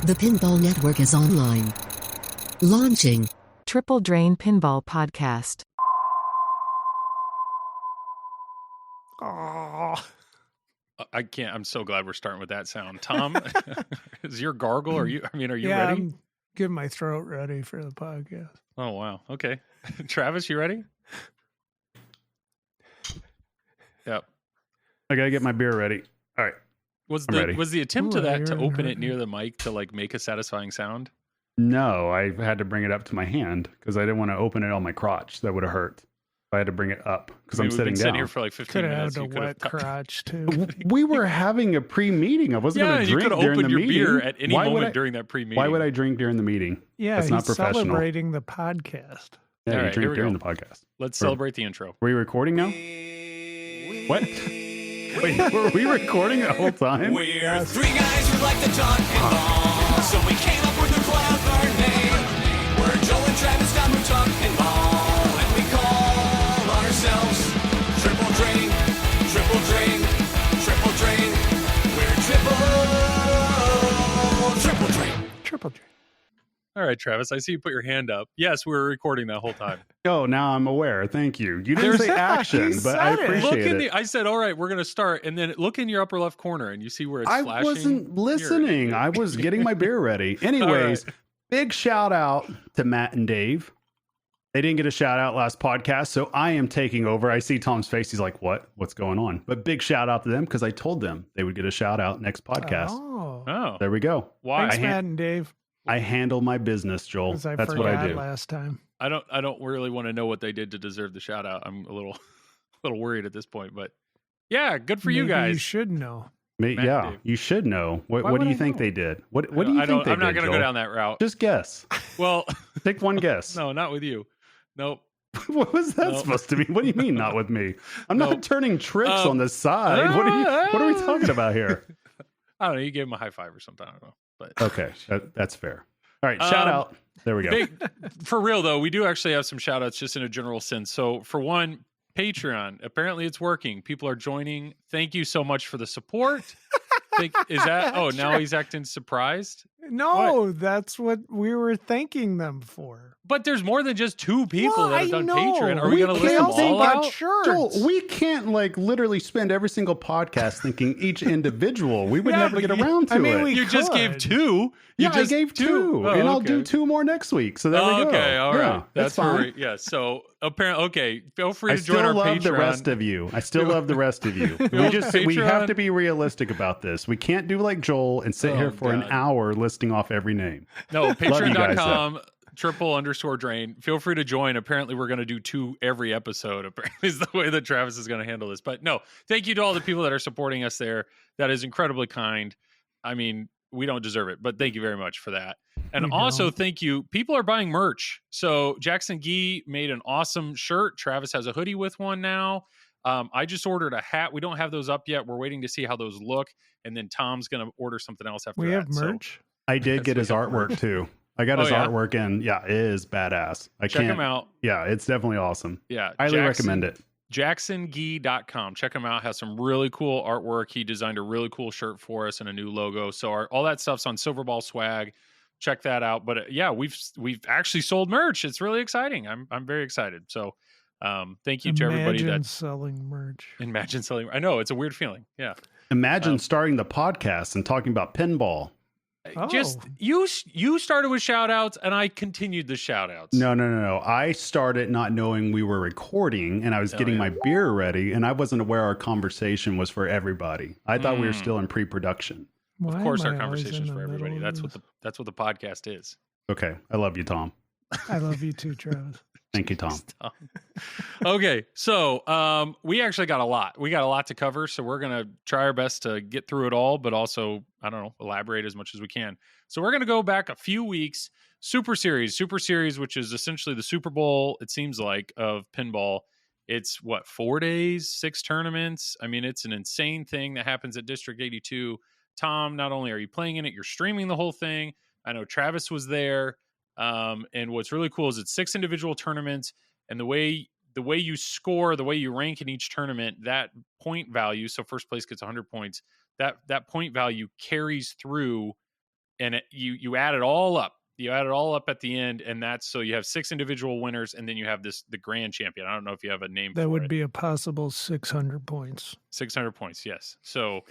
The Pinball Network is online. Launching. Triple Drain Pinball Podcast. Oh, I can't. I'm so glad we're starting with that sound. Tom, is your gargle? Are you yeah, ready? I'm getting my throat ready for the podcast. Oh, wow. Okay. Travis, you ready? Yep. I gotta get my beer ready. All right. Was ready. the attempt Ooh, of that to iron open it hurt. near the mic to like make a satisfying sound? No, I had to bring it up to my hand because I didn't want to open it on my crotch. That would have hurt. I had to bring it up because I'm We've sitting been sitting down. here for like 15 Could have minutes. had a You could've wet cut- crotch too. We were having a pre-meeting. I wasn't Yeah, going to you drink could have during the opened your meeting. beer at any Why would moment I- during that pre-meeting. Why would I drink during the meeting? Yeah, That's he's not professional. celebrating the podcast. Yeah, All you right, here drink we during go. the podcast. Let's celebrate the intro. Were you recording now? What? Wait, were we recording the whole time? We're three guys who like to talk pinball, so we came up with a clever name. We're Joel and Travis Scott who talk pinball, and we call ourselves Triple Drain, Triple Drain, Triple Drain. We're Triple Drain. Triple J. All right, Travis, I see you put your hand up. Yes, we were recording that whole time. Oh, now I'm aware. Thank you. You didn't say action, He but I said it. appreciate Look in it. the. I said, "All right, we're going to start," and then look in your upper left corner, and you see where it's I flashing. wasn't listening. I was getting my beer ready. Anyways, big shout out to Matt and Dave. They didn't get a shout out last podcast, so I am taking over. I see Tom's face. He's like, "What? What's going on?" But big shout out to them because I told them they would get a shout out next podcast. Oh, Oh, There we go. why? thanks, Matt and Dave. I handle my business, Joel. Because I That's forgot what I do. last time. I don't really want to know what they did to deserve the shout out. I'm a little worried at this point, but yeah, good for you Maybe guys. You should know. Matt and Yeah, Dave. you should know. What Why do would you I think know? they did? What do I you think don't- they I'm not did, going to go Joel? down that route. Just guess. Well, Take one guess. no, not with you. Nope. What was that No. supposed to mean? What do you mean not with me? I'm No. not turning tricks Um, on the side. What are we talking about here? I don't know. You gave him a high five or something. I don't know. But Okay, that's fair. All right, shout out. There we go. For real though, we do actually have some shout outs just in a general sense. So for one, Patreon, apparently it's working. People are joining. Thank you so much for the support. Is that now he's acting surprised? No, that's what we were thanking them for. But there's more than just two people Well, that have done I know. Patreon. Are we We going to list can't them think all about out? Joel, we can't like literally spend every single podcast thinking each individual. We would Yeah, never but get you- around to I mean, it. we You just gave could. two. Yeah, You just I gave two, Oh, and I'll do okay. two more next week. So there we go. Okay, all right. Yeah, That's fine. where yeah. So apparently, okay. Feel free I to join still our love Patreon. the rest of you. I still love the rest of you. We have Patreon. to be realistic about this. We can't do like Joel and sit Oh, here for an God. hour listing off every name. No, you guys, patreon.com /drain. Feel free to join. Apparently, we're going to do two every episode. Apparently, is the way that Travis is going to handle this. But no, thank you to all the people that are supporting us there. That is incredibly kind. I mean, we don't deserve it, but thank you very much for that. And We also, don't. thank you. People are buying merch. So Jackson Gee made an awesome shirt. Travis has a hoodie with one now. I just ordered a hat. We don't have those up yet. We're waiting to see how those look. And then Tom's going to order something else after We that. have So merch. I did Yes, get we his have artwork too. I got Oh, his yeah? artwork, and yeah, it is badass. I check can't. him out. Yeah, it's definitely awesome. Yeah. Highly recommend it. JacksonGee.com. Check him out. Has some really cool artwork. He designed a really cool shirt for us and a new logo. So all that stuff's on Silverball Swag. Check that out. But yeah, we've actually sold merch. It's really exciting. I'm very excited. So thank you to everybody Imagine that selling merch. imagine selling. I know it's a weird feeling. Yeah. Imagine starting the podcast and talking about pinball. Just you started with shout outs and I continued the shout outs. No. I started not knowing we were recording, and I was getting yeah. my beer ready, and I wasn't aware our conversation was for everybody. I thought we were still in pre-production. Of course our conversation's for everybody. That's what the podcast is. Okay, I love you, Tom. I love you too, Travis. Thank you, Tom. Okay, so we actually got a lot. We got a lot to cover, so we're gonna try our best to get through it all, but also elaborate as much as we can. So we're gonna go back a few weeks. Super Series, which is essentially the Super Bowl. It seems like of pinball. It's 4 days, 6 tournaments. I mean, it's an insane thing that happens at District 82. Tom, not only are you playing in it, you're streaming the whole thing. I know Travis was there. And what's really cool is it's 6 individual tournaments, and the way you score, the way you rank in each tournament, that point value, so first place gets 100 points, that point value carries through and you add it all up. You add it all up at the end, and that's so you have 6 individual winners, and then you have the grand champion. I don't know if you have a name That for would it. be a possible 600 points. 600 points, yes. So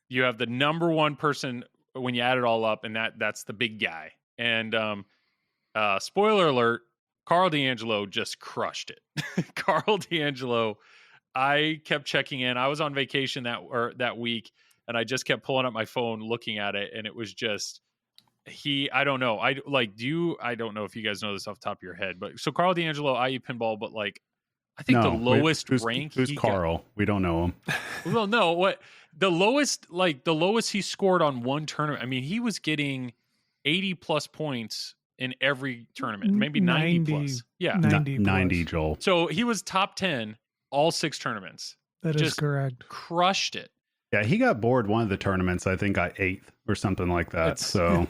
you have the number one person when you add it all up, and that's the big guy. And spoiler alert, Carl D'Angelo just crushed it. Carl D'Angelo, I kept checking in. I was on vacation that week, and I just kept pulling up my phone, looking at it, and it was just I don't know. I don't know if you guys know this off the top of your head, but so Carl D'Angelo, IE Pinball, but like I think the lowest rank. Who's Carl? We don't know him. Well, no, what the lowest he scored on one tournament. I mean, he was getting 80 plus points in every tournament, maybe 90 plus. Yeah, 90, Joel. So he was top 10 all 6 tournaments. That is correct. Crushed it. Yeah, he got bored one of the tournaments. I think got 8th or something like that. So,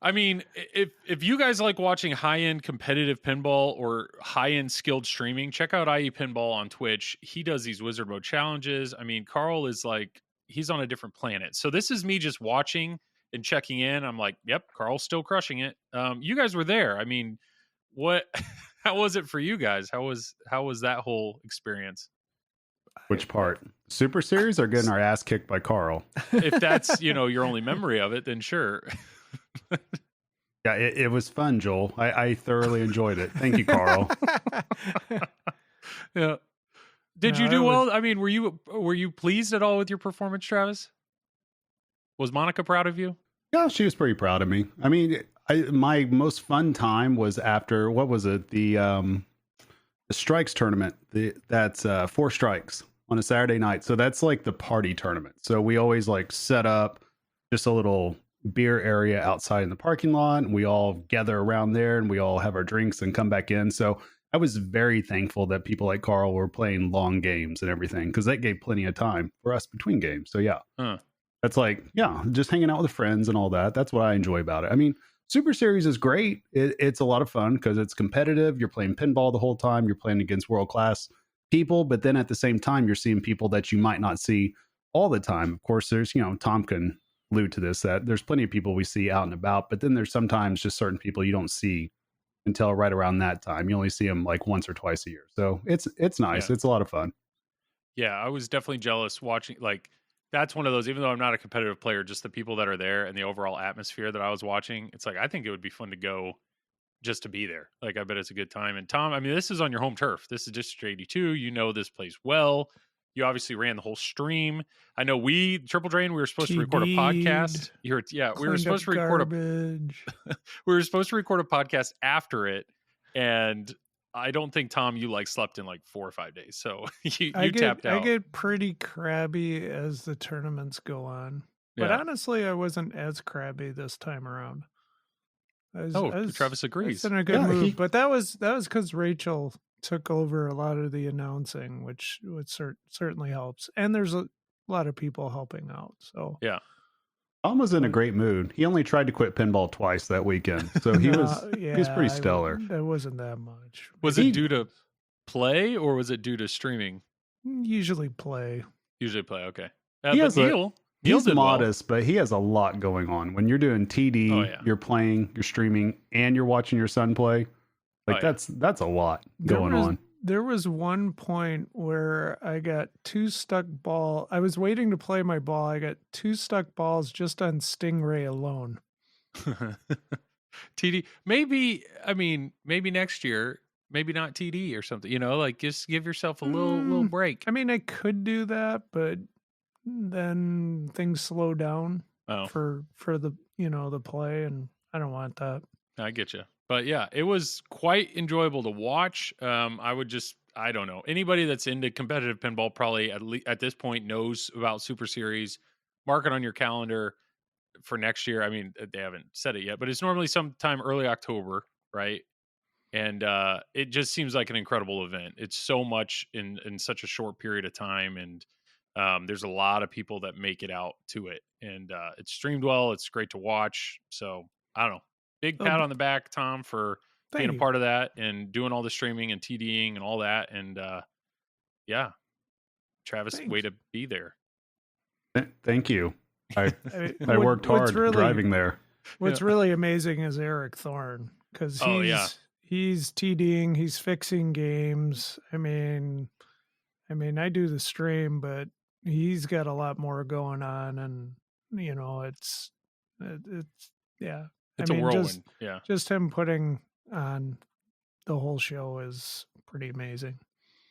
I mean, if you guys like watching high-end competitive pinball or high-end skilled streaming, check out IE Pinball on Twitch. He does these Wizard Mode challenges. I mean, Carl is like, he's on a different planet. So this is me just watching and checking in. I'm like, yep, Carl's still crushing it. You guys were there. I mean, how was it for you guys? How was that whole experience? Which part? Super Series or getting our ass kicked by Carl? If that's, your only memory of it, then sure. Yeah, it was fun, Joel. I thoroughly enjoyed it. Thank you, Carl. Yeah. Did you do well? I mean, were you pleased at all with your performance, Travis? Was Monica proud of you? Yeah, she was pretty proud of me. I mean, my most fun time was after, what was it? The strikes tournament. That's 4 strikes on a Saturday night. So that's like the party tournament. So we always like set up just a little beer area outside in the parking lot, and we all gather around there and we all have our drinks and come back in. So I was very thankful that people like Carl were playing long games and everything, because that gave plenty of time for us between games. So yeah, that's like, yeah, just hanging out with friends and all that. That's what I enjoy about it. I mean, Super Series is great. It's a lot of fun because it's competitive. You're playing pinball the whole time. You're playing against world-class people, but then at the same time, you're seeing people that you might not see all the time. Of course, there's, Tom can allude to this, that there's plenty of people we see out and about, but then there's sometimes just certain people you don't see until right around that time. You only see them like once or twice a year. So it's nice. Yeah. It's a lot of fun. Yeah, I was definitely jealous watching, like, that's one of those, even though I'm not a competitive player, just the people that are there and the overall atmosphere that I was watching, it's like, I think it would be fun to go just to be there. Like, I bet it's a good time. And Tom, I mean, this is on your home turf. This is District 82. You know this place well. You obviously ran the whole stream. I know Triple Drain, we were supposed to record a podcast. We were supposed to record we were supposed to record a podcast after it. And I don't think, Tom, you slept in 4 or 5 days. So you tapped out. I get pretty crabby as the tournaments go on. But honestly, I wasn't as crabby this time around. Travis agrees. I was in a good mood. But that was because Rachel took over a lot of the announcing, which certainly helps. And there's a lot of people helping out. So yeah. Tom was in a great mood. He only tried to quit pinball twice that weekend. So he was pretty stellar. It wasn't that much. Was it due to play or was it due to streaming? Usually play. Okay. He's modest, but he has a lot going on. When you're doing TD, you're playing, you're streaming, and you're watching your son play. That's a lot going on. There was one point where I got 2 stuck balls. I was waiting to play my ball. I got 2 stuck balls just on Stingray alone. TD, maybe next year, maybe not TD or something, just give yourself a little break. I mean, I could do that, but then things slow down for the, the play, and I don't want that. I get you. But yeah, it was quite enjoyable to watch. I don't know. Anybody that's into competitive pinball probably at this point knows about Super Series. Mark it on your calendar for next year. I mean, they haven't said it yet, but it's normally sometime early October, right? And it just seems like an incredible event. It's so much in such a short period of time, and there's a lot of people that make it out to it. And it's streamed well. It's great to watch. So I don't know. Big pat on the back, Tom, for being a part of that and doing all the streaming and TDing and all that. And Travis, way to be there. Thank you. I worked hard driving there. What's really amazing is Eric Thorne, because he's TDing, he's fixing games. I mean, I do the stream, but he's got a lot more going on, and it's yeah. It's a whirlwind. Just him putting on the whole show is pretty amazing.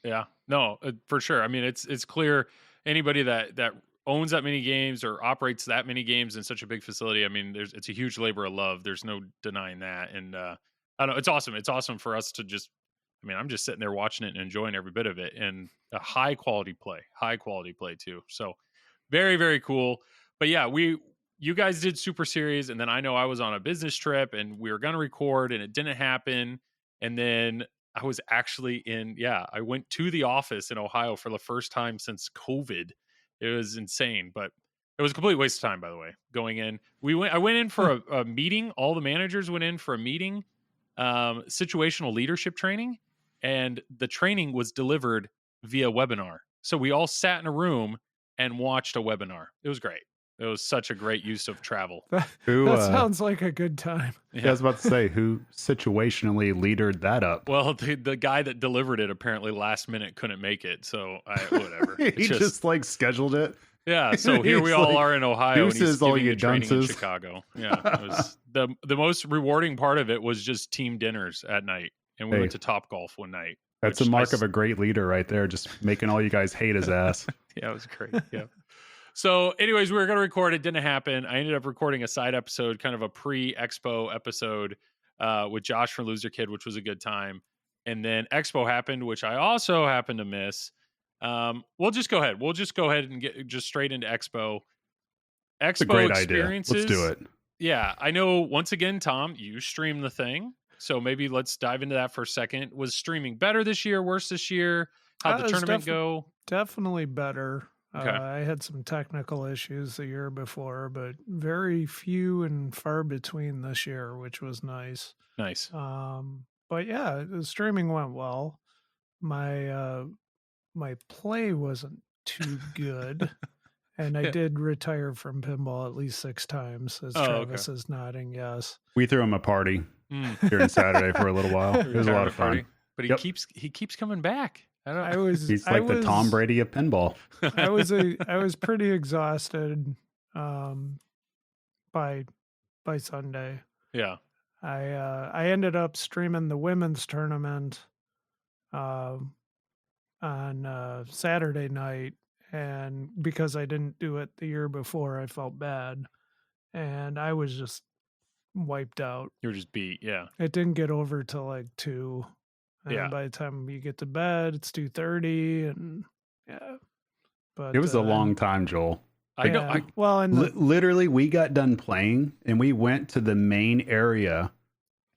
Yeah, no, for sure. I mean, it's clear anybody that owns that many games or operates that many games in such a big facility. I mean, it's a huge labor of love. There's no denying that. And I don't know, it's awesome. It's awesome for us to just, I mean, I'm just sitting there watching it and enjoying every bit of it, and a high quality play too. So very, very cool. But yeah, you guys did Super Series, and then I know I was on a business trip and we were going to record and it didn't happen. And then I was actually I went to the office in Ohio for the first time since COVID. It was insane, but it was a complete waste of time, by the way, going in. I went in for a meeting. All the managers went in for a meeting, situational leadership training, and the training was delivered via webinar. So we all sat in a room and watched a webinar. It was great. It was such a great use of travel. That sounds like a good time. Yeah. I was about to say, who situationally leadered that up? Well, the guy that delivered it apparently last minute couldn't make it, so whatever. He just like scheduled it. Yeah, so here we all are in Ohio, and he's giving a training in dunces. Chicago. Yeah, it was the most rewarding part of it was just team dinners at night, and we went to Topgolf one night. That's a mark of a great leader right there, just making all you guys hate his ass. Yeah, it was great. Yeah. So anyways, we were going to record. It didn't happen. I ended up recording a side episode, kind of a pre-Expo episode with Josh from Loser Kid, which was a good time. And then Expo happened, which I also happened to miss. We'll just go ahead. We'll just go ahead and get just straight into Expo. It's a great experiences. Idea. Let's do it. Yeah, I know. Once again, Tom, you stream the thing. So maybe let's dive into that for a second. Was streaming better this year, worse this year? How'd the tournament go? Definitely better. Okay. I had some technical issues the year before, but very few and far between this year, which was nice. Nice. But yeah, the streaming went well. My play wasn't too good, and I did retire from pinball at least 6 times. As Travis is nodding, yes. We threw him a party during Saturday for a little while. It was a lot of fun. But he keeps coming back. He's like the Tom Brady of pinball. I was pretty exhausted by Sunday. Yeah. I ended up streaming the women's tournament on Saturday night, and because I didn't do it the year before, I felt bad, and I was just wiped out. You were just beat. Yeah. It didn't get over till like 2. And by the time you get to bed, it's 2:30, and but it was a long time, Joel. I know. Literally, we got done playing, and we went to the main area.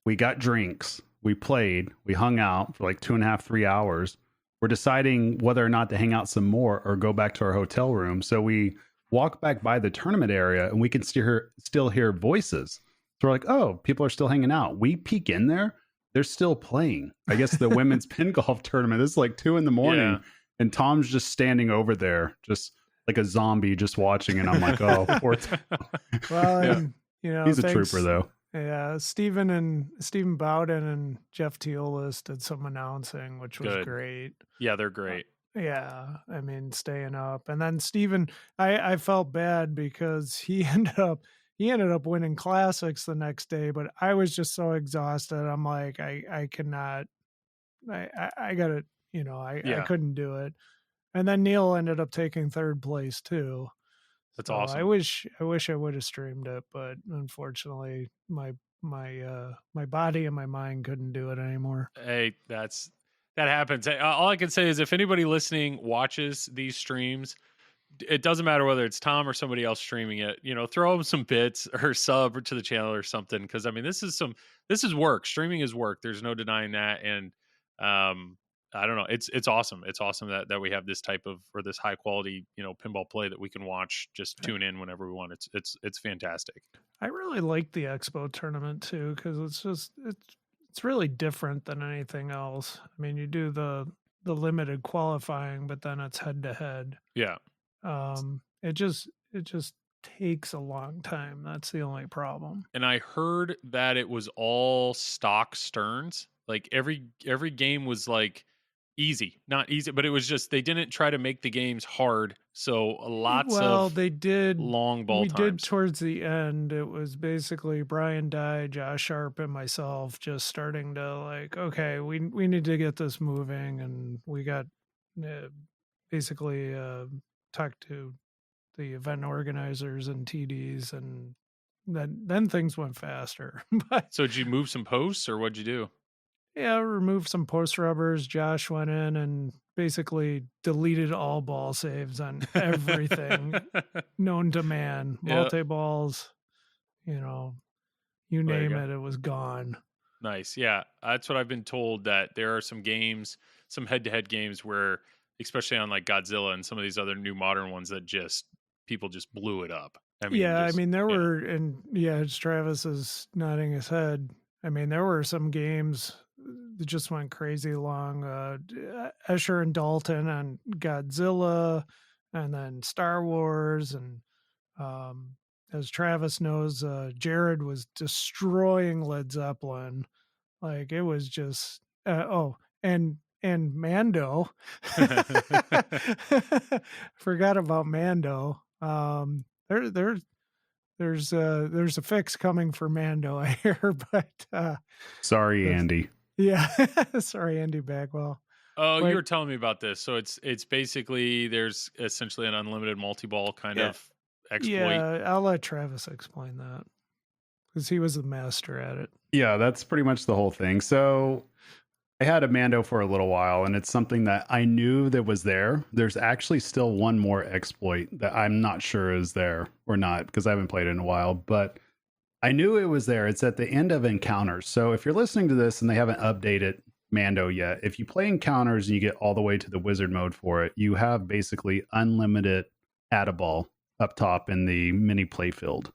We got drinks. We played. We hung out for like 2.5, 3 hours. We're deciding whether or not to hang out some more or go back to our hotel room. So we walk back by the tournament area, and we can still hear voices. So we're like, oh, people are still hanging out. We peek in there. They're still playing. I guess the women's pin golf tournament. It's like 2 a.m, and Tom's just standing over there, just like a zombie, just watching. And I'm like, oh, poor Tom. Well, he's a trooper though. Yeah, Stephen Bowden and Jeff Teolis did some announcing, which was great. Yeah, they're great. Yeah, I mean, staying up, and then Stephen, I felt bad because he ended up winning classics the next day, but I was just so exhausted. I'm like, I cannot, I got it. I couldn't do it. And then Neil ended up taking 3rd place too. That's awesome. I wish I would have streamed it, but unfortunately my body and my mind couldn't do it anymore. Hey, that happens. All I can say is if anybody listening watches these streams, it doesn't matter whether it's Tom or somebody else streaming it, throw them some bits or sub to the channel or something. Cause I mean, this is work. Streaming is work. There's no denying that. And, I don't know. It's awesome. It's awesome that we have this type of, or this high quality, pinball play that we can watch, just tune in whenever we want. It's fantastic. I really like the Expo tournament too. Cause it's really different than anything else. I mean, you do the limited qualifying, but then it's head to head. Yeah. It just takes a long time. That's the only problem. And I heard that it was all stock Stearns. Like every game was like easy, not easy, but it was just they didn't try to make the games hard. So lots of they did long ball we times. did towards the end. It was basically Brian Dye, Josh Sharp, and myself just starting to like, okay, we need to get this moving, and we got basically talked to the event organizers and TDs, and then things went faster. But So did you move some posts or what'd you do? yeah, remove some post rubbers. Josh went in and basically deleted all ball saves on everything known to man. Yeah. Multi-balls, you There you name go. it was gone. Nice. Yeah. That's what I've been told, that there are some games, some head-to-head games where, especially on like Godzilla and some of these other new modern ones, that just people just blew it up. I mean, there were, and Travis is nodding his head. I mean, there were some games that just went crazy long. Escher and Dalton on Godzilla, and then Star Wars, and as Travis knows, Jared was destroying Led Zeppelin. Like it was just and Mando. Forgot about Mando. There's a fix coming for Mando, I hear, but Sorry, Andy. yeah, sorry, Andy Bagwell. Oh, Like- you were telling me about this. So it's basically there's essentially an unlimited multi-ball kind Yeah. of exploit. Yeah, I'll let Travis explain that because he was the master at it. Yeah, that's pretty much the whole thing. So I had a Mando for a little while, and it's something that I knew that was there. There's actually still one more exploit that I'm not sure is there or not because I haven't played it in a while, but I knew it was there. It's at the end of encounters. So if you're listening to this and they haven't updated Mando yet, if you play encounters and you get all the way to the wizard mode for it, you have basically unlimited add-a-ball up top in the mini playfield.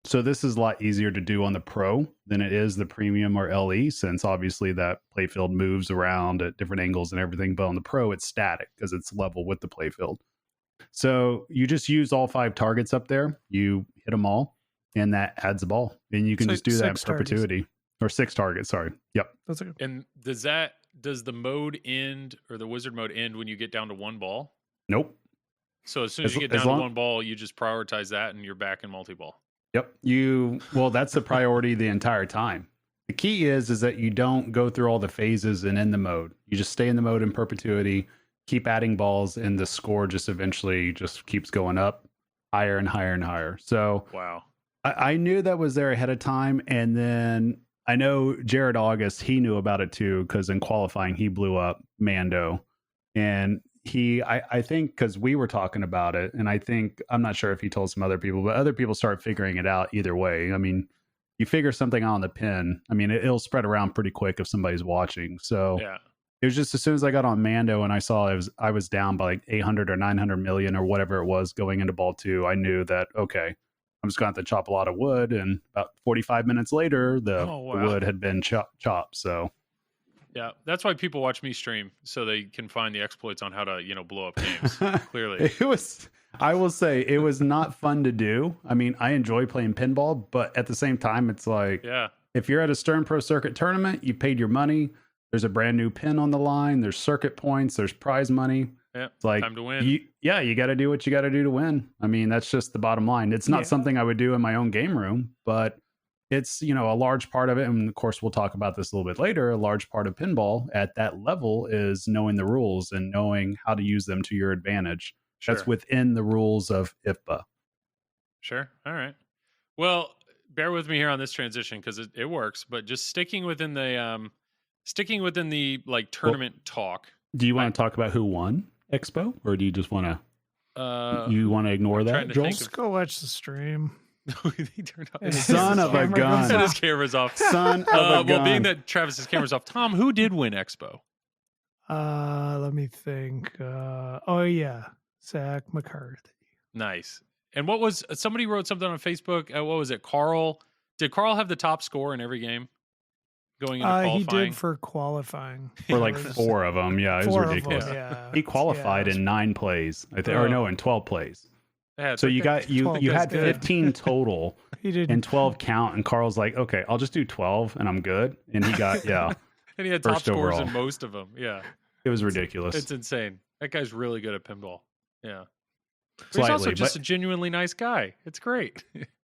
So this is a lot easier to do on the Pro than it is the Premium or LE, since obviously that playfield moves around at different angles and everything. But on the Pro, it's static because it's level with the playfield. So you just use all 5 targets up there. You hit them all, and that adds a ball. And you can just do that in 6 targets. perpetuity. Or 6 targets, sorry. Yep. That's okay. And does the mode end, or the wizard mode end, when you get down to 1 ball? Nope. So as soon as you get as down to long- 1 ball, you just prioritize that and you're back in multi-ball. Yep. Well, that's the priority the entire time. The key is that you don't go through all the phases and in the mode. You just stay in the mode in perpetuity, keep adding balls, and the score just eventually just keeps going up higher and higher and higher. So Wow. I knew that was there ahead of time. And then I know Jared August, he knew about it too, because in qualifying, he blew up Mando. And I think because we were talking about it, and I'm not sure if he told some other people, but other people start figuring it out either way. I mean, you figure something out on the pin, I mean, it'll spread around pretty quick if somebody's watching. So Yeah. it was just as soon as I got on Mando and I saw I was down by like 800 or 900 million or whatever it was going into ball 2, I knew that, okay, I'm just going to have to chop a lot of wood. And about 45 minutes later, the wood had been chopped. So Yeah, that's why people watch me stream, so they can find the exploits on how to, blow up games. Clearly, I will say, it was not fun to do. I mean, I enjoy playing pinball, but at the same time, it's like, yeah, if you're at a Stern Pro Circuit tournament, you paid your money. There's a brand new pin on the line. There's circuit points. There's prize money. yeah. It's like, Time to win. you got to do what you got to do to win. I mean, that's just the bottom line. It's not something I would do in my own game room, but it's, a large part of it. And of course, we'll talk about this a little bit later. A large part of pinball at that level is knowing the rules and knowing how to use them to your advantage. Sure. That's within the rules of IFPA. Sure. All right. Well, bear with me here on this transition because it works, but just sticking within the like tournament talk. Do you want to talk about who won Expo, or do you just want to? You want to ignore I'm that, trying to Joel? think Just go watch the stream. He turned off And Son his of a camera gun. goes and off. his camera's off. Son of a gun. Well, being that Travis's camera's off, Tom, who did win Expo? Let me think. Oh yeah, Zach McCarthy. Nice. And what was somebody wrote something on Facebook? What was it? Carl? Did Carl have the top score in every game going into qualifying? He did for qualifying. For like It was 4 of them. Yeah, it was 4 of them, ridiculous. yeah. He qualified Yeah, in 9 plays, Oh. in 12 plays. Yeah, So you got you 12 you is had good. 15 total He didn't. and 12 count, and Carl's like, okay, I'll just do 12 and I'm good. And he got and he had top first scores overall. in most of them. Yeah, it was ridiculous. it's insane. That guy's really good at pinball. Yeah, but he's also Slightly, just but a genuinely nice guy. It's great.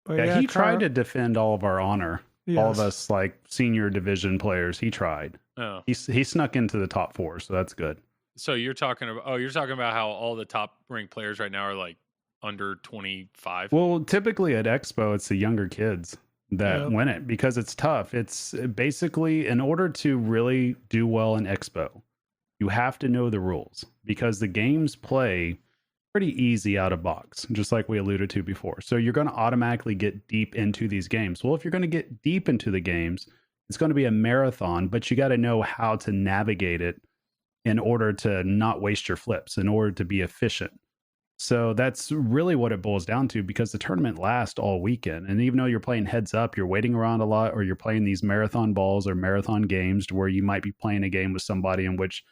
But yeah, he tried Carl- to defend all of our honor. All of yes. us like senior division players. He tried. Oh, He snuck into the top 4, so that's good. so you're talking about how all the top ranked players right now are like under 25. Well, typically at Expo, it's the younger kids that Yep. win it because it's tough. It's basically, in order to really do well in Expo, you have to know the rules because the games play pretty easy out of box, just like we alluded to before. So you're going to automatically get deep into these games. Well, if you're going to get deep into the games, it's going to be a marathon, but you got to know how to navigate it in order to not waste your flips, in order to be efficient. So that's really what it boils down to because the tournament lasts all weekend. And even though you're playing heads up, you're waiting around a lot, or you're playing these marathon balls or marathon games to where you might be playing a game with somebody in which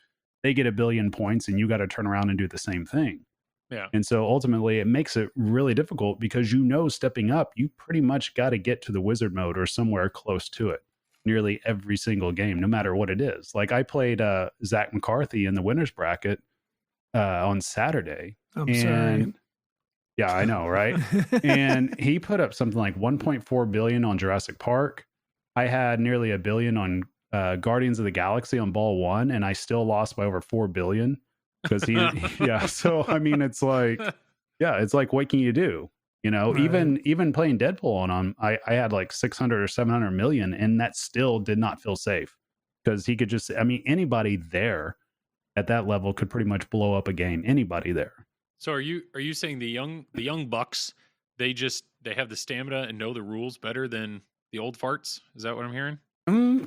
they get 1 billion points and you got to turn around and do the same thing. Yeah. And so ultimately it makes it really difficult because stepping up, you pretty much got to get to the wizard mode or somewhere close to it nearly every single game, no matter what it is. Like I played Zach McCarthy in the winner's bracket on Saturday. I'm sorry. Yeah, I know, right? And he put up something like 1.4 billion on Jurassic Park. I had nearly 1 billion on Guardians of the Galaxy on ball 1, and I still lost by over 4 billion because he yeah. So I mean, it's like, yeah, it's like, what can you do? You know, Right. even playing Deadpool on him, I had like 600 or 700 million, and that still did not feel safe because he could just, I mean, anybody there at that level could pretty much blow up a game. Anybody there. So are you saying the young bucks, they have the stamina and know the rules better than the old farts? Is that what I'm hearing?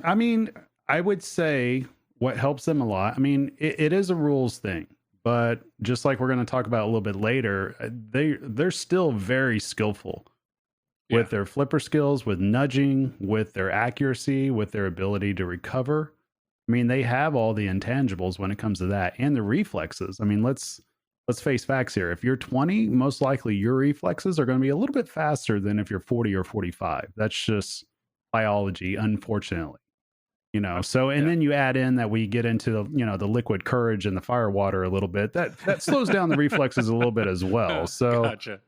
I mean, I would say what helps them a lot. I mean, it is a rules thing, but just like we're going to talk about a little bit later, they're still very skillful with their flipper skills, with nudging, with their accuracy, with their ability to recover. I mean, they have all the intangibles when it comes to that, and the reflexes. I mean, let's face facts here. If you're 20, most likely your reflexes are going to be a little bit faster than if you're 40 or 45. That's just biology, unfortunately. You know, so, and then you add in that we get into, the liquid courage and the fire water a little bit. That slows down the reflexes a little bit as well. So, Gotcha.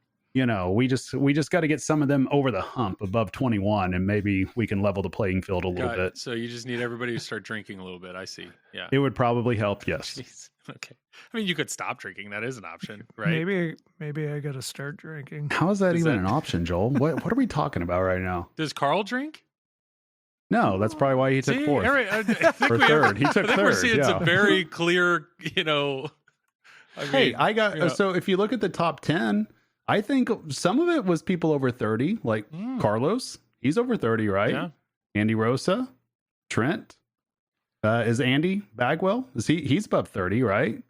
we just got to get some of them over the hump above 21, and maybe we can level the playing field a little Got it. bit. So you just need everybody to start drinking a little bit. I see. Yeah. It would probably help. Yes. Jeez. Okay. I mean, you could stop drinking. That is an option, right? Maybe I got to start drinking. How is that Is even that- an option, Joel? What are we talking about right now? Does Carl drink? No, that's probably why he took See, fourth I think or we have- third. He took I think we're third. seeing Yeah. some very clear, Hey, I got yeah. so if you look at the top 10, I think some of it was people over 30, like Carlos. He's over 30, right? Yeah. Andy Rosa, Trent. Is Andy Bagwell? He's above 30, right?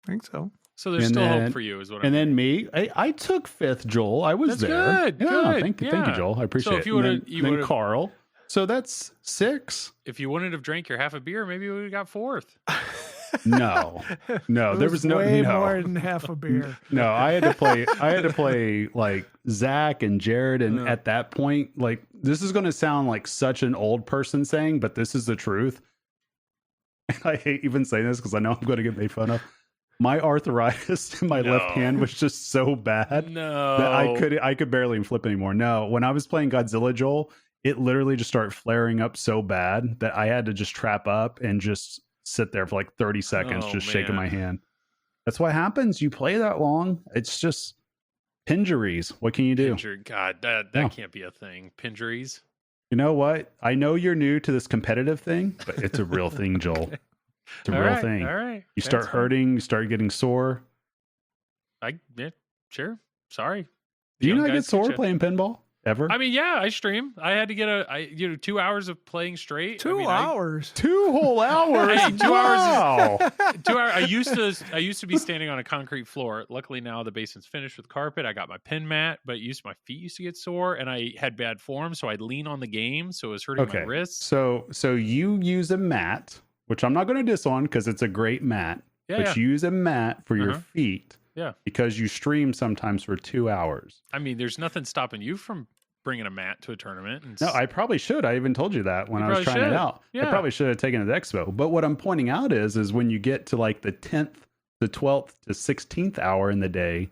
I think so. So there's And still then- hope for you, is what And I'm then me, I took fifth, Joel. I was That's there. good, Yeah, good, thank you, yeah. Joel. I appreciate So it. if you And would've- then- you then would've- Carl. So that's 6. If you wouldn't have drank your half a beer, maybe we would have got fourth. No, It there was no way no. more than half a beer. No, I had to play like Zach and Jared. And Yeah. at that point, like, this is going to sound like such an old person saying, but this is the truth. I hate even saying this because I know I'm going to get made fun of. My arthritis in my left No. hand was just so bad No. that I could barely even flip anymore. No, when I was playing Godzilla, Joel, it literally just started flaring up so bad that I had to just trap up and just sit there for like 30 seconds, Oh, just shaking my man. hand. That's what happens. You play that long. It's just pinjuries. What can you do? God, that Yeah. can't be a thing. Pinjuries. You know what? I know you're new to this competitive thing, but it's a real thing, Joel. It's a All real right, thing. All right. You start That's fine. hurting, you start getting sore. Yeah, sure. Sorry. Do you Young not get guys sore ya. playing pinball ever? I mean, yeah, I stream. I had to get 2 hours of playing straight. 2 hours. 2 whole hours. Hey, 2 hours Wow. 2 hours. I used to be standing on a concrete floor. Luckily now the basement's finished with carpet. I got my pin mat, but my feet used to get sore, and I had bad form, so I'd lean on the game, so it was hurting my Okay. wrists. So you use a mat, which I'm not going to diss on because it's a great mat. Yeah, but yeah. you use a mat for your Uh-huh. feet. Yeah. Because you stream sometimes for 2 hours. I mean, there's nothing stopping you from bringing a mat to a tournament. And No, I probably should. I even told you that when You I was probably trying it should. out. I Yeah. probably should have taken it to Expo. But what I'm pointing out is when you get to like the 10th, the 12th to 16th hour in the day,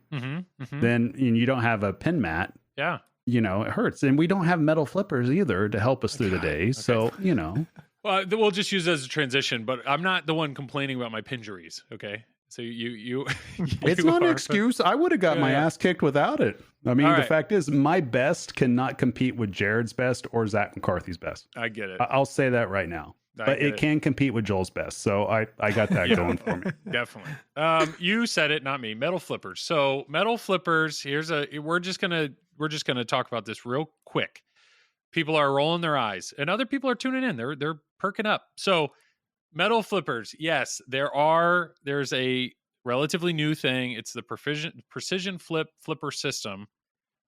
then you don't have a pin mat. Yeah. You know, it hurts. And we don't have metal flippers either to help us through the day. So, you know. Well, we'll just use it as a transition, but I'm not the one complaining about my pinjuries. Okay. So you It's not an excuse. I would have got my ass kicked without it. I mean, the fact is, my best cannot compete with Jared's best or Zach McCarthy's best. I get it. I'll say that right now. But it can compete with Joel's best. So I got that going for me. Definitely. You said it, not me. Metal flippers. So metal flippers. We're just gonna talk about this real quick. People are rolling their eyes, and other people are tuning in. They're perking up. So metal flippers. Yes, there's a relatively new thing. It's the precision flipper system.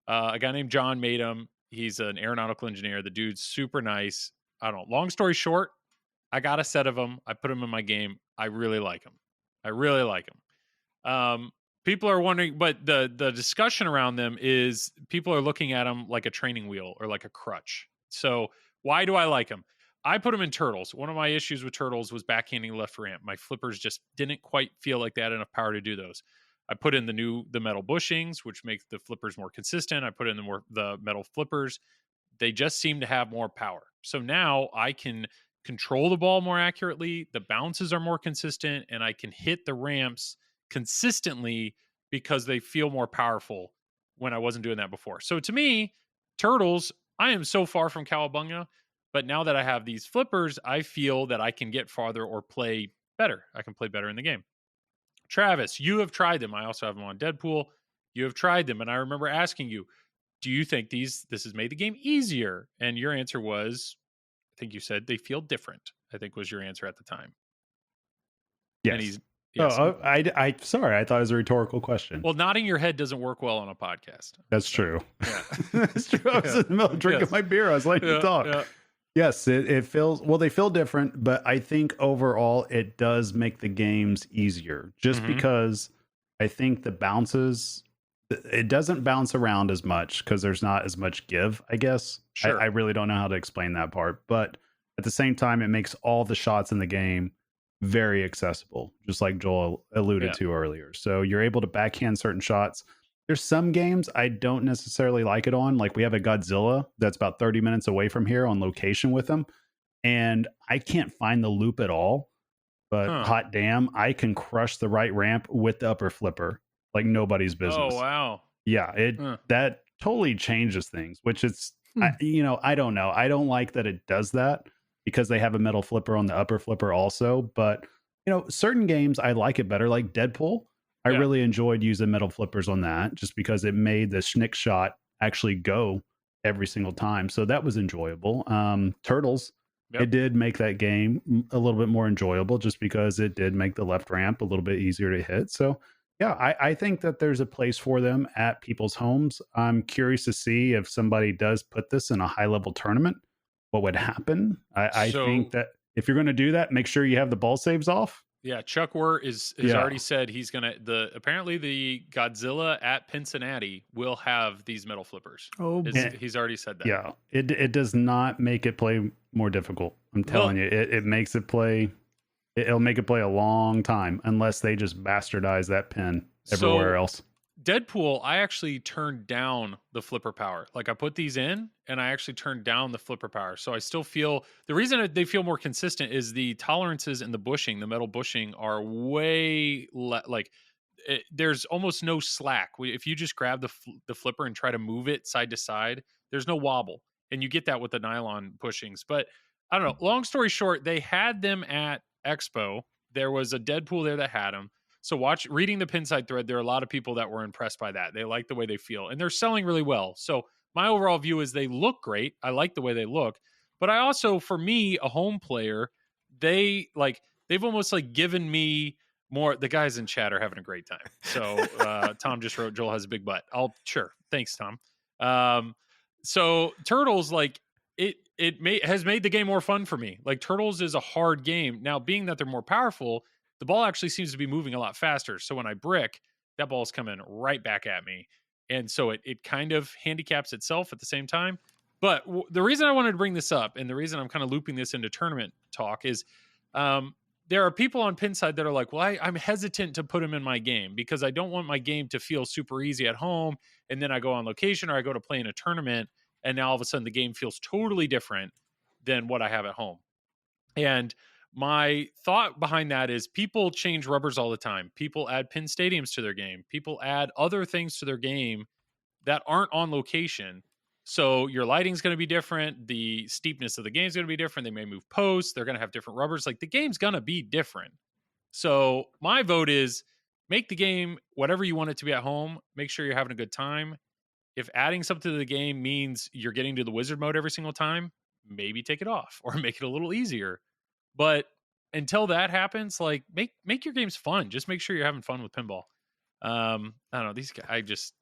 A guy named John made them. He's an aeronautical engineer. The dude's super nice. I don't know. Long story short, I got a set of them. I put them in my game. I really like them. People are wondering, but the discussion around them is people are looking at them like a training wheel or like a crutch. So why do I like them? I put them in turtles. One of my issues with turtles was backhanding left ramp. My flippers just didn't quite feel like they had enough power to do those. I put in the metal bushings, which make the flippers more consistent. I put in the metal flippers. They just seem to have more power. So now I can control the ball more accurately. The bounces are more consistent, and I can hit the ramps consistently because they feel more powerful when I wasn't doing that before. So to me, turtles, I am so far from cowabunga, but now that I have these flippers, I feel that I can get farther or play better. I can play better in the game. Travis, you have tried them. I also have them on Deadpool. You have tried them, and I remember asking you, do you think this has made the game easier? And your answer was, I think you said they feel different, I think was your answer at the time. Yes. Yes. I sorry, I thought it was a rhetorical question. Well, nodding your head doesn't work well on a podcast. That's true. Yeah. That's true. I was in the middle of drinking my beer. I was letting you talk. Yeah. Yes, it feels, well, they feel different, but I think overall it does make the games easier just because I think the bounces, it doesn't bounce around as much because there's not as much give, I guess. Sure. I really don't know how to explain that part, but at the same time, it makes all the shots in the game very accessible, just like Joel alluded to earlier. So you're able to backhand certain shots. There's some games I don't necessarily like it on. Like we have a Godzilla that's about 30 minutes away from here on location with them, and I can't find the loop at all. But hot damn, I can crush the right ramp with the upper flipper like nobody's business. Oh, wow. Yeah, that totally changes things, which it's, I don't know. I don't like that it does that because they have a metal flipper on the upper flipper also. But, certain games, I like it better, like Deadpool. I really enjoyed using metal flippers on that just because it made the schnick shot actually go every single time. So that was enjoyable. Turtles, it did make that game a little bit more enjoyable just because it did make the left ramp a little bit easier to hit. So yeah, I think that there's a place for them at people's homes. I'm curious to see if somebody does put this in a high level tournament, what would happen. I think that if you're going to do that, make sure you have the ball saves off. Yeah, Chuck Wurr has already said he's gonna apparently the Godzilla at Cincinnati will have these metal flippers. Oh, he's already said that. Yeah, it does not make it play more difficult. I'm telling you, it makes it play. It'll make it play a long time unless they just bastardize that pin everywhere else. Deadpool, I actually turned down the flipper power. Like I put these in and I actually turned down the flipper power. So I still feel the reason they feel more consistent is the tolerances in the bushing, the metal bushing are way there's almost no slack. If you just grab the flipper and try to move it side to side, there's no wobble. And you get that with the nylon bushings. But I don't know. Long story short, they had them at Expo. There was a Deadpool there that had them. So reading the Pinside thread, there are a lot of people that were impressed by that. They like the way they feel and they're selling really well. So my overall view is they look great. I like the way they look, but I also, for me, a home player, they've almost given me more. The guys in chat are having a great time. So Tom just wrote, Joel has a big butt. Sure. Thanks, Tom. So Turtles, has made the game more fun for me. Like Turtles is a hard game. Now, being that they're more powerful, the ball actually seems to be moving a lot faster. So when I brick, that ball's coming right back at me. And so it kind of handicaps itself at the same time. But the reason I wanted to bring this up, and the reason I'm kind of looping this into tournament talk, is there are people on Pinside that are like, well, I'm hesitant to put them in my game because I don't want my game to feel super easy at home. And then I go on location or I go to play in a tournament, and now all of a sudden the game feels totally different than what I have at home. And my thought behind that is people change rubbers all the time. People add pin stadiums to their game. People add other things to their game that aren't on location. So your lighting's going to be different. The steepness of the game is going to be different. They may move posts. They're going to have different rubbers. Like, the game's going to be different. So my vote is make the game whatever you want it to be at home. Make sure you're having a good time. If adding something to the game means you're getting to the wizard mode every single time, maybe take it off or make it a little easier. But until that happens, like, make your games fun. Just make sure you're having fun with pinball. I don't know. These guys,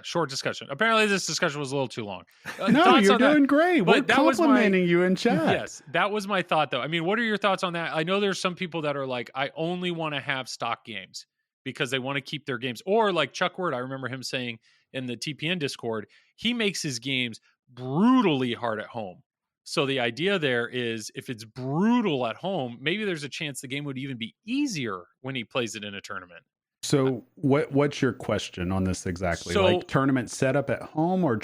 short discussion. Apparently this discussion was a little too long. No, you're doing great. We're that was complimenting you in chat. Yes, that was my thought, though. I mean, what are your thoughts on that? I know there's some people that are like, I only want to have stock games because they want to keep their games. Or like Chuck Word, I remember him saying in the TPN Discord, he makes his games brutally hard at home. So the idea there is if it's brutal at home, maybe there's a chance the game would even be easier when he plays it in a tournament. So what's your question on this exactly? So, like tournament setup at home or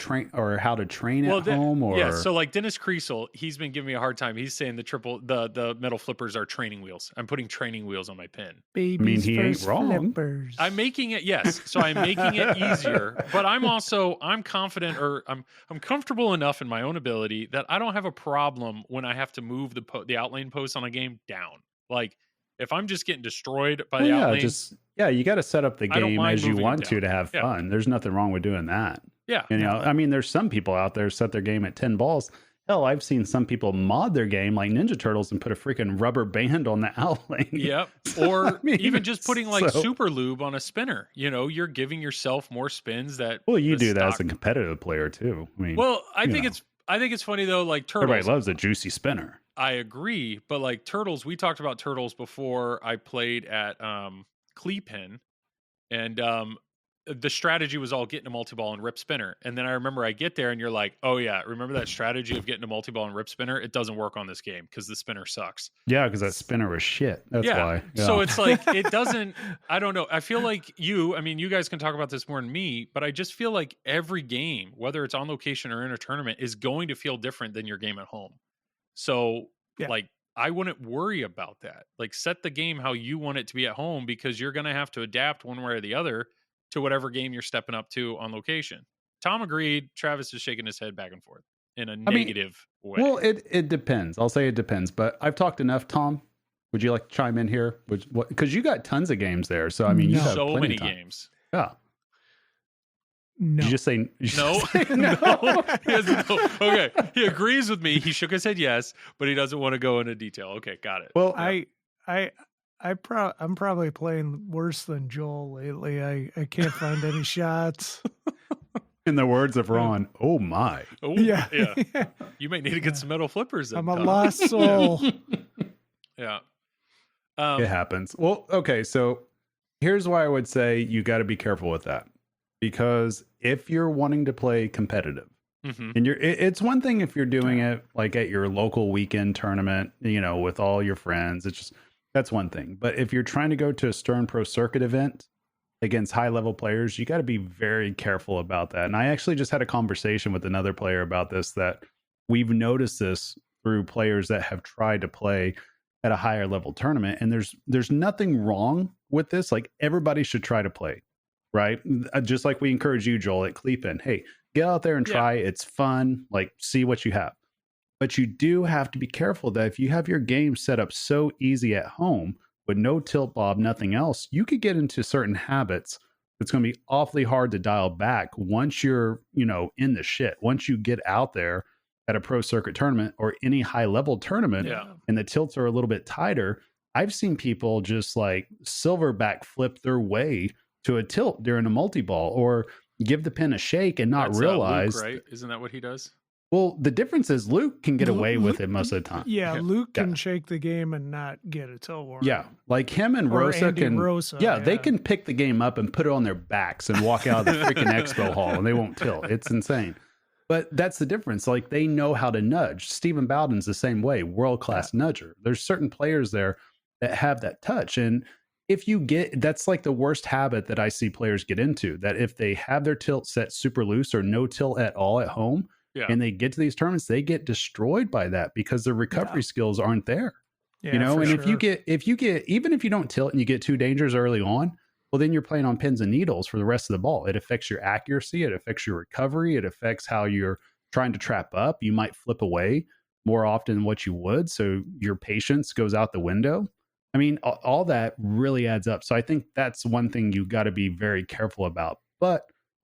how to train at home? Or yeah, so like Dennis Kriesel, he's been giving me a hard time. He's saying the metal flippers are training wheels. I'm putting training wheels on my pin. Baby's I mean, he ain't wrong. Flippers. I'm making it, yes. So I'm making it easier, but I'm confident, or I'm comfortable enough in my own ability that I don't have a problem when I have to move the outlane post on a game down. Like, if I'm just getting destroyed by the outlane, you got to set up the game as you want to have Yeah. fun. There's nothing wrong with doing that. Yeah. You know, I mean, there's some people out there set their game at 10 balls. Hell, I've seen some people mod their game like Ninja Turtles and put a freaking rubber band on the outlane. Yep. Or I mean, even just putting like super lube on a spinner. You know, you're giving yourself more spins that. Well, you do that as a competitive player too. I mean, I think it's funny though, like Turtles. Everybody loves a juicy spinner. I agree, but like Turtles, we talked about Turtles before I played at Cleepin, and the strategy was all getting a multi-ball and rip spinner. And then I remember I get there and you're like, oh yeah, remember that strategy of getting a multi-ball and rip spinner? It doesn't work on this game because the spinner sucks. Yeah, because that spinner was shit. That's why. Yeah. So it's like, it doesn't, I don't know. I feel like you guys can talk about this more than me, but I just feel like every game, whether it's on location or in a tournament, is going to feel different than your game at home. So like, I wouldn't worry about that. Like, set the game how you want it to be at home, because you're going to have to adapt one way or the other to whatever game you're stepping up to on location. Tom agreed. Travis is shaking his head back and forth in a negative way. Well, it depends. I'll say it depends, but I've talked enough. Tom, would you like to chime in here? Because you got tons of games there. So, I mean, you have so plenty many of time. games. Yeah. No. Did you just say no? No. He doesn't know. Okay. He agrees with me. He shook his head yes, but he doesn't want to go into detail. Okay, got it. Well, I'm probably playing worse than Joel lately. I can't find any shots. in the words of Ron, oh my. Oh, Yeah. You might need to get some metal flippers. I'm a lost soul. Yeah. It happens. Well, okay. So here's why I would say you got to be careful with that, because if you're wanting to play competitive, and it's one thing if you're doing it like at your local weekend tournament, you know, with all your friends, that's one thing. But if you're trying to go to a Stern Pro Circuit event against high level players, you got to be very careful about that. And I actually just had a conversation with another player about this, that we've noticed this through players that have tried to play at a higher level tournament. And there's nothing wrong with this. Like, everybody should try to play, right? Just like we encourage you, Joel, at Cleepin. Hey, get out there and try. It's fun. Like, see what you have. But you do have to be careful that if you have your game set up so easy at home with no tilt bob, nothing else, you could get into certain habits that's going to be awfully hard to dial back once you're, you know, in the shit. Once you get out there at a pro circuit tournament or any high level tournament and the tilts are a little bit tighter, I've seen people just like silverback flip their way to a tilt during a multi-ball, or give the pin a shake and not realize. Luke, right? Isn't that what he does? Well, the difference is Luke can get away with Luke- it most of the time. Yeah, Luke Yeah. can shake the game and not get a tilt warning. Yeah, like him and Or Rosa Andy can. Rosa, yeah, they yeah. can pick the game up and put it on their backs and walk out of the freaking expo hall, and they won't tilt. It's insane. But that's the difference. Like they know how to nudge. Stephen Bowden's the same way, world class nudger. There's certain players there that have that touch, and if you get, that's like the worst habit that I see players get into. That if they have their tilt set super loose or no tilt at all at home, Yeah. and they get to these tournaments, they get destroyed by that because their recovery skills aren't there. Yeah, You know, for and if you sure. get even if you don't tilt and you get 2 dangers early on, well, then you're playing on pins and needles for the rest of the ball. It affects your accuracy, it affects your recovery, it affects how you're trying to trap up. You might flip away more often than what you would, so your patience goes out the window. I mean, all that really adds up. So I think that's one thing you got to be very careful about. But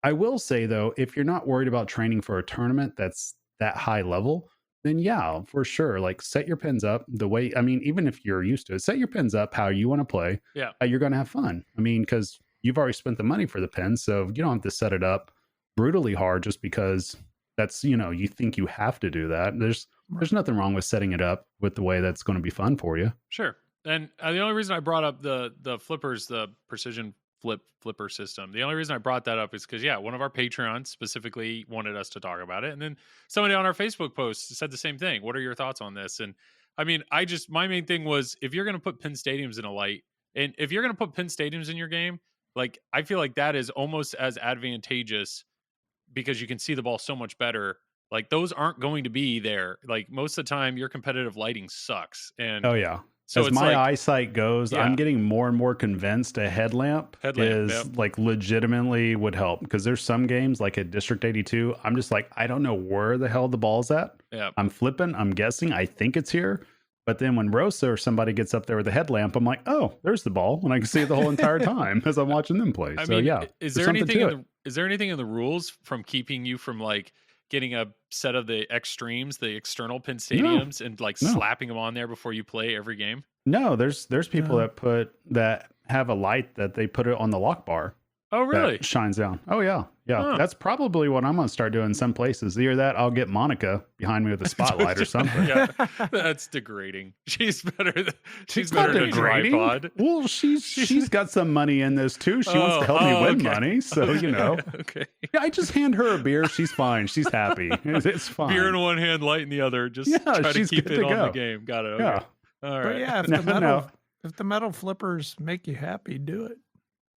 I will say though, if you're not worried about training for a tournament that's that high level, then yeah, for sure. Like set your pins up the way, I mean, even if you're used to it, set your pins up how you want to play. Yeah. You're going to have fun. I mean, because you've already spent the money for the pins. So you don't have to set it up brutally hard just because that's, you know, you think you have to do that. There's nothing wrong with setting it up with the way that's going to be fun for you. Sure. And the only reason I brought up the flippers, the precision flipper system, the only reason I brought that up is because, yeah, one of our Patreons specifically wanted us to talk about it. And then somebody on our Facebook post said the same thing. What are your thoughts on this? And I mean, my main thing was, if you're going to put pin stadiums in a light, and if you're going to put pin stadiums in your game, like, I feel like that is almost as advantageous because you can see the ball so much better. Like, those aren't going to be there. Like, most of the time your competitive lighting sucks. And Oh yeah. so As it's my like, eyesight goes, Yeah. I'm getting more and more convinced a headlamp is yep. like legitimately would help, because there's some games like at District 82, I'm just like, I don't know where the hell the ball's at. Yeah. I'm flipping, I'm guessing, I think it's here. But then when Rosa or somebody gets up there with a headlamp, I'm like, oh, there's the ball, and I can see it the whole entire time as I'm watching them play. I So mean, yeah, is there's there something anything to in the, is there anything in the rules from keeping you from like getting a set of the extremes, the external pin stadiums, and like No. slapping them on there before you play every game? No, there's people No. that have a light that they put it on the lock bar. Oh, really? That shines down. Oh yeah. Huh. That's probably what I'm gonna start doing in some places. Either that, I'll get Monica behind me with a spotlight or something. Yeah, that's degrading. She's better than It's not a degrading. tripod. Well, she's got some money in this too. She wants to help me win money, so you know. Okay. Yeah, I just hand her a beer. She's fine. She's happy. It's fine. Beer in one hand, light in the other. Just Yeah, try to she's keep good it to on the go. game. Got it. Okay. Yeah. All But right. yeah, No. if the metal flippers make you happy, do it.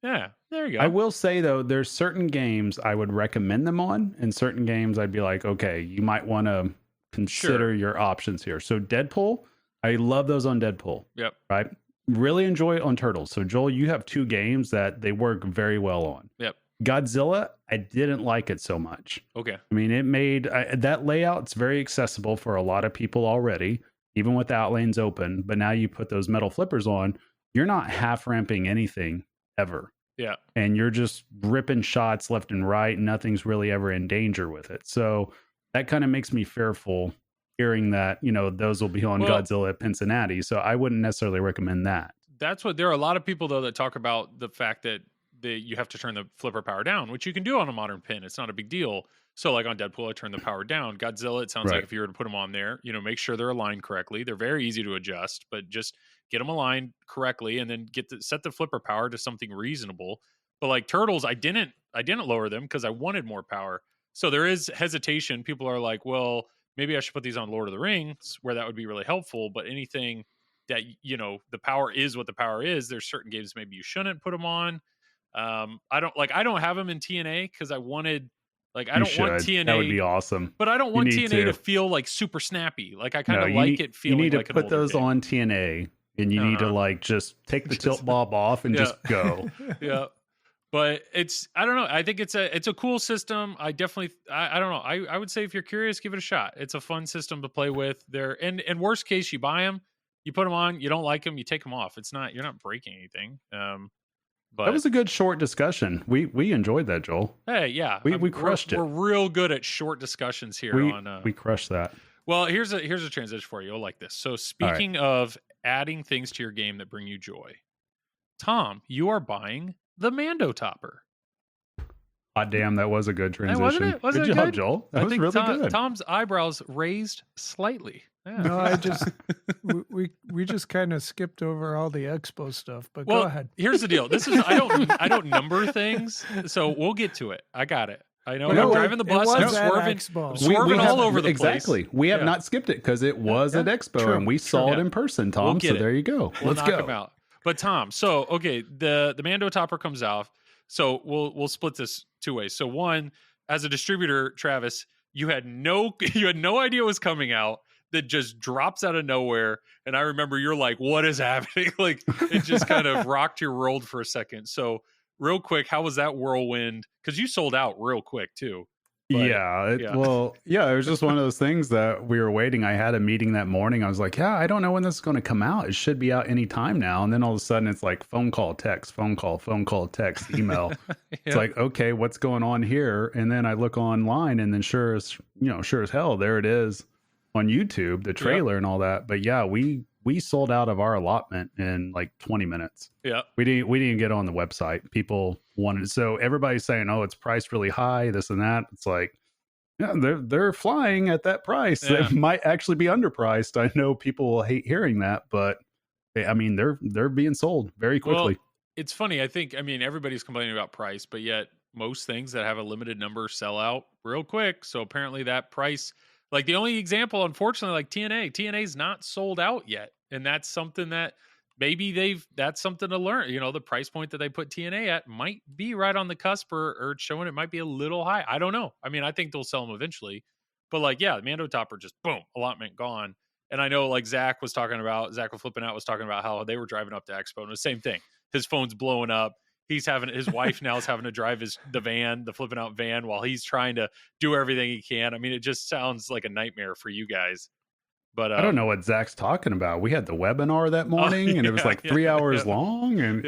Yeah. There you go. I will say though, there's certain games I would recommend them on, and certain games I'd be like, okay, you might want to consider your options here. So Deadpool, I love those on Deadpool. Yep. Right. Really enjoy it on Turtles. So Joel, you have 2 games that they work very well on. Yep. Godzilla, I didn't like it so much. Okay. I mean, it made that layout's very accessible for a lot of people already, even without lanes open. But now you put those metal flippers on, you're not half ramping anything ever. Yeah. And you're just ripping shots left and right. And nothing's really ever in danger with it. So that kind of makes me fearful hearing that, you know, those will be on Well- Godzilla at Cincinnati. So I wouldn't necessarily recommend that. That's what there are a lot of people though that talk about the fact that you have to turn the flipper power down, which you can do on a modern pin. It's not a big deal. So like on Deadpool, I turn the power down. Godzilla, it sounds Right. like if you were to put them on there, you know, make sure they're aligned correctly. They're very easy to adjust, but just get them aligned correctly and then set the flipper power to something reasonable. But like Turtles, I didn't lower them because I wanted more power. So there is hesitation. People are like, well, maybe I should put these on Lord of the Rings where that would be really helpful. But anything that, you know, the power is what the power is. There's certain games maybe you shouldn't put them on. I don't have them in TNA because I wanted, like, I You don't want should. TNA. That would be awesome. But I don't want need TNA to to. feel like super snappy. Like I kind No, of you like need- it feeling You need to like an put older those game. on TNA, and you need to like just take the tilt bob off and Yeah. just go. Yeah. But I don't know. I think it's a cool system. I definitely, I don't know. I would say if you're curious, give it a shot. It's a fun system to play with. And worst case, you buy them, you put them on, you don't like them, you take them off. You're not breaking anything. But That was a good short discussion. We enjoyed that, Joel. hey, yeah, we crushed it. We're real good at short discussions here We crushed that. Well, here's a transition for you. You'll like this. So speaking of adding things to your game that bring you joy, Tom, you are buying the Mando Topper. Hot damn, that was a good Hey, transition. wasn't it? Wasn't good it job, good? Joel. That I was think really good. Tom's eyebrows raised slightly. Yeah. No, I just we just kind of skipped over all the Expo stuff. But Well, go ahead. here's the deal. This is I don't number things, so we'll get to it. I got it. I know But I'm it driving the bus. was I'm at swerving. Expo. I'm swerving all over the place. Exactly. We have Yeah. not skipped it because it was at Expo True, and we saw it Yeah. in person, Tom. We'll get So it. there you go. We'll Let's knock go. him out. But Tom, so okay, the Mando topper comes off. So we'll split this two ways. So one, as a distributor, Travis, you had no idea it was coming out. That just drops out of nowhere. And I remember you're like, what is happening? Like it just kind of rocked your world for a second. So real quick, how was that whirlwind? Because you sold out real quick too. But, It was just one of those things that we were waiting. I had a meeting that morning. I was like, I don't know when this is going to come out. It should be out any time now. And then all of a sudden it's like phone call, text, text, email. It's like, okay, what's going on here? And then I look online and then sure as hell, there it is on YouTube, the trailer and all that. But yeah, we sold out of our allotment in like 20 minutes. Yeah. We didn't get on the website. People wanted, so everybody's saying, oh, it's priced really high, this and that. It's like, yeah, they're flying at that price. Yeah. It might actually be underpriced. I know people will hate hearing that, but I mean, they're being sold very quickly. Well, it's funny. Everybody's complaining about price, but yet most things that have a limited number sell out real quick. So apparently that price, like the only example, unfortunately, like TNA's not sold out yet. And that's something that maybe that's something to learn. The price point that they put TNA at might be right on the cusp or showing it might be a little high. I don't know. I think they'll sell them eventually. But the Mando topper just boom, allotment gone. And I know Zach was flipping out was talking about how they were driving up to Expo and the same thing. His phone's blowing up. His wife now is having to drive the flipping out van while he's trying to do everything he can. It just sounds like a nightmare for you guys. But I don't know what Zach's talking about. We had the webinar that morning and it was like 3 hours long. And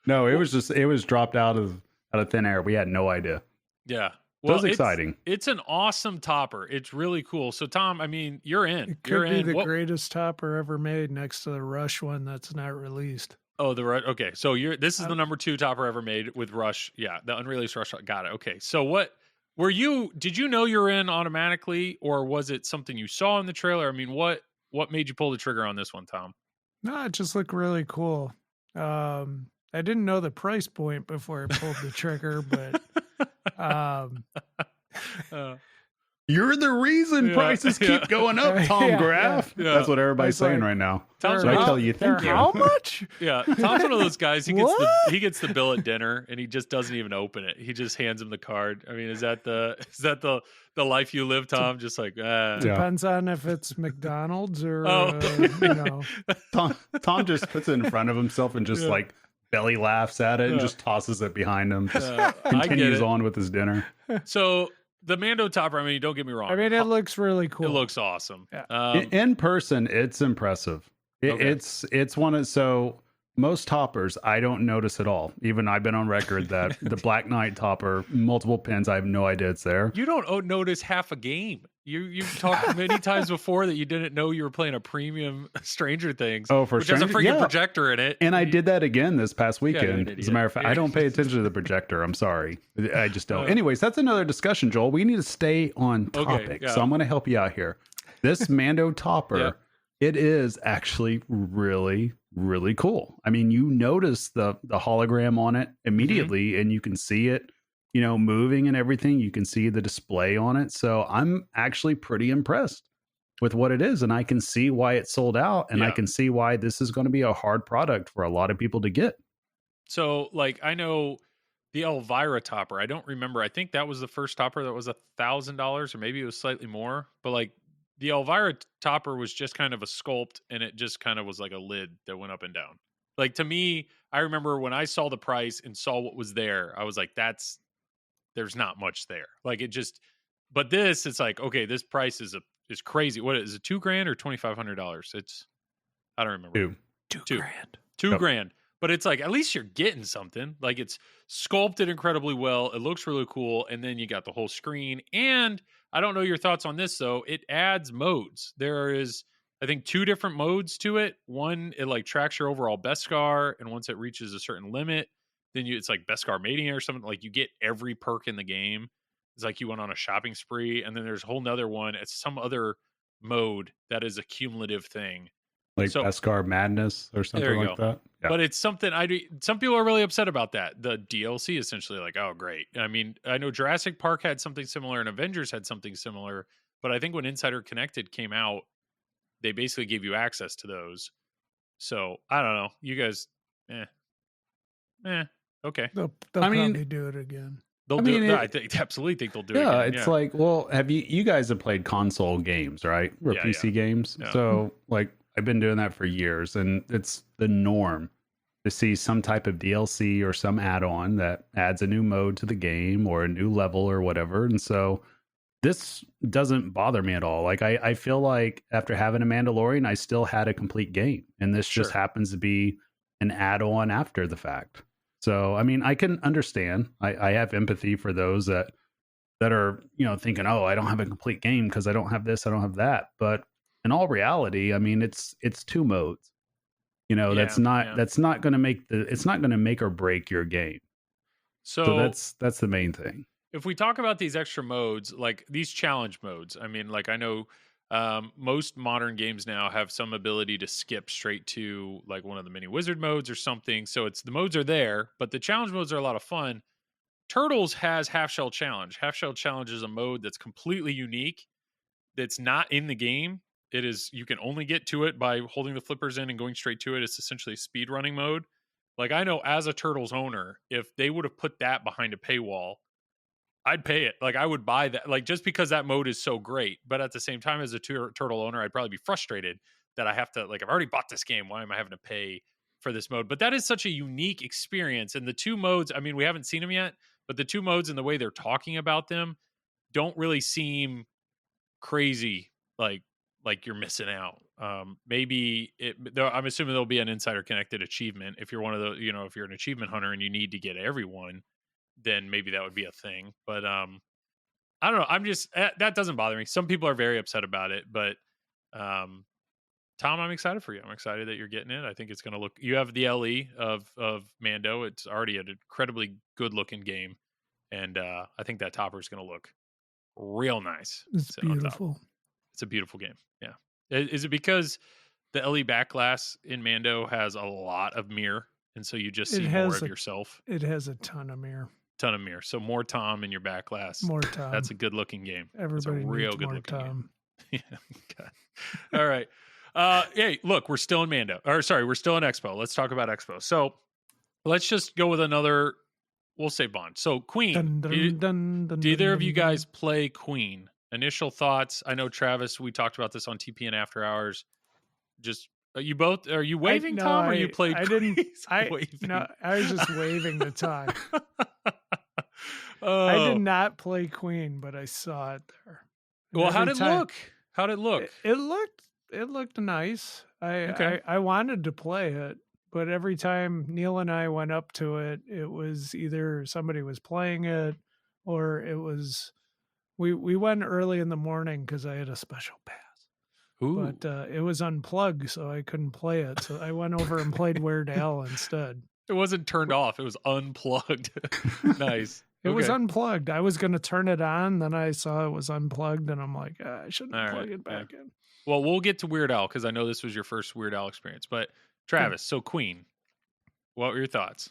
no, it was dropped out of thin air. We had no idea. Yeah. Well, it was exciting. It's an awesome topper. It's really cool. So Tom, you're in. It could be the greatest topper ever made next to the Rush one that's not released. Oh, okay. So this is the number 2 topper ever made with Rush. Yeah, the unreleased Rush. Got it. Okay. So did you know you're in automatically, or was it something you saw in the trailer? What made you pull the trigger on this one, Tom? No, it just looked really cool. I didn't know the price point before I pulled the trigger, but you're the reason prices keep going up, Tom Graf. Yeah. That's what everybody's saying right now. Tom's I tell you, thank you. How much? Yeah, Tom's one of those guys. He gets the bill at dinner, and he just doesn't even open it. He just hands him the card. Is that the life you live, Tom? Just like depends on if it's McDonald's or Tom just puts it in front of himself and just like belly laughs at it and just tosses it behind him. Just continues on with his dinner. So the Mando topper, don't get me wrong. It looks really cool. It looks awesome. Yeah. In person, it's impressive. Okay. It's one of, so most toppers I don't notice at all. Even I've been on record that the Black Knight topper, multiple pins, I have no idea it's there. You don't notice half a game. You've talked many times before that you didn't know you were playing a premium Stranger Things. Oh, for which has a freaking projector in it. And I did that again this past weekend. Yeah, as a matter of fact, I don't pay attention to the projector. I'm sorry. I just don't. Anyways, that's another discussion, Joel. We need to stay on topic. Okay, yeah. So I'm going to help you out here. This Mando topper, it is actually really, really cool. You notice the hologram on it immediately and you can see it, moving and everything. You can see the display on it. So I'm actually pretty impressed with what it is. And I can see why it sold out. And I can see why this is going to be a hard product for a lot of people to get. So I know the Elvira topper, I don't remember. I think that was the first topper that was $1,000 or maybe it was slightly more. But the Elvira topper was just kind of a sculpt and it just kind of was like a lid that went up and down. To me, I remember when I saw the price and saw what was there, I was like, there's not much there. But this, it's like, okay, this price is crazy. What is it, $2,000 or $2,500? I don't remember. $2,000. But it's like, at least you're getting something. It's sculpted incredibly well. It looks really cool. And then you got the whole screen. And I don't know your thoughts on this, though. It adds modes. There is, I think, 2 different modes to it. One, it tracks your overall best scar. And once it reaches a certain limit, then it's like Beskar Mania or something. Like you get every perk in the game. It's like you went on a shopping spree, and then there's a whole nother one. It's some other mode that is a cumulative thing. Like So- Beskar Madness or something There you like that. Yeah. But it's something some people are really upset about that. The DLC essentially like, oh, great. I mean, I know Jurassic Park had something similar and Avengers had something similar, but I think when Insider Connected came out, they basically gave you access to those. So I don't know. You guys, okay. They'll I mean- probably do it again. They'll I do mean, it. it- I absolutely think they'll do it. Yeah, Again. it's like, well, have you guys have played console games, right? Or Yeah, PC games. Yeah. So like I've been doing that for years, and it's the norm to see some type of DLC or some add-on that adds a new mode to the game or a new level or whatever. And so this doesn't bother me at all. Like I feel like after having a Mandalorian, I still had a complete game. And this just Sure. happens to be an add-on after the fact. So I mean, I can understand. I have empathy for those that are, thinking, oh, I don't have a complete game because I don't have this, I don't have that. But in all reality, I mean, it's two modes. That's not going to it's not going to make or break your game. So that's the main thing. If we talk about these extra modes, like these challenge modes, I mean, like I know most modern games now have some ability to skip straight to like one of the mini wizard modes or something. So the modes are there, but the challenge modes are a lot of fun. Turtles has Half Shell Challenge. Half Shell Challenge is a mode that's completely unique. That's not in the game. It is, you can only get to it by holding the flippers in and going straight to it. It's essentially speed running mode. Like I know as a Turtles owner, if they would have put that behind a paywall, I'd pay it. Like I would buy that, like just because that mode is so great. But at the same time, as a turtle owner, I'd probably be frustrated that I have to, like, I've already bought this game. Why am I having to pay for this mode? But that is such a unique experience. And the two modes, I mean, we haven't seen them yet, but the two modes and the way they're talking about them don't really seem crazy. Like you're missing out. Maybe I'm assuming there'll be an Insider Connected achievement. If you're one of the, if you're an achievement hunter and you need to get everyone, then maybe that would be a thing. But I don't know. I'm just, that doesn't bother me. Some people are very upset about it, but Tom, I'm excited for you. I'm excited that you're getting it. I think it's going to look, you have the LE of Mando. It's already an incredibly good looking game. And I think that topper is going to look real nice. It's sitting on top. beautiful. It's a beautiful game. Yeah. Is it because the LE back glass in Mando has a lot of mirror, and so you just see more of yourself? It has a ton of mirror. So more Tom in your back glass. More Tom. That's a good looking game. Everybody That's a real needs good more looking Tom. game. Yeah. God. All right. Hey, look, we're still in Mando. Or sorry, we're still in Expo. Let's talk about Expo. So let's just go with another. We'll say Bond. So Queen. Dun, dun, dun, dun, Do either dun, of you dun, guys play Queen? Initial thoughts. I know Travis, we talked about this on TPN After Hours. Just you both, are you waving, no, Tom, or you played I Queen? didn't. I Waving. no. I was just waving the time. Oh. I did not play Queen, but I saw it there. And Well, how'd every it time- look? How'd it look? It looked nice. Okay. I wanted to play it, but every time Neil and I went up to it, it was either somebody was playing it or it was we went early in the morning because I had a special pass. Ooh. But it was unplugged, so I couldn't play it. So I went over and played Weird Al instead. It wasn't turned off. It was unplugged. Nice. It was Okay. unplugged. I was going to turn it on, then I saw it was unplugged, and I'm like, I shouldn't All plug right, it back in. Well, we'll get to Weird Al because I know this was your first Weird Al experience. But Travis, so Queen, what were your thoughts?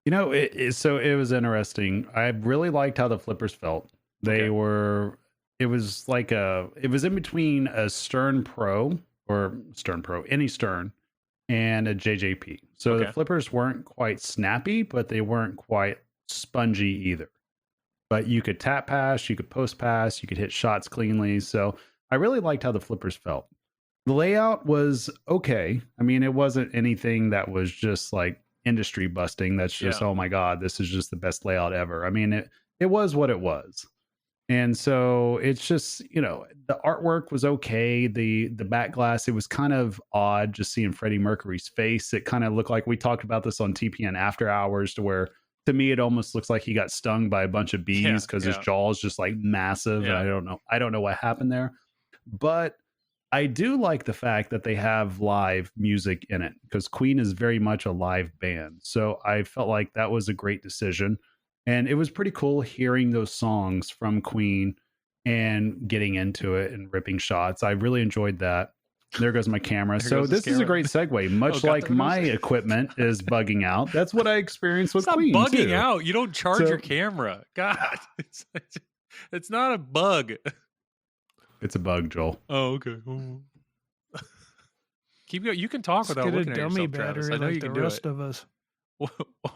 It was interesting. I really liked how the flippers felt. They Okay. were, it was like it was in between a Stern Pro or Stern Pro, any Stern, and a JJP. So Okay. the flippers weren't quite snappy, but they weren't quite spongy either. But you could tap pass, you could post pass, you could hit shots cleanly. So I really liked how the flippers felt. The layout was okay. I mean, it wasn't anything that was just like industry busting. That's just, Yeah. oh my God, this is just the best layout ever. I mean, it was what it was. And so it's just, the artwork was okay. The back glass, it was kind of odd just seeing Freddie Mercury's face. It kind of looked like, we talked about this on TPN After Hours, to where, to me, it almost looks like he got stung by a bunch of bees because his jaw is just like massive. Yeah. And I don't know what happened there. But I do like the fact that they have live music in it because Queen is very much a live band. So I felt like that was a great decision. And it was pretty cool hearing those songs from Queen and getting into it and ripping shots. I really enjoyed that. There goes my camera. There So goes his this is a camera. gre's segue. Much God, like there my goes- equipment is bugging out. That's what I experienced with Stop Queen. bugging too. out. You don't charge So- your camera. God, it's not a bug. It's a bug, Joel. Oh, okay. Keep going. You can talk Just without get a looking at dummy yourself, Travis. battery I know like you the can do rest it. of us.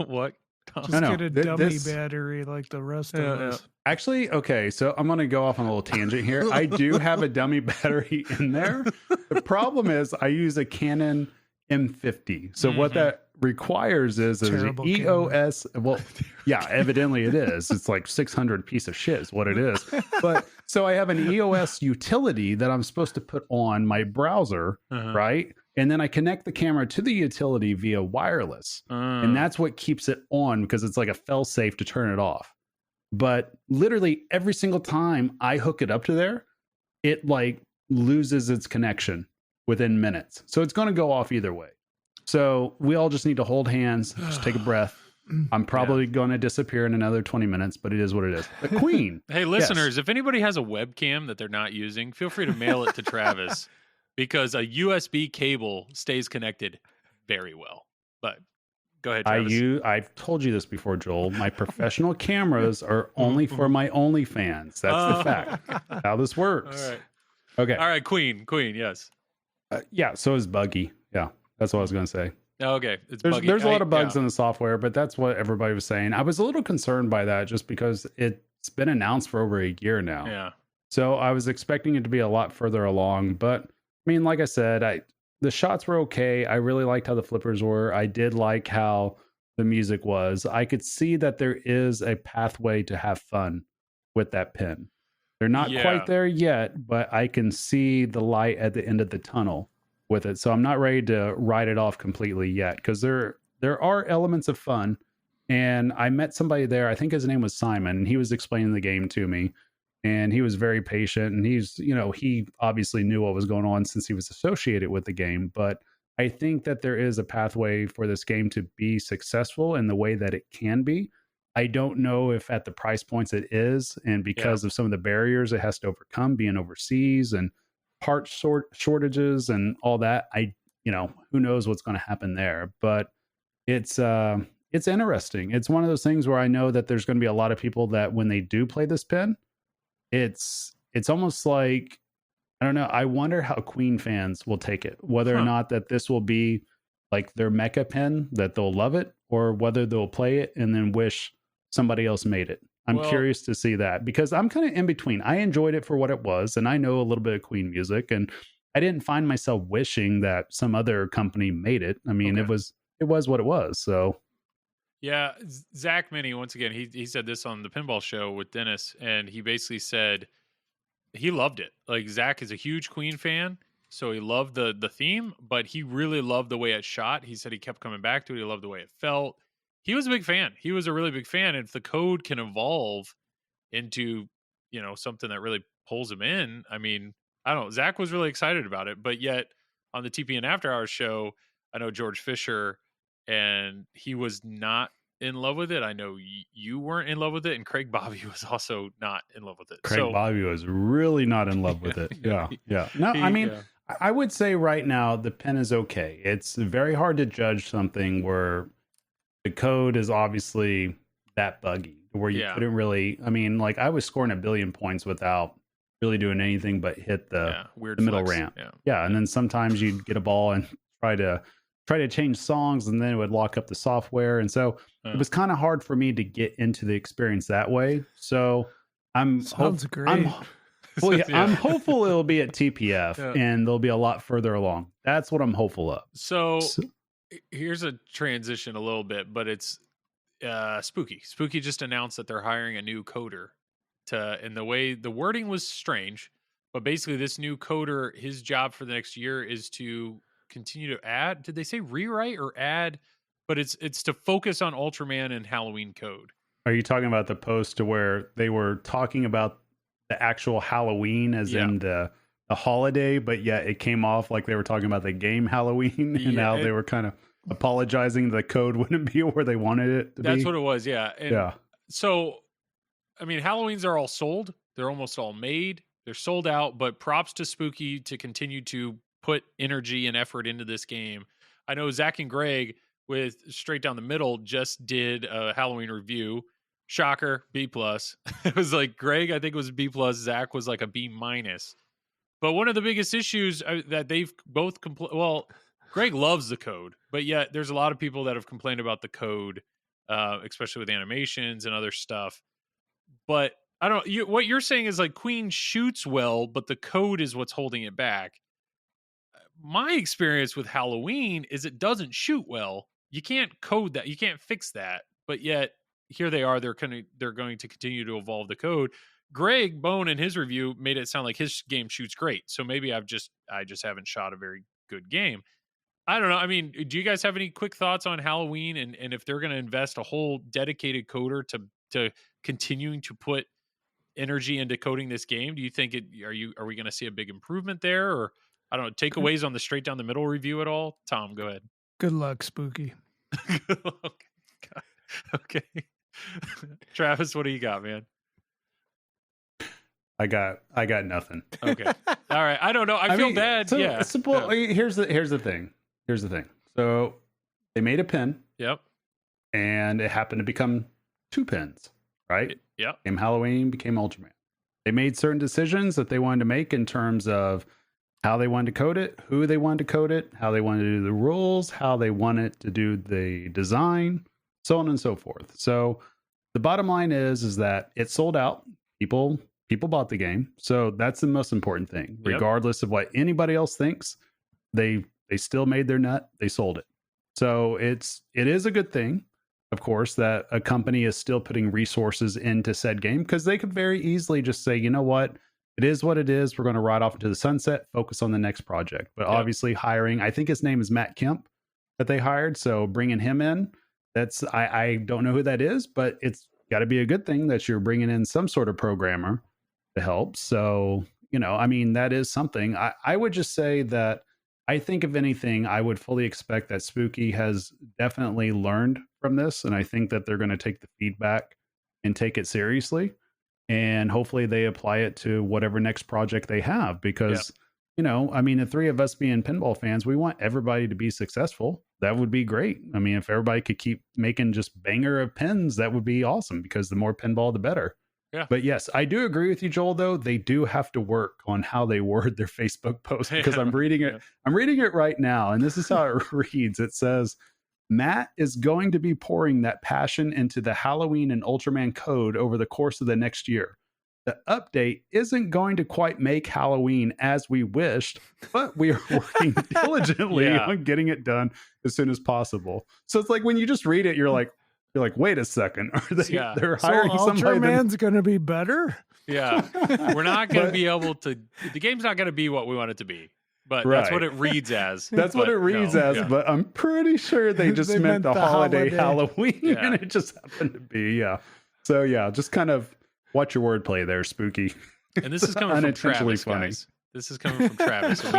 What? Tom? Just No, no. get a Th- dummy this- battery like the rest Yeah, of yeah. us. Actually, okay, so I'm going to go off on a little tangent here. I do have a dummy battery in there. The problem is I use a Canon M50. So what Mhm. that requires is an Terrible EOS. Well, yeah, evidently it is. It's like 600 piece of shit is what it is. But so I have an EOS utility that I'm supposed to put on my browser, Uh-huh. right? And then I connect the camera to the utility via wireless. And that's what keeps it on because it's like a fail safe to turn it off. But literally every single time I hook it up to there, it like loses its connection within minutes. So it's going to go off either way. So we all just need to hold hands, just take a breath. I'm probably going to disappear in another 20 minutes, but it is what it is. The Queen. Hey, listeners, if anybody has a webcam that they're not using, feel free to mail it to Travis because a USB cable stays connected very well. But go ahead, Travis. I've told you this before, Joel. My professional cameras are only for my OnlyFans. That's the fact. How this works. All right. Okay. All right, Queen, yes. Yeah, so is Buggy. Yeah, that's what I was going to say. Okay, it's There's buggy. there's a lot of bugs yeah. in the software, but that's what everybody was saying. I was a little concerned by that just because it's been announced for over a year now. Yeah. So I was expecting it to be a lot further along, but I mean, like I said, the shots were okay. I really liked how the flippers were. I did like how the music was. I could see that there is a pathway to have fun with that pin. They're not Yeah. quite there yet, but I can see the light at the end of the tunnel with it. So I'm not ready to write it off completely yet because there are elements of fun. And I met somebody there. I think his name was Simon, and he was explaining the game to me. And he was very patient. And he obviously knew what was going on since he was associated with the game. But I think that there is a pathway for this game to be successful in the way that it can be. I don't know if at the price points it is, and because of some of the barriers it has to overcome being overseas and part shortages and all that, who knows what's going to happen there. But it's interesting. It's one of those things where I know that there's going to be a lot of people that when they do play this pin, it's almost like, I don't know. I wonder how Queen fans will take it, whether or not that this will be like their mecha pin, that they'll love it, or whether they'll play it and then wish somebody else made it. I'm curious to see that because I'm kind of in between. I enjoyed it for what it was, and I know a little bit of Queen music, and I didn't find myself wishing that some other company made it. I mean, it was what it was. So Yeah, Zach Minnie, once again, he said this on the Pinball Show with Dennis, and he basically said he loved it. Like, Zach is a huge Queen fan, so he loved the theme, but he really loved the way it shot. He said he kept coming back to it. He loved the way it felt. He was a big fan. He was a really big fan. And if the code can evolve into, something that really pulls him in, I mean, I don't know. Zach was really excited about it, but yet on the TPN After Hours show, I know George Fisher, and he was not in love with it. I know you weren't in love with it, and Craig Bobby was also not in love with it. Craig Bobby was really not in love with it. Yeah. No, I mean, I would say right now the pen is okay. It's very hard to judge something where the code is obviously that buggy where you couldn't really, I mean, like I was scoring 1 billion points without really doing anything but hit the middle ramp. Yeah. And then sometimes you'd get a ball and try to change songs, and then it would lock up the software. And so it was kind of hard for me to get into the experience that way. So Sounds great. I'm hopeful it'll be at TPF and they'll be a lot further along. That's what I'm hopeful of. So here's a transition a little bit, but it's Spooky. Spooky just announced that they're hiring a new coder and the way the wording was strange, but basically this new coder, his job for the next year is to continue to add. Did they say rewrite or add? But it's to focus on Ultraman and Halloween code. Are you talking about the post to where they were talking about the actual Halloween as in the a holiday, but yet it came off like they were talking about the game Halloween, and Yeah, now they were kind of apologizing the code wouldn't be where they wanted it to be. That's what it was. Yeah. And Yeah. so, I mean, Halloweens are all sold. They're almost all made. They're sold out, but props to Spooky to continue to put energy and effort into this game. I know Zach and Greg with Straight Down the Middle just did a Halloween review. Shocker, B+. It was like Greg, I think it was B+. Zach was like a B-. But one of the biggest issues that they've both well, Greg loves the code, but yet there's a lot of people that have complained about the code, especially with animations and other stuff. But I don't. What you're saying is like Queen shoots well, but the code is what's holding it back. My experience with Halloween is it doesn't shoot well. You can't code that. You can't fix that. But yet here they are. They're going to continue to evolve the code. Greg Bone in his review made it sound like his game shoots great. So maybe I just haven't shot a very good game. I don't know. I mean, do you guys have any quick thoughts on Halloween and if they're going to invest a whole dedicated coder to continuing to put energy into coding this game? Do you think are we going to see a big improvement there, or I don't know, takeaways on the Straight Down the Middle review at all? Tom, go ahead. Good luck, Spooky. Okay. Travis, what do you got, man? I got nothing. Okay. All right. I don't know. I feel bad. So, yeah. Simple. Here's the thing. So they made a pin. Yep. And it happened to become 2 pins, right? Yep. Became Halloween, became Ultraman. They made certain decisions that they wanted to make in terms of how they wanted to code it, who they wanted to code it, how they wanted to do the rules, how they wanted to do the design, so on and so forth. So the bottom line is that it sold out. People bought the game. So that's the most important thing. Yep. Regardless of what anybody else thinks, they still made their nut. They sold it. So it is a good thing, of course, that a company is still putting resources into said game, because they could very easily just say, you know what, it is what it is. We're going to ride off into the sunset, focus on the next project. But obviously hiring, I think his name is Matt Kemp that they hired. So bringing him in, I don't know who that is, but it's got to be a good thing that you're bringing in some sort of programmer to help. So, I mean, that is something. I would just say that I think, if anything, I would fully expect that Spooky has definitely learned from this. And I think that they're going to take the feedback and take it seriously. And hopefully they apply it to whatever next project they have. Because, I mean, the 3 of us being pinball fans, we want everybody to be successful. That would be great. I mean, if everybody could keep making just banger of pins, that would be awesome, because the more pinball, the better. Yeah. But yes, I do agree with you, Joel, though. They do have to work on how they word their Facebook post, because I'm reading it. I'm reading it right now. And this is how it reads. It says, Matt is going to be pouring that passion into the Halloween and Ultraman code over the course of the next year. The update isn't going to quite make Halloween as we wished, but we are working diligently on getting it done as soon as possible. So it's like when you just read it, you're like, wait a second. Are they, they're hiring somebody. Ultraman's going to be better? Yeah. We're not going to be able to, the game's not going to be what we want it to be. But that's what it reads as. That's what it reads as, but I'm pretty sure they just meant the holiday Halloween, and it just happened to be, So just kind of watch your wordplay there, Spooky. And this is coming from Travis, guys. This is coming from Travis, so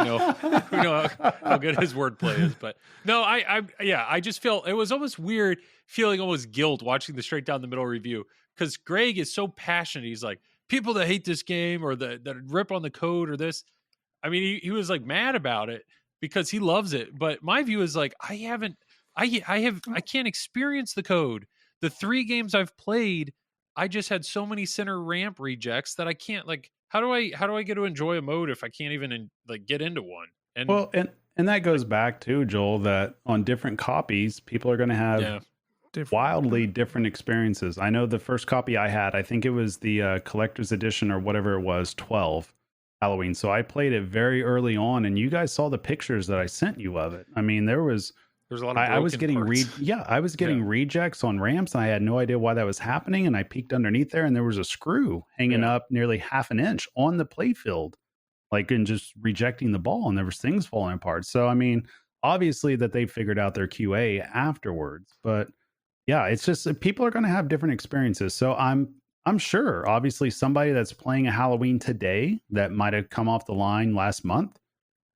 we know how good his wordplay is. But no, I just felt it was almost weird, feeling almost guilt watching the Straight Down the Middle review, because Greg is so passionate. He's like, people that hate this game or that rip on the code or this. I mean, he was like mad about it because he loves it. But my view is like, I can't experience the code. The 3 games I've played, I just had so many center ramp rejects that I can't, like, how do I get to enjoy a mode if I can't even get into one? And well, and that goes back to, Joel, that on different copies, people are going to have wildly different experiences. I know the first copy I had, I think it was the collector's edition or whatever it was, 12. Halloween. So I played it very early on, and you guys saw the pictures that I sent you of it. I mean, there's a lot of I was getting rejects on ramps, and I had no idea why that was happening. And I peeked underneath there, and there was a screw hanging up nearly half an inch on the playfield, and just rejecting the ball, and there was things falling apart. So I mean, obviously that they figured out their QA afterwards, but it's just people are going to have different experiences. So I'm I'm sure, obviously, somebody that's playing a Halloween today that might have come off the line last month,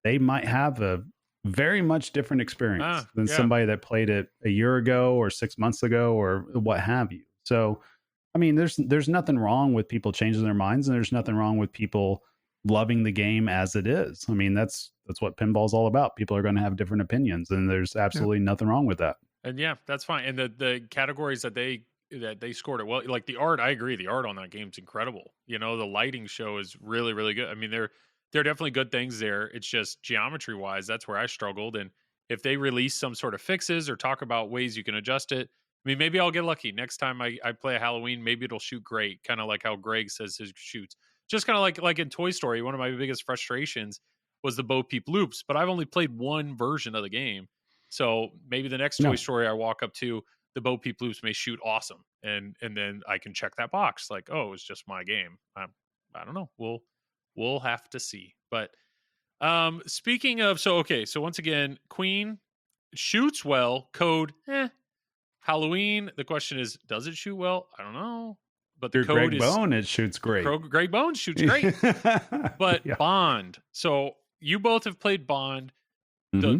they might have a very much different experience than somebody that played it a year ago or 6 months ago or what have you. So, I mean, there's nothing wrong with people changing their minds, and there's nothing wrong with people loving the game as it is. I mean, that's what pinball's all about. People are going to have different opinions, and there's absolutely nothing wrong with that. And yeah, that's fine. And the categories that they scored it well, like the art, I agree. The art on that game's incredible. You know, the lighting show is really, really good. I mean, there are definitely good things there. It's just geometry wise, that's where I struggled. And if they release some sort of fixes or talk about ways you can adjust it, I mean, maybe I'll get lucky. Next time I play a Halloween, maybe it'll shoot great. Kind of like how Greg says his shoots. Just kind of like in Toy Story, one of my biggest frustrations was the Bo Peep loops, but I've only played one version of the game. So maybe the next Toy Story I walk up to, the Bo Peep loops may shoot awesome. And then I can check that box like, oh, it's just my game. I don't know. We'll have to see. But speaking of, so once again, Queen shoots well, Code, Halloween, the question is, does it shoot well? I don't know. But the Code Greg Bone, it shoots great. Greg Bone shoots great. But Bond. So you both have played Bond.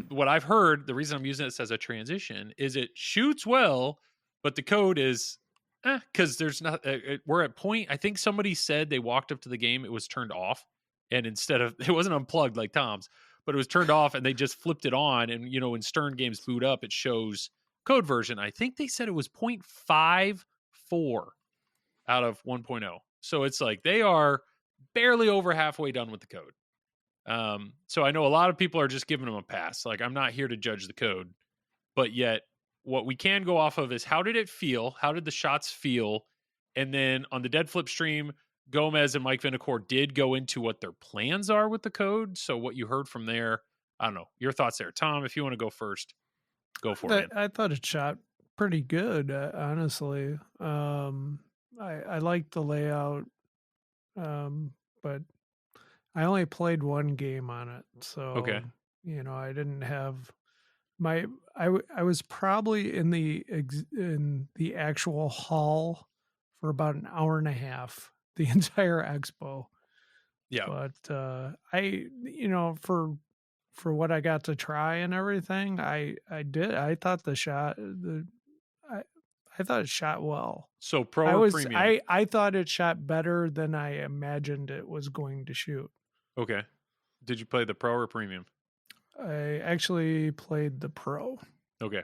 What I've heard, the reason I'm using this as a transition is it shoots well, but the Code is because there's not. We're at point. I think somebody said they walked up to the game, it was turned off, and instead of it wasn't unplugged like Tom's, but it was turned off, and they just flipped it on. And you know, when Stern games boot up, it shows Code version. I think they said it was 0.54 out of 1.0. So it's like they are barely over halfway done with the Code. So I know a lot of people are just giving them a pass. Like, I'm not here to judge the Code, but yet what we can go off of is how did it feel? How did the shots feel? And then on the Dead Flip stream, Gomez and Mike Vinacore did go into what their plans are with the Code. So what you heard from there, I don't know, your thoughts there. Tom, if you want to go first, go for it. I thought it shot pretty good, honestly. I liked the layout, but I only played one game on it, so you know, I didn't have I was probably in the actual hall for about an hour and a half, the entire expo. Yeah, but you know, for what I got to try and everything, I thought I thought it shot well. So pro or premium? I thought it shot better than I imagined it was going to shoot. Okay. Did you play the pro or premium? I actually played the pro. Okay.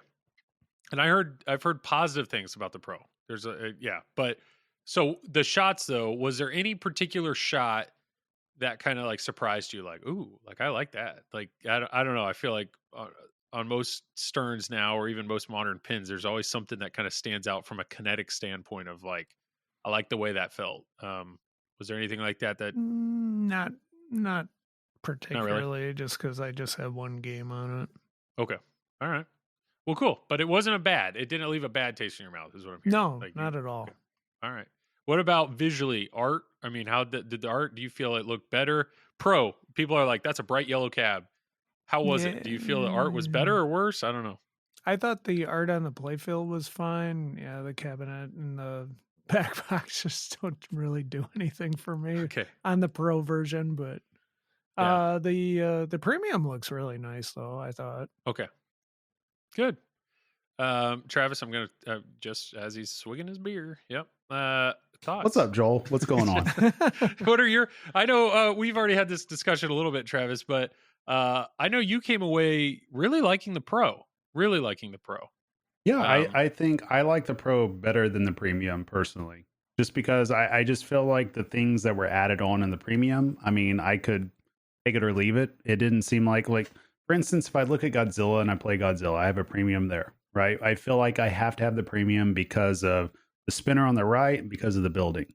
And I've heard positive things about the pro. There's but so the shots though, was there any particular shot that kind of like surprised you? Like, ooh, like I like that. Like, I don't know. I feel like on most Sterns now, or even most modern pins, there's always something that kind of stands out from a kinetic standpoint of like, I like the way that felt. Was there anything like that? Not particularly, not really? just because I just had one game on it. Okay. All right. Well, cool. But it wasn't it didn't leave a bad taste in your mouth, is what I'm hearing. No, like, not at all. Okay. All right. What about visually? Art? I mean, how did the art, do you feel it looked better? Pro, people are like, that's a bright yellow cab. How was it? Do you feel the art was better or worse? I don't know. I thought the art on the playfield was fine. Yeah, the cabinet and the back box just don't really do anything for me on the pro version, but the premium looks really nice though, I thought. Okay. Good. Travis, I'm going to just as he's swigging his beer. Yep. Thoughts? What's up, Joel? What's going on? What are I know we've already had this discussion a little bit, Travis, but I know you came away really liking the pro. Yeah, I think I like the pro better than the premium personally, just because I just feel like the things that were added on in the premium, I mean, I could take it or leave it. It didn't seem like, for instance, if I look at Godzilla and I play Godzilla, I have a premium there, right? I feel like I have to have the premium because of the spinner on the right and because of the building.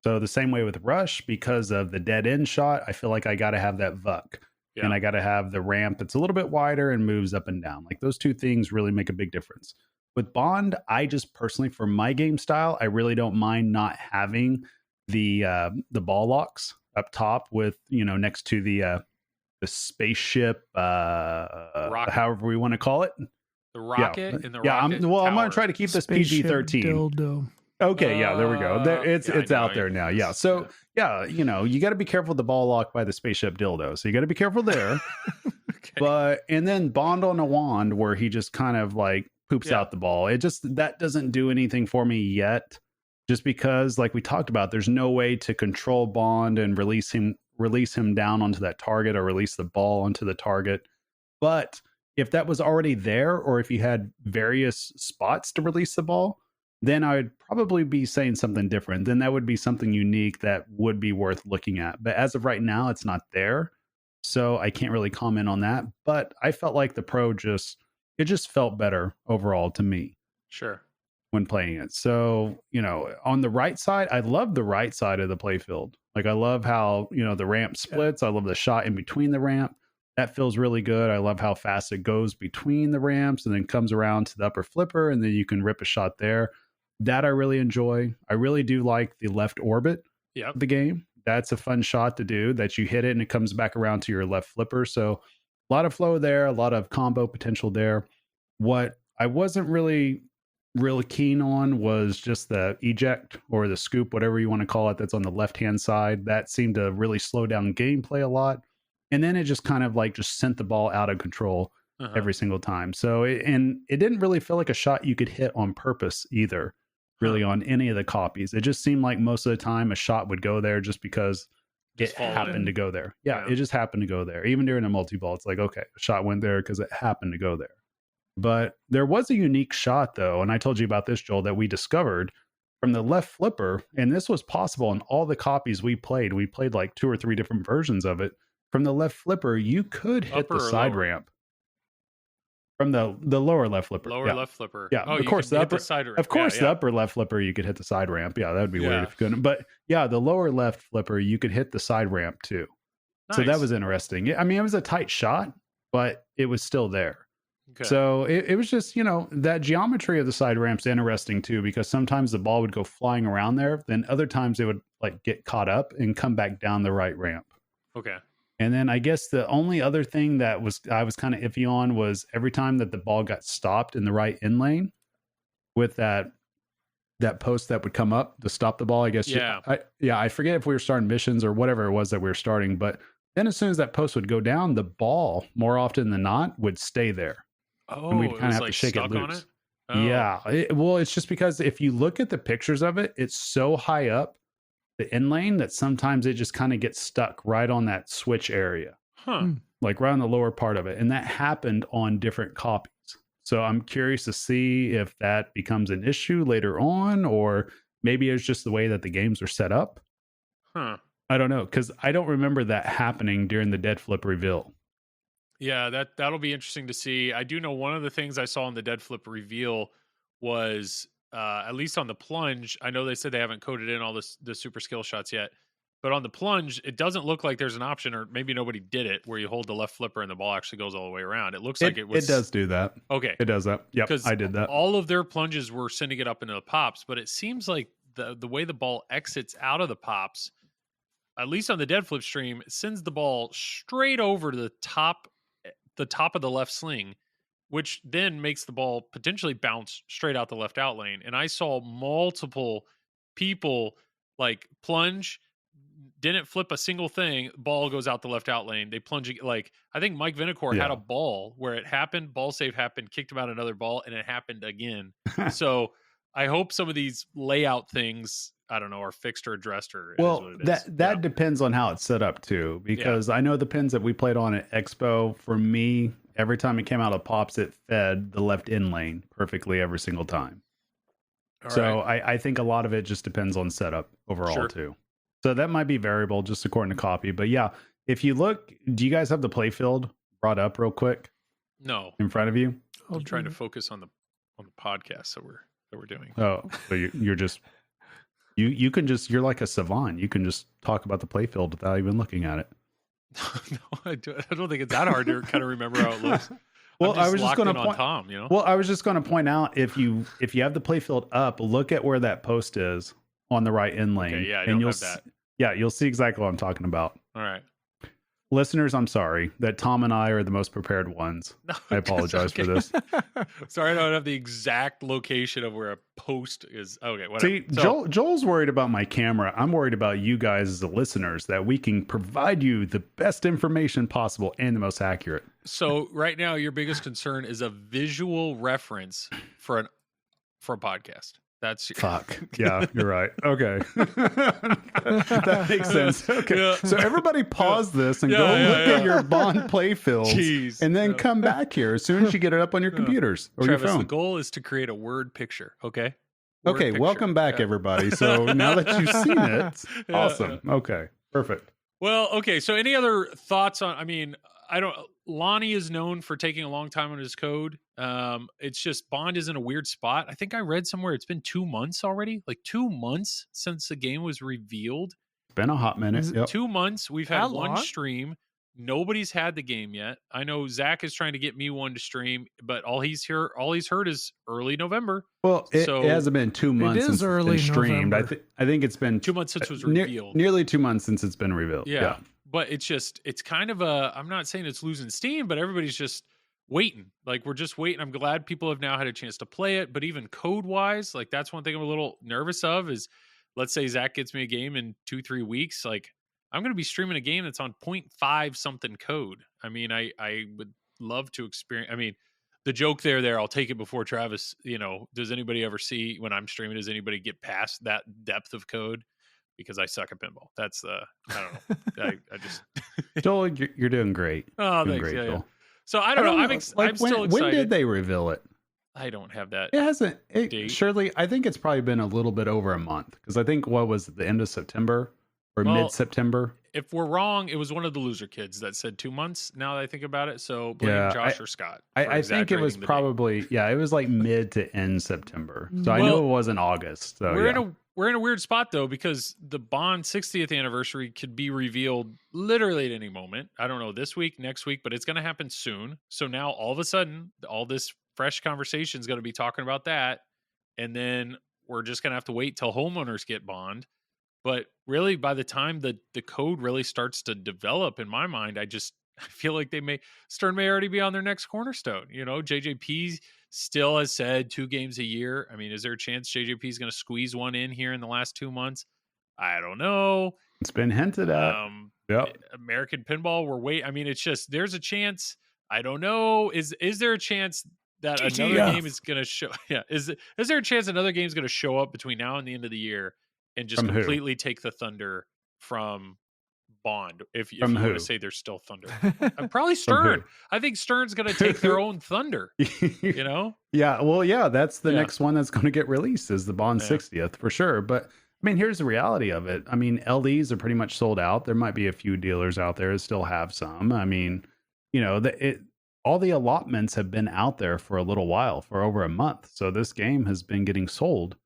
So the same way with Rush, because of the dead end shot, I feel like I got to have that VUC. Yeah. And I got to have the ramp that's a little bit wider and moves up and down. Like those two things really make a big difference. With Bond, I just personally, for my game style, I really don't mind not having the ball locks up top with, you know, next to the spaceship, however we want to call it. The rocket and the rocket. I'm going to try to keep this Spaceship PG-13. dildo. Okay, yeah, there we go. There, it's I know, out there now. Yeah. So yeah, you know, you got to be careful with the ball lock by the spaceship dildo. So you got to be careful there. Okay. But and then Bond on a wand, where he just kind of like poops Yeah. out the ball. It just that doesn't do anything for me yet. Just because, like we talked about, there's no way to control Bond and release him down onto that target or release the ball onto the target. But if that was already there, or if you had various spots to release the ball, then I would probably be saying something different. Then that would be something unique that would be worth looking at. But as of right now, it's not there. So I can't really comment on that. But I felt like the Pro just felt better overall to me Sure. when playing it. So, you know, on the right side, I love the right side of the playfield. Like I love how, you know, the ramp splits. I love the shot in between the ramp. That feels really good. I love how fast it goes between the ramps and then comes around to the upper flipper, and then you can rip a shot there. That I really enjoy. I really do like the left orbit Yep. of the game. That's a fun shot to do, that you hit it and it comes back around to your left flipper. So a lot of flow there, a lot of combo potential there. What I wasn't really keen on was just the eject or the scoop, whatever you want to call it, that's on the left-hand side. That seemed to really slow down gameplay a lot. And then it just kind of like just sent the ball out of control every single time. So, it didn't really feel like a shot you could hit on purpose either, really, on any of the copies. It just seemed like most of the time a shot would go there just because Just it fall happened in. to go there. Yeah, Yeah. it just happened to go there. Even during a multi-ball, it's like, okay, a shot went there because it happened to go there. But there was a unique shot, though, and I told you about this, Joel, that we discovered from the left flipper, and this was possible in all the copies we played. We played like 2 or 3 different versions of it. From the left flipper, you could hit Upper the or side lower? ramp. From the lower left flipper. Lower yeah. left flipper. Yeah, Oh, of you course, can the hit upper, side of course, yeah, the upper left flipper, you could hit the side ramp. Yeah, that would be weird Yeah. if you couldn't. But yeah, the lower left flipper, you could hit the side ramp too. So that Nice. was interesting. I mean, it was a tight shot, but it was still there. Okay. So it was just, you know, that geometry of the side ramp's interesting too, because sometimes the ball would go flying around there. Then other times it would like get caught up and come back down the right ramp. Okay. And then I guess the only other thing that I was kind of iffy on was every time that the ball got stopped in the right in lane with that post that would come up to stop the ball. I guess. Yeah. I forget if we were starting missions or whatever it was that we were starting, but then as soon as that post would go down, the ball more often than not would stay there. Oh, And we'd it kinda was have to like shake it stuck on loose. it? Oh. Yeah. Well, it's just because if you look at the pictures of it, it's so high up the in lane that sometimes it just kind of gets stuck right on that switch area, Huh. Hmm. like right on the lower part of it. And that happened on different copies. So I'm curious to see if that becomes an issue later on, or maybe it's just the way that the games are set up. Huh. I don't know, because I don't remember that happening during the Dead Flip reveal. Yeah, that'll be interesting to see. I do know one of the things I saw in the Dead Flip reveal was at least on the plunge. I know they said they haven't coded in all the super skill shots yet, but on the plunge, it doesn't look like there's an option, or maybe nobody did it, where you hold the left flipper and the ball actually goes all the way around. It looks like it was. It does do that. Okay. It does that. Yep, 'Cause I did that. All of their plunges were sending it up into the pops, but it seems like the way the ball exits out of the pops, at least on the Dead Flip stream, it sends the ball straight over to the top of the left sling, which then makes the ball potentially bounce straight out the left out lane. And I saw multiple people like plunge, didn't flip a single thing, ball goes out the left out lane. They plunge, like I think Mike Vinicor had Yeah. a ball where it happened, ball save happened, kicked him out another ball, and it happened again. So I hope some of these layout things, I don't know, are fixed or addressed, or it is Well, what it is. that depends on how it's set up too, because I know the pins that we played on at Expo, for me, every time it came out of pops, it fed the left in lane perfectly every single time. All So right. I think a lot of it just depends on setup overall Sure. too. So that might be variable just according to copy. But yeah, if you look, do you guys have the playfield brought up real quick No, in front of you? I'm trying to focus on the podcast that we're doing. Oh, so you're just you can just, you're like a savant. You can just talk about the playfield without even looking at it. No, I don't think it's that hard to kind of remember how it looks. Well, I'm I was just locked going in to on point. Tom, you know. Well, I was just going to point out, if you have the playfield up, look at where that post is on the right in lane. Okay, yeah, I and don't you'll have that. Yeah, you'll see exactly what I'm talking about. All right. listeners, I'm sorry that Tom and I are the most prepared ones. No, I apologize for this. Sorry, I don't have the exact location of where a post is. Okay, whatever. See, Joel's worried about my camera. I'm worried about you guys as the listeners, that we can provide you the best information possible and the most accurate. So right now, your biggest concern is a visual reference for a podcast. That's fuck. Yeah, you're right. Okay. That makes sense. Okay. Yeah. So everybody pause this and go look at your Bond play fields and then come back here as soon as you get it up on your computers or Travis, your phone. the goal is to create a word picture. Okay. Okay. Welcome back, everybody. So now that you've seen it, awesome. Yeah. Okay. Perfect. Well, okay. So any other thoughts on, Lonnie is known for taking a long time on his code. It's just Bond is in a weird spot. I think I read somewhere it's been 2 months already, like 2 months since the game was revealed. It's been a hot minute. Yep. 2 months. We've had one stream. Nobody's had the game yet. I know Zach is trying to get me one to stream, but all he's heard is early November. Well, it hasn't been 2 months since it's been streamed. I think it's been 2 months since it was revealed. Nearly 2 months since it's been revealed. Yeah. But it's kind of I'm not saying it's losing steam, but everybody's just waiting. Like, we're just waiting. I'm glad people have now had a chance to play it, but even code wise, like, that's one thing I'm a little nervous of is, let's say Zach gets me a game in 2-3 weeks. Like, I'm going to be streaming a game that's on 0.5 something code. I mean, I would love to experience. I mean, the joke there, I'll take it before Travis, does anybody ever see when I'm streaming, does anybody get past that depth of code? Because I suck at pinball. That's I don't know. I just Joel, you're doing great. Oh, doing thanks. great, Joel. So I don't know. I'm still excited. When did they reveal it? I don't have that. It hasn't. Date. Surely, I think it's probably been a little bit over a month because I think what was it, the end of September or mid-September? If we're wrong, it was one of the loser kids that said 2 months. Now that I think about it, so blame Josh or Scott. I think it was probably it was like mid to end September. So I know it wasn't August. So we're in a weird spot though, because the Bond 60th anniversary could be revealed literally at any moment. I don't know, this week, next week, but it's going to happen soon. So now all of a sudden, all this fresh conversation is going to be talking about that. And then we're just going to have to wait till homeowners get Bond. But really, by the time the code really starts to develop, in my mind, I feel like Stern may already be on their next cornerstone. JJP still has said 2 games a year. I mean, is there a chance JJP is going to squeeze one in here in the last 2 months? I don't know. It's been hinted at. American Pinball, I mean, it's just, there's a chance. I don't know. Is there a chance that another game is going to show? Yeah. Is there a chance another game is going to show up between now and the end of the year and just completely take the thunder from Bond? If you want to say there's still thunder, I'm probably Stern. I think Stern's going to take their own thunder. Yeah. Well, that's the next one that's going to get released is the Bond 60th for sure. But I mean, here's the reality of it. I mean, LDs are pretty much sold out. There might be a few dealers out there that still have some. I mean, all the allotments have been out there for a little while, for over a month. So this game has been getting sold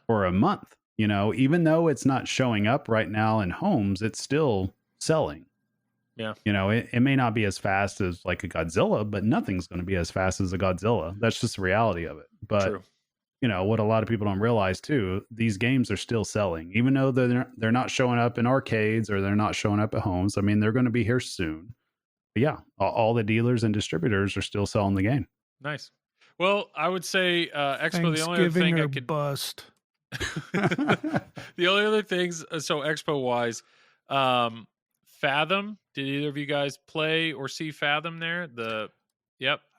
for a month. Even though it's not showing up right now in homes, it's still selling. Yeah. It may not be as fast as like a Godzilla, but nothing's going to be as fast as a Godzilla. That's just the reality of it. But, True. What a lot of people don't realize too, these games are still selling, even though they're not showing up in arcades or they're not showing up at homes. I mean, they're going to be here soon. But yeah, all the dealers and distributors are still selling the game. Nice. Well, I would say Expo, the only other thing I could bust. The only other things, so Expo wise, Fathom. Did either of you guys play or see Fathom there?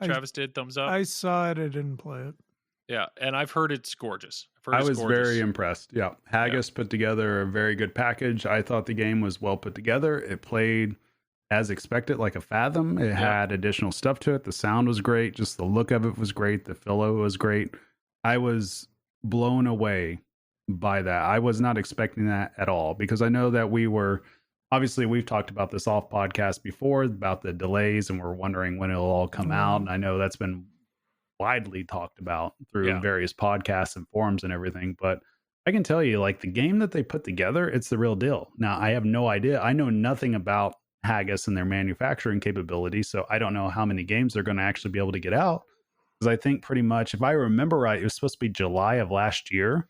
Travis did. Thumbs up. I saw it. I didn't play it. Yeah, and I've heard it's gorgeous. I was very impressed. Yeah, Haggis put together a very good package. I thought the game was well put together. It played as expected, like a Fathom. It had additional stuff to it. The sound was great. Just the look of it was great. The filo was great. I was blown away by that. I was not expecting that at all, because I know that we've talked about this off podcast before about the delays, and we're wondering when it'll all come out. And I know that's been widely talked about through various podcasts and forums and everything. But I can tell you, like, the game that they put together, it's the real deal. Now, I have no idea. I know nothing about Haggis and their manufacturing capability, so I don't know how many games they're going to actually be able to get out. Because I think pretty much, if I remember right, it was supposed to be July of last year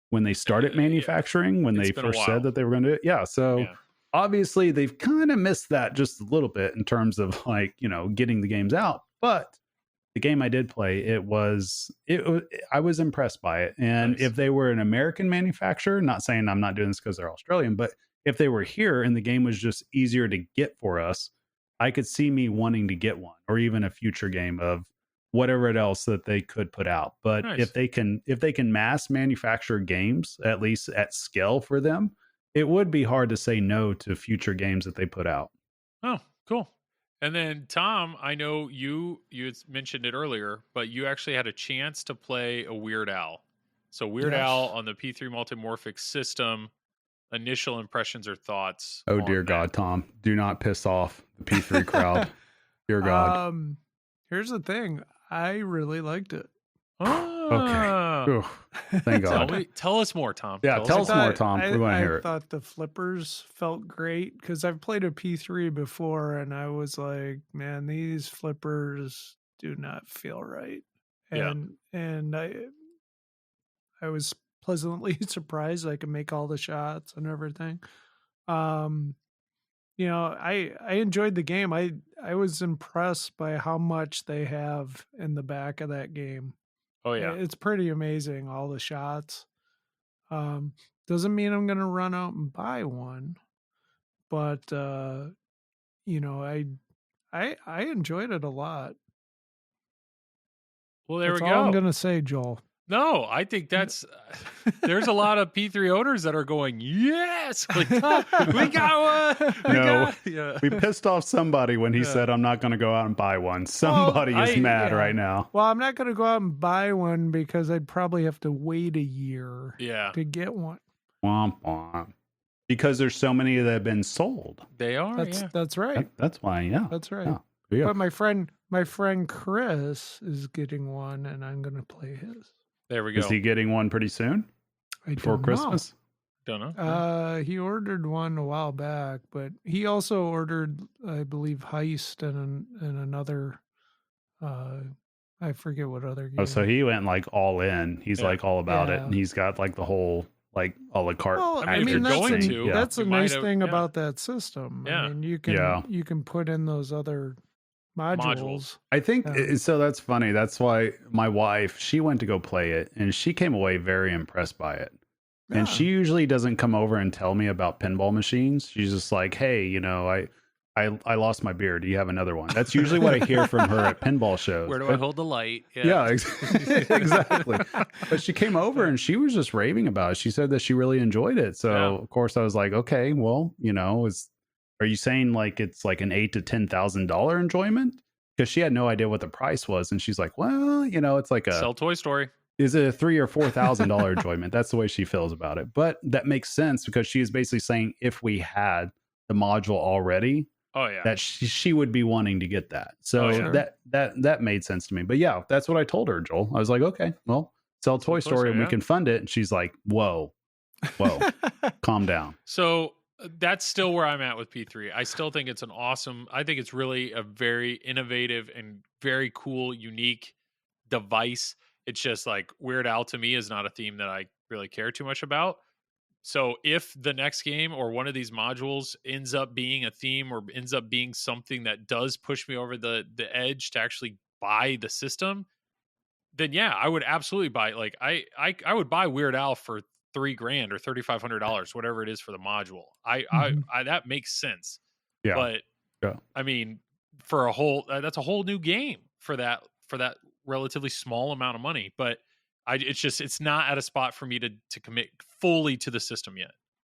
when they started manufacturing, when they first said that they were going to do it. Yeah. So Obviously, they've kind of missed that just a little bit in terms of like, getting the games out. But the game I did play, I was impressed by it. And Nice. if they were an American manufacturer, not saying I'm not doing this because they're Australian, but if they were here and the game was just easier to get for us, I could see me wanting to get one, or even a future game of whatever else that they could put out. But Nice. if they can mass manufacture games, at least at scale for them, it would be hard to say no to future games that they put out. Oh, cool. And then Tom, I know you had mentioned it earlier, but you actually had a chance to play a Weird Al. So Weird Yes. Al on the P3 Multimorphic system. Initial impressions or thoughts? Oh on dear that? God, Tom, do not piss off the P3 crowd. Dear God. Here's the thing. I really liked it. Ah. Ooh, thank God. Tell us more, Tom. Yeah, tell us more, I- Tom. We want to hear I it. thought the flippers felt great because I've played a P3 before, and I was like, man, these flippers do not feel right. Yeah. And I was pleasantly surprised I could make all the shots and everything. I enjoyed the game. I was impressed by how much they have in the back of that game. Oh yeah. It's pretty amazing, all the shots. Doesn't mean I'm gonna run out and buy one, but I enjoyed it a lot. Well, there That's we all go. I'm gonna say, Joel. No, I think that's there's a lot of P3 owners that are going, yes, like, "Tom, we got one. Yeah. We pissed off somebody when he Yeah. said, I'm not going to go out and buy one. Somebody is mad right now. Well, I'm not gonna go out and buy one because I'd probably have to wait a year Yeah, to get one. Womp womp. Because there's so many that have been sold. they are. That's right. That's why, yeah. That's right. Yeah. There you go. But my friend Chris is getting one, and I'm gonna play his. There we go. Is he getting one pretty soon? I Before don't know. Christmas? Don't know. He ordered one a while back, but he also ordered, I believe, Heist and another. I forget what other game. Oh, so he went like all in. He's Yeah. like all about it. Yeah. And he's got like the whole like a la carte. Well, I mean, if you're that's going the- to, yeah. that's the you might nice have- thing yeah. about that system. Yeah. I mean, you can Yeah. you can put in those other modules. I think Yeah. so. That's funny. That's why my wife, she went to go play it and she came away very impressed by it. And Yeah. she usually doesn't come over and tell me about pinball machines. She's just like, hey, I lost my beer. Do you have another one? That's usually what I hear from her at pinball shows. Where do I hold the light? Yeah, exactly. But she came over and she was just raving about it. She said that she really enjoyed it. So Yeah. of course I was like, okay, well, are you saying like it's like an $8,000 to $10,000 enjoyment? Because she had no idea what the price was, and she's like, well, it's like Sell Toy Story. is it a $3,000 or $4,000 enjoyment? That's the way she feels about it. But that makes sense because she is basically saying if we had the module already, Oh yeah. that she would be wanting to get that. So Oh, yeah. that made sense to me. But yeah, that's what I told her, Joel. I was like, okay, well, sell Toy Story and we yeah. can fund it. And she's like, whoa, calm down. So that's still where I'm at with P3. I still think it's I think it's really a very innovative and very cool, unique device. It's just like Weird Al to me is not a theme that I really care too much about. So if the next game or one of these modules ends up being a theme or ends up being something that does push me over the edge to actually buy the system, then yeah, I would absolutely buy it. Like I would buy Weird Al for $3,000 or $3,500, whatever it is for the module. I that makes sense. Yeah. But Yeah. I mean, for that's a whole new game for that relatively small amount of money. But it's not at a spot for me to commit fully to the system yet.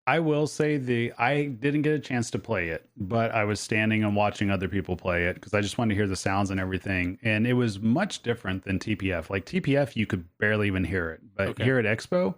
I will say I didn't get a chance to play it, but I was standing and watching other people play it because I just wanted to hear the sounds and everything. And it was much different than TPF. Like TPF, you could barely even hear it. But Okay. here at Expo,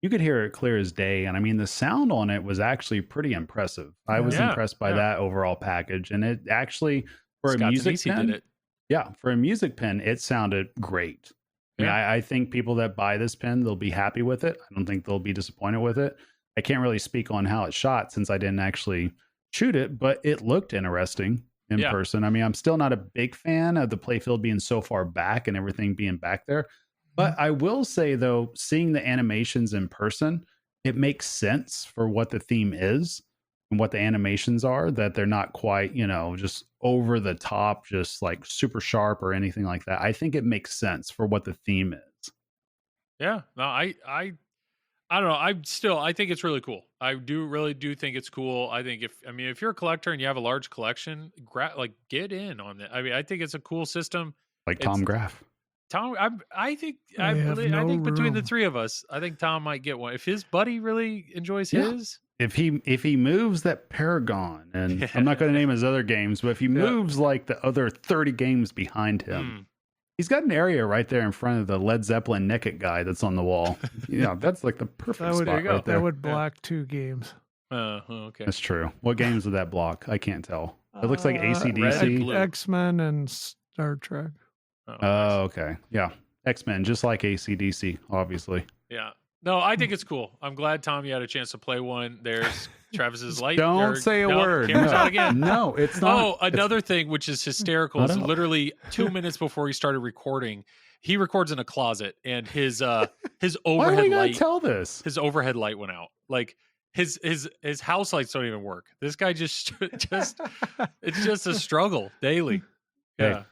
you could hear it clear as day. And I mean, the sound on it was actually pretty impressive. I was Yeah, impressed by yeah. that overall package. And it actually, for Scott a music Denisi pen, did it. yeah, for a music pen, it sounded great. Yeah. I think people that buy this pen, they'll be happy with it. I don't think they'll be disappointed with it. I can't really speak on how it shot since I didn't actually shoot it, but it looked interesting in Yeah. person. I mean, I'm still not a big fan of the playfield being so far back and everything being back there. But I will say, though, seeing the animations in person, it makes sense for what the theme is. and what the animations are, that they're not quite, just over the top, just like super sharp or anything like that. I think it makes sense for what the theme is. Yeah. No, I don't know. I think it's really cool. I really do think it's cool. I think if you're a collector and you have a large collection, get in on it. I mean, I think it's a cool system. Like Tom Graf. Tom, I think have no between the room. three of us, I think Tom might get one if his buddy really enjoys Yeah. his. If he moves that Paragon, and I'm not going to name his other games, but if he moves like the other 30 games behind him, he's got an area right there in front of the Led Zeppelin Naked guy that's on the wall. That's like the perfect spot right there. That would block 2 games. Okay. That's true. What games would that block? I can't tell. It looks like AC/DC. Blue. X-Men and Star Trek. Oh, okay. Yeah. X-Men, just like AC/DC, obviously. Yeah. No, I think it's cool. I'm glad, Tom, you had a chance to play one. There's Travis's light. Don't say a word. Camera's No. out again. No, it's not. Oh, another thing which is hysterical is literally 2 minutes before he started recording, he records in a closet, and his Why do overhead we gotta light, tell this? his overhead light went out. Like his house lights don't even work. This guy just it's just a struggle daily. Hey, Yeah.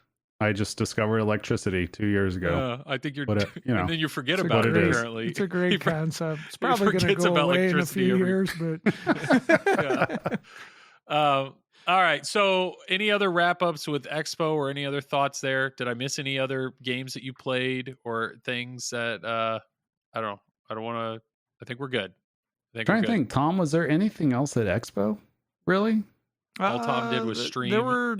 I just discovered electricity 2 years ago. I think you're, But, and then you forget It's a about it. great- Apparently, It's a great He for- concept. It's probably going to forgets go about away in a electricity few every- years, but All right. So, any other wrap ups with Expo or any other thoughts there? Did I miss any other games that you played or things that I don't know? I don't want to. I think we're good. I think Trying we're to good. think, Tom, was there anything else at Expo? Really? All Tom did was stream, There were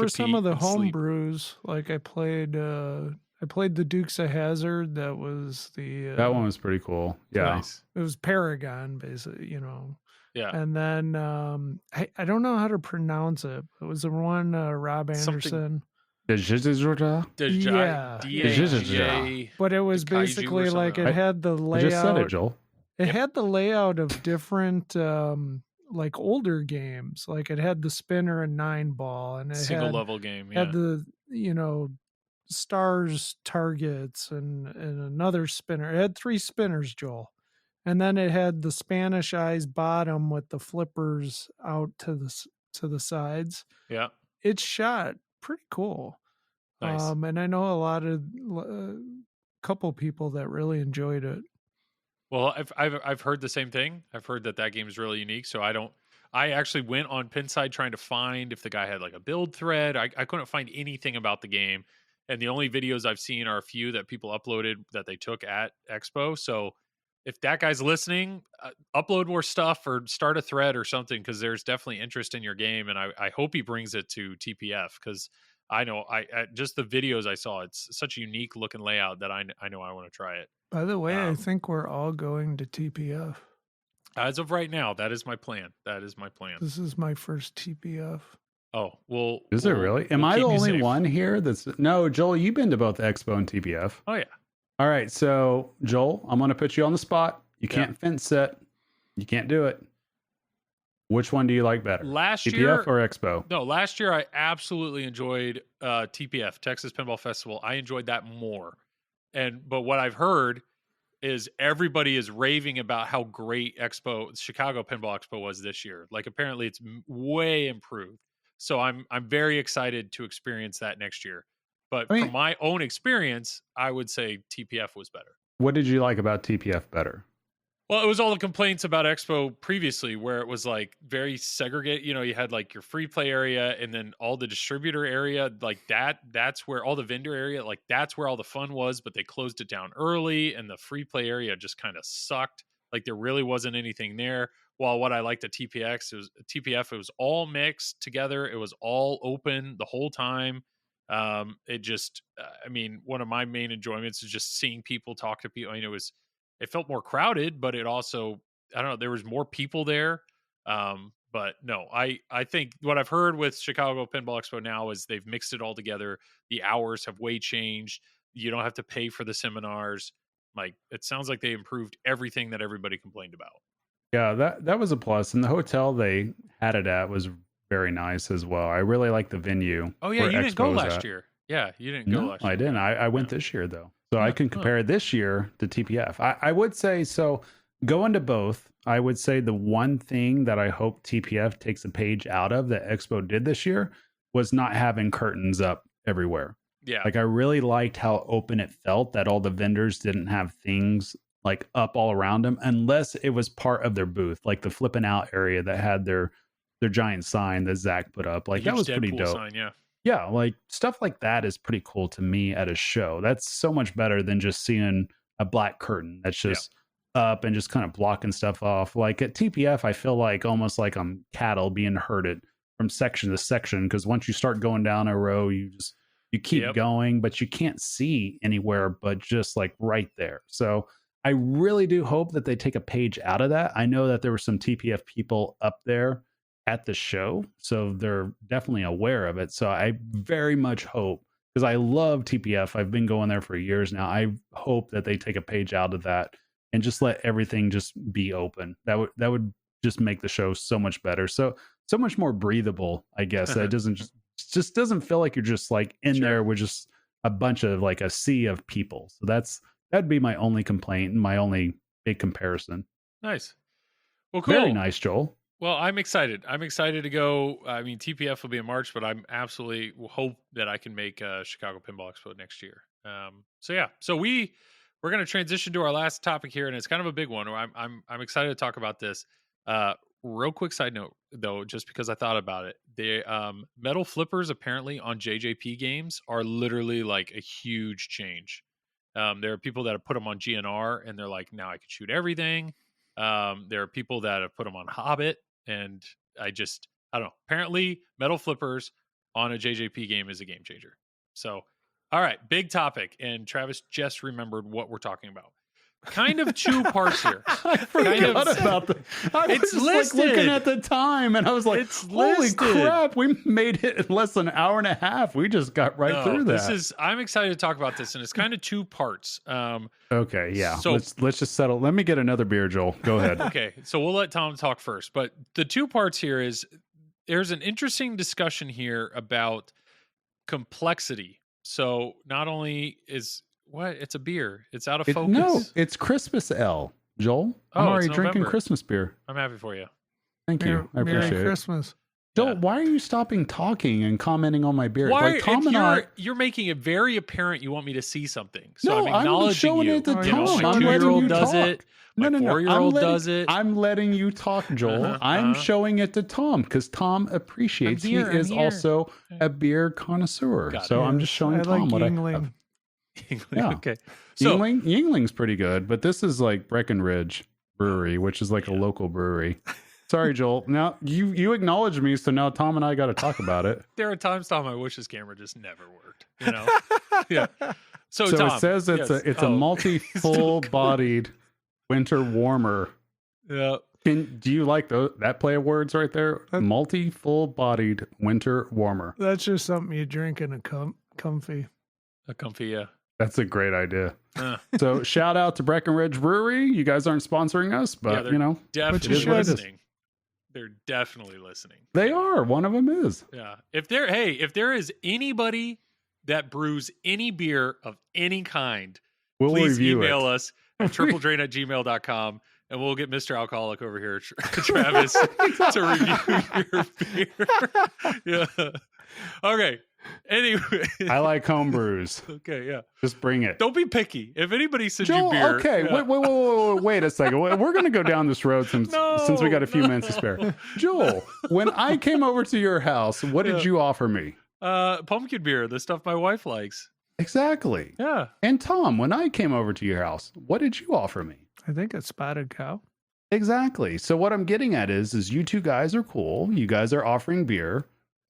some of the compete, and sleep. homebrews. Like I played the Dukes of Hazzard. That was the That one was pretty cool. Yeah. Nice. It was Paragon, basically. Yeah. And then I don't know how to pronounce it. It was the one Rob Something- Anderson. Yeah. DAJ. But it was The kaiju or basically like something. it had the I just said it, layout. Joel. It had the layout of different like older games. Like it had the spinner and 9-ball, and it Single had, level game. Yeah. had the stars targets and another spinner. It had 3 spinners, Joel. And then it had the Spanish eyes bottom with the flippers out to the sides. Yeah. It's shot pretty cool. Nice. And I know a lot of couple people that really enjoyed it. Well, I've heard the same thing. I've heard that game is really unique. So I actually went on Pinside trying to find if the guy had like a build thread. I couldn't find anything about the game. And the only videos I've seen are a few that people uploaded that they took at Expo. So if that guy's listening, upload more stuff or start a thread or something, because there's definitely interest in your game. And I hope he brings it to TPF, because I know I just the videos I saw, it's such a unique looking layout that I know I want to try it. By the way, I think we're all going to TPF. As of right now, that is my plan. This is my first TPF. Oh, well. Is it really? Am I the keep you only safe. one here that's... No, Joel, you've been to both Expo and TPF. Oh, yeah. All right, so Joel, I'm going to put you on the spot. You can't fence set. You can't do it. Which one do you like better? Last TPF year or Expo? No, last year I absolutely enjoyed TPF, Texas Pinball Festival. I enjoyed that more. But what I've heard is everybody is raving about how great Chicago Pinball Expo was this year. Like apparently it's way improved. So I'm very excited to experience that next year. But from my own experience, I would say TPF was better. What did you like about TPF better? Well, it was all the complaints about Expo previously, where it was like very segregated. You had like your free play area and then all the distributor area, like that's where all the vendor area, like that's where all the fun was, but they closed it down early and the free play area just kind of sucked. Like there really wasn't anything there. While what I liked at TPF, it was all mixed together. It was all open the whole time. It just, one of my main enjoyments is just seeing people talk to people. It felt more crowded, but it also, I don't know, there was more people there. But no, I think what I've heard with Chicago Pinball Expo now is they've mixed it all together. The hours have way changed. You don't have to pay for the seminars. Like, it sounds like they improved everything that everybody complained about. Yeah, that was a plus. And the hotel they had it at was very nice as well. I really like the venue. Oh, yeah, where you didn't go Expo was last at. year. Yeah, you didn't go No, last year. I didn't. I went this year, though. So I can compare this year to TPF. I would say, so Going to both, I would say the one thing that I hope TPF takes a page out of that Expo did this year was not having curtains up everywhere. Yeah. Like I really liked how open it felt, that all the vendors didn't have things like up all around them unless it was part of their booth, like the flipping out area that had their giant sign that Zach put up. Like The that huge was pretty Deadpool dope. sign, yeah. Yeah, like stuff like that is pretty cool to me at a show. That's so much better than just seeing a black curtain that's just up and just kind of blocking stuff off. Like at TPF, I feel like almost like I'm cattle being herded from section to section, because once you start going down a row, you keep going, but you can't see anywhere but just like right there. So I really do hope that they take a page out of that. I know that there were some TPF people up there at the show, so they're definitely aware of it. So I very much hope, because I love TPF, I've been going there for years now, I hope that they take a page out of that and just let everything just be open. That would just make the show so much better, so much more breathable, I guess. That doesn't just doesn't feel like you're just like in there with just a bunch of like a sea of people. So that'd be my only complaint and my only big comparison. Nice. Well, cool. Very nice, Joel. Well, I'm excited. I'm excited to go. I mean, TPF will be in March, but I'm absolutely hope that I can make Chicago Pinball Expo next year. So we're going to transition to our last topic here, and it's kind of a big one. I'm excited to talk about this. Real quick side note, though, just because I thought about it, the metal flippers apparently on JJP games are literally like a huge change. There are people that have put them on GNR, and they're like, now I can shoot everything. There are people that have put them on Hobbit, and I don't know. Apparently, metal flippers on a JJP game is a game changer. So, all right, big topic, and Travis just remembered what we're talking about. Kind of two parts here. I forgot about that. I was It's just listed. like looking at the time, and I was like, It's "Holy listed. crap! We made it in less than an hour and a half. We just got right through that." I'm excited to talk about this, and it's kind of two parts. Okay, yeah. So- let's just settle. Let me get another beer, Joel. Go ahead. Okay, so we'll let Tom talk first. But the two parts here is there's an interesting discussion here about complexity. So not only is it's a beer, it's out of focus. No, it's Christmas Ale, Joel. I'm Oh, already it's drinking November. Christmas beer. I'm happy for you. Thank you. I Merry appreciate it. Christmas. Joel, Yeah. why are you stopping talking and commenting on my beer? Why? Like Tom and I. You're making it very apparent you want me to see something. So No, I'm I'm acknowledging showing you. it to Oh, You know, Tom. my I'm letting 2-year-old you does talk. it. My No. 4-year-old does it. I'm letting you talk, Joel. I'm showing it to Tom because Tom appreciates. I'm here, he is I'm here. also a beer connoisseur. Got So it. I'm just showing I Tom like what I Yingling. have. Yeah. Okay. So Yingling's pretty good, but this is like Breckenridge Brewery, which is like a local brewery. Sorry, Joel. Now you acknowledge me, so now Tom and I got to talk about it. there are times, Tom, I wish this camera just never worked. You know? Yeah. So So Tom, it says it's yes. a Oh, multi full-bodied winter warmer. Yeah. Do you like that play of words right there? Multi full-bodied winter warmer. That's just something you drink in a comfy. A comfy, yeah. That's a great idea. Uh, So shout out to Breckenridge Brewery. You guys aren't sponsoring us, but they're you know definitely is what it is. listening. They're definitely listening. they are. One of them is. Yeah. If there is anybody that brews any beer of any kind, We'll please review email it. us at tripledrain@gmail.com, and we'll get Mr. Alcoholic over here, Travis, to review your beer. Yeah. Okay. Anyway. I like home brews. Okay. Yeah. Just bring it. Don't be picky. If anybody sends you Joel, beer. okay, yeah. wait a second. We're going to go down this road since we got a few minutes to spare. Joel, when I came over to your house, what did you offer me? Pumpkin beer, the stuff my wife likes. Exactly. Yeah. And Tom, when I came over to your house, what did you offer me? I think it's spotted cow. Exactly. So what I'm getting at is you two guys are cool. You guys are offering beer.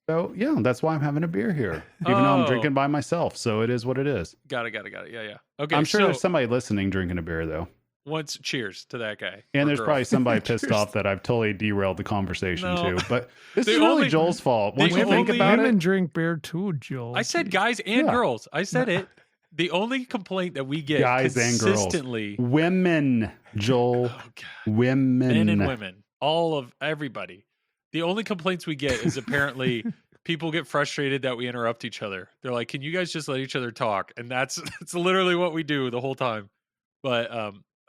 So yeah, that's why I'm having a beer here, even though I'm Oh. drinking by myself. So it is what it is. Got it. Yeah. Okay. I'm sure so there's somebody listening drinking a beer though. once cheers to that guy. And or there's girl. probably somebody pissed off that I've totally derailed the conversation No. too. But this The is really only- Joel's fault. the Once you think only- about Women it, drink beer too, Joel. I said guys and Yeah. girls. I said it. The only complaint that we get Guys and girls. consistently, women, Joel, oh God, women. men and women, all of everybody. The only complaints we get is apparently people get frustrated that we interrupt each other. They're like, "Can you guys just let each other talk?" And that's literally what we do the whole time. But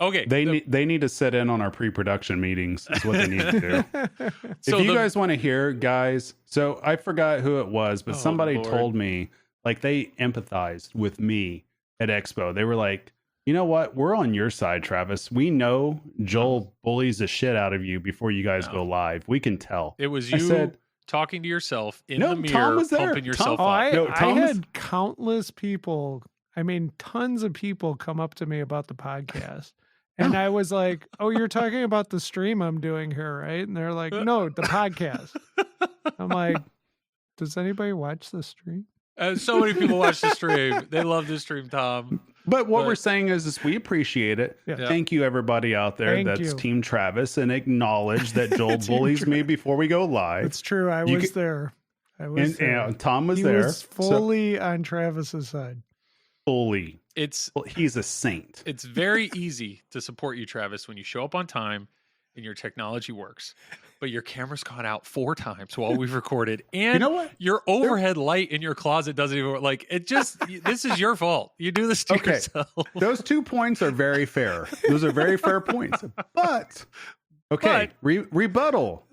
Okay. They need to sit in on our pre-production meetings is what they need to do. So If you guys want to hear, guys, so I forgot who it was, but Oh, somebody Lord. told me, like, they empathized with me at Expo. They were like, you know what? We're on your side, Travis. We know Joel bullies the shit out of you before you guys go live. We can tell. It was I you said, talking to yourself in No, the Tom mirror, was there. pumping yourself Oh, up. No, I Tom was- had countless people, I mean, tons of people come up to me about the podcast. And I was like, oh, you're talking about the stream I'm doing here, right? And they're like, no, the podcast. I'm like, does anybody watch the stream? So many people watch the stream. They love the stream, Tom. But what But- we're saying is we appreciate it. Yeah. Thank you, everybody out there Thank that's you. Team Travis, and acknowledge that Joel Team bullies me before we go live. It's true. I You was could- there. I was there. And Tom was he there. was fully on Travis's side. Fully. It's He's a saint. It's very easy to support you, Travis, when you show up on time and your technology works. But your camera's gone out 4 times while we've recorded. And You know what? your overhead light in your closet doesn't even work. Like, it just, this is your fault. You do this to Okay. yourself. Those 2 points are very fair. Those are very fair points. But, okay, rebuttal.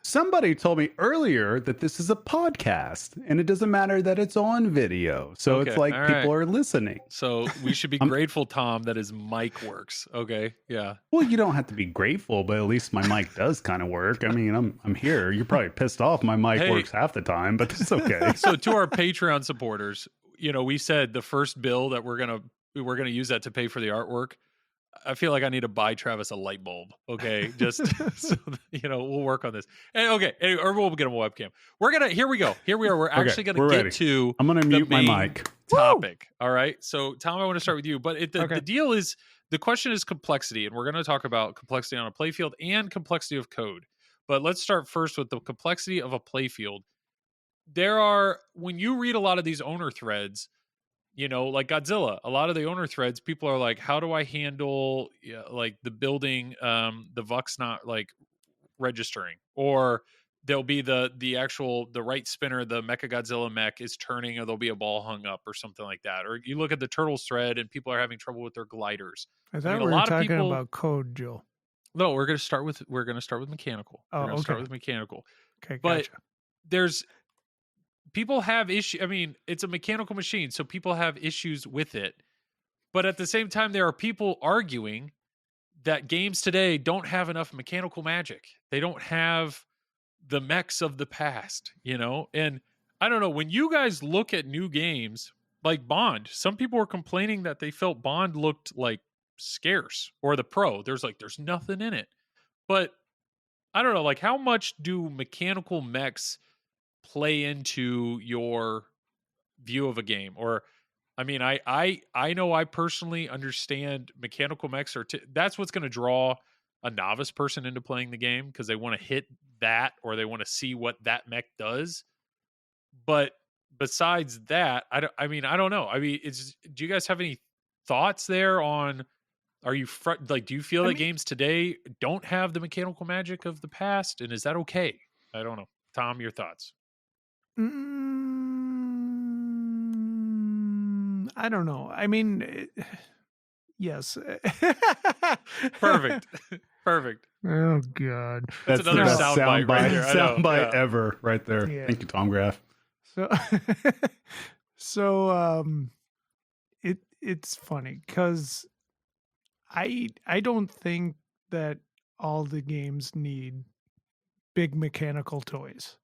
Somebody told me earlier that this is a podcast and it doesn't matter that it's on video. So it's Okay, like all people right. are listening. So we should be grateful, Tom, that his mic works. Okay. Yeah. Well, you don't have to be grateful, but at least my mic does kind of work. I mean, I'm here. You're probably pissed off my mic Hey. works half the time, but it's okay. So to our Patreon supporters, we said the first bill that we're gonna use that to pay for the artwork. I feel like I need to buy Travis a light bulb. Okay, just so that, we'll work on this. Okay, or we'll get him a webcam. Here we go. Here we are. We're actually gonna we're get ready. to. I'm going to the mute my main mic. topic. All right. So Tom, I want to start with you. But Okay. the deal is, the question is complexity, and we're going to talk about complexity on a playfield and complexity of code. But let's start first with the complexity of a playfield. When you read a lot of these owner threads, like Godzilla, a lot of the owner threads, people are like, how do I handle like the building, the Vux not like registering? Or there'll be the right spinner, the Mecha Godzilla mech is turning, or there'll be a ball hung up or something like that. Or you look at the Turtles thread and people are having trouble with their gliders. I thought mean, a we were lot of talking people- about code, Joel. No, we're going to start with mechanical. Oh, We're going to start okay. with mechanical. Okay, But gotcha. people have issue. I mean, it's a mechanical machine, so people have issues with it. But at the same time, there are people arguing that games today don't have enough mechanical magic. They don't have the mechs of the past, And I don't know, when you guys look at new games like Bond, some people were complaining that they felt Bond looked like scarce, or the Pro. There's nothing in it. But I don't know, like, how much do mechanical mechs play into your view of a game? Or, I mean, I know I personally understand mechanical mechs that's what's going to draw a novice person into playing the game, because they want to hit that, or they want to see what that mech does. But besides that, I don't know. I mean, do you guys have any thoughts there on, do you feel that games today don't have the mechanical magic of the past? And is that okay? I don't know. Tom, your thoughts? I don't know. I mean, yes. Perfect. Oh God. That's the another best soundbite right there. I know, Soundbite yeah. ever right there. Yeah. Thank you, Tom Graf. So, it's funny because I don't think that all the games need big mechanical toys.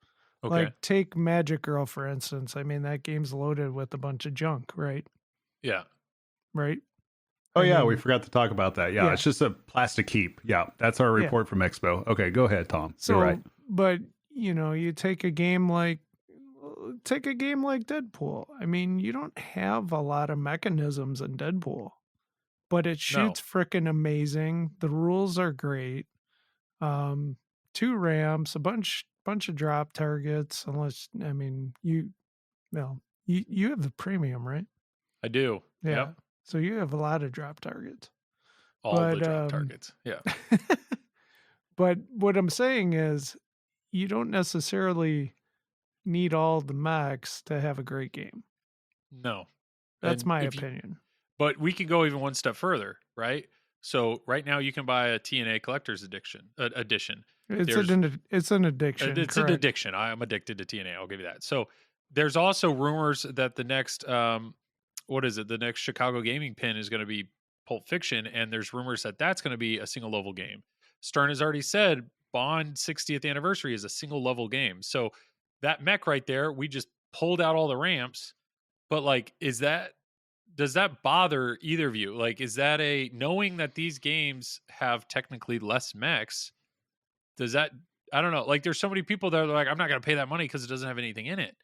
Okay. Like take Magic Girl for instance. I mean, that game's loaded with a bunch of junk, right? Yeah. Right. Oh, I yeah, mean, we forgot to talk about that. Yeah, Yeah. it's just a plastic heap. Yeah, that's our Yeah. report from Expo. Okay, go ahead, Tom. So, You're right. but you take a game like Deadpool. I mean, you don't have a lot of mechanisms in Deadpool, but it shoots frickin' amazing. The rules are great. 2 ramps, a bunch of drop targets. Unless, I mean, you have the premium, right? I do. Yeah. Yep. So you have a lot of drop targets. All the But, drop targets. Yeah. But what I'm saying is, you don't necessarily need all the mechs to have a great game. No. That's And my if you- opinion. But we could go even one step further, right? So right now you can buy a TNA collector's edition. It's There's- an addiction. It's an correct. addiction. I am addicted to TNA. I'll give you that. So there's also rumors that the next, what is it? The next Chicago gaming pin is going to be Pulp Fiction, and there's rumors that that's going to be a single level game. Stern has already said Bond 60th anniversary is a single level game. So that mech right there, we just pulled out all the ramps. But like, does that bother either of you? Like, is that knowing that these games have technically less mechs? Does that, I don't know. Like, there's so many people that are like, I'm not going to pay that money because it doesn't have anything in it.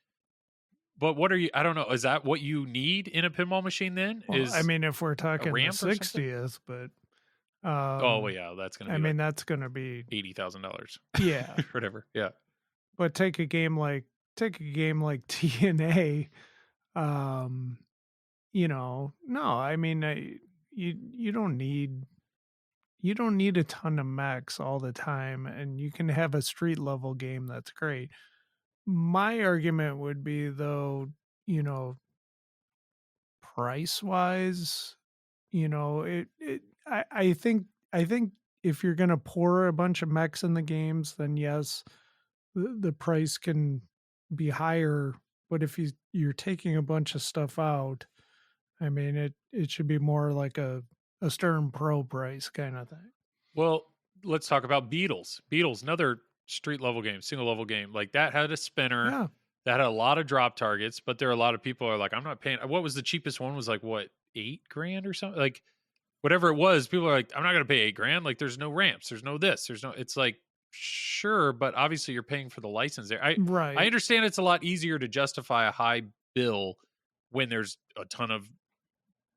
But what are you, I don't know. Is that what you need in a pinball machine then? Well, I mean, if we're talking the ramp or something? 60th, but oh, well, yeah, that's going to be like that's going to be $80,000. yeah. Whatever. Yeah. But take a game like TNA, no, I mean, you don't need a ton of mechs all the time, and you can have a street level game that's great. My argument would be, though, price wise, I think if you're gonna pour a bunch of mechs in the games, then yes, the price can be higher. But if you're taking a bunch of stuff out, I mean, it should be more like a Stern Pro price kind of thing. Well, let's talk about Beatles. Beatles, another street level game, single level game. Like that had a spinner. Yeah. That had a lot of drop targets, but there are a lot of people are like, I'm not paying. What was the cheapest one? Was like what, $8,000 or something? Like whatever it was. People are like, I'm not going to pay $8,000. Like there's no ramps, there's no this, there's no. It's like sure, but obviously you're paying for the license there. Right. I understand it's a lot easier to justify a high bill when there's a ton of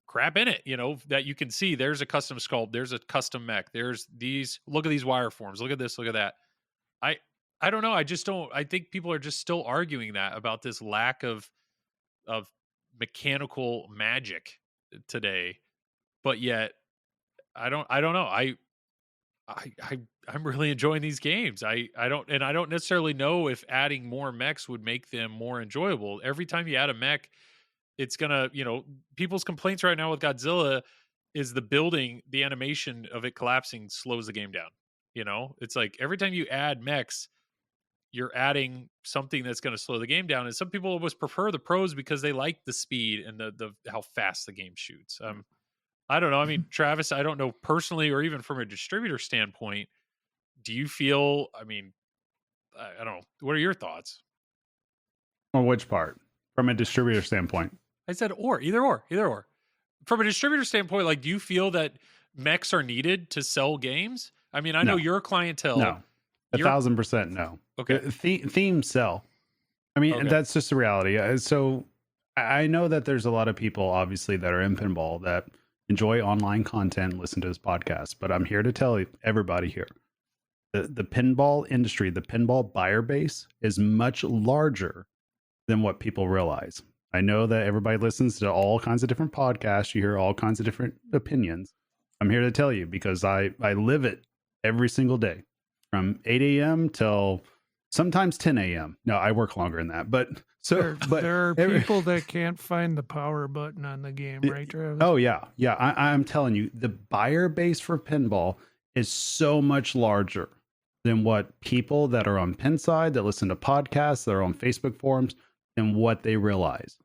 crap in it, that you can see. There's a custom sculpt, there's a custom mech, there's these. Look at these wireforms. Look at this. Look at that. I don't know. I just don't. I think people are just still arguing that about this lack of mechanical magic today, but yet I don't know. I'm really enjoying these games. I don't necessarily know if adding more mechs would make them more enjoyable. Every time you add a mech, it's gonna, people's complaints right now with Godzilla is the animation of it collapsing slows the game down. It's like every time you add mechs, you're adding something that's going to slow the game down. And some people always prefer the pros because they like the speed and the how fast the game shoots. I don't know. I mean, Travis, I don't know personally, or even from a distributor standpoint, do you feel, I mean, I don't know. What are your thoughts? On which part? From a distributor standpoint? I said, either or. From a distributor standpoint, like, do you feel that mechs are needed to sell games? I mean, I know your clientele. No, 1,000% no. Okay. Themes sell. I mean, that's just the reality. So I know that there's a lot of people, obviously, that are in pinball that enjoy online content and listen to this podcast. But I'm here to tell everybody here, the pinball industry, the pinball buyer base is much larger than what people realize. I know that everybody listens to all kinds of different podcasts. You hear all kinds of different opinions. I'm here to tell you because I live it every single day from 8 a.m. till sometimes 10 a.m. No, I work longer than that. But there are people that can't find the power button on the game, right, Travis? Oh, yeah. Yeah. I'm telling you, the buyer base for pinball is so much larger than what people that are on Pinside, that listen to podcasts, that are on Facebook forums, and what they realize.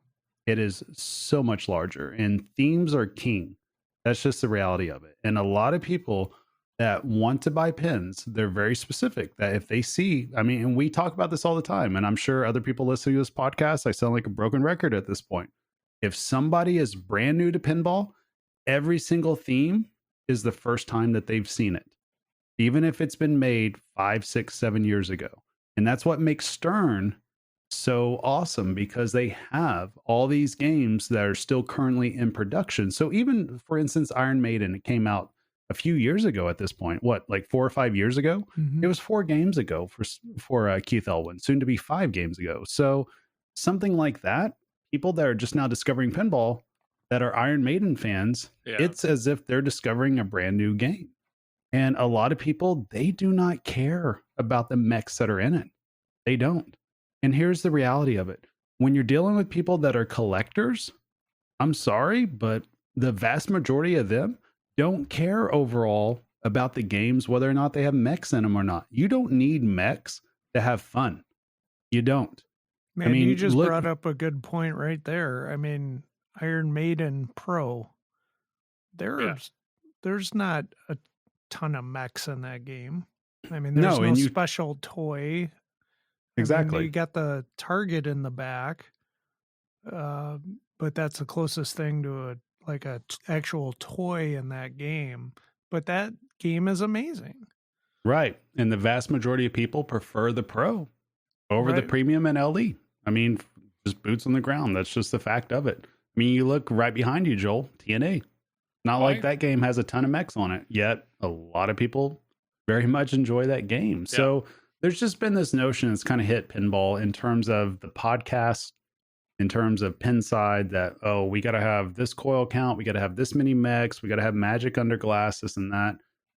It is so much larger, and themes are king. That's just the reality of it. And a lot of people that want to buy pins, they're very specific that if they see, I mean, and we talk about this all the time, and I'm sure other people listening to this podcast, I sound like a broken record at this point. If somebody is brand new to pinball, every single theme is the first time that they've seen it, even if it's been made 5, 6, 7 years ago. And that's what makes Stern so awesome, because they have all these games that are still currently in production. So even, for instance, Iron Maiden, it came out a few years ago at this point, like 4 or 5 years ago? Mhm. It was 4 games ago for Keith Elwin, soon to be 5 games ago. So something like that, people that are just now discovering pinball that are Iron Maiden fans, it's as if they're discovering a brand new game. And a lot of people, they do not care about the mechs that are in it. They don't. And here's the reality of it. When you're dealing with people that are collectors, I'm sorry, but the vast majority of them don't care overall about the games, whether or not they have mechs in them or not. You don't need mechs to have fun. You don't. Man, mean, you just look- brought up a good point right there. I mean, Iron Maiden Pro, there's not a ton of mechs in that game. I mean, there's no and you- special toy. Exactly. You got the target in the back, but that's the closest thing to a actual toy in that game. But that game is amazing. Right. And the vast majority of people prefer the Pro over the Right. Premium and LE. I mean, just boots on the ground. That's just the fact of it. I mean, you look right behind you, Joel, TNA. Not like that game has a ton of mechs on it, yet a lot of people very much enjoy that game. Yeah. So there's just been this notion that's kind of hit Pinball in terms of the podcast, in terms of Pinside, that, oh, we got to have this coil count, we got to have this many mechs, we got to have magic under glass, this and that.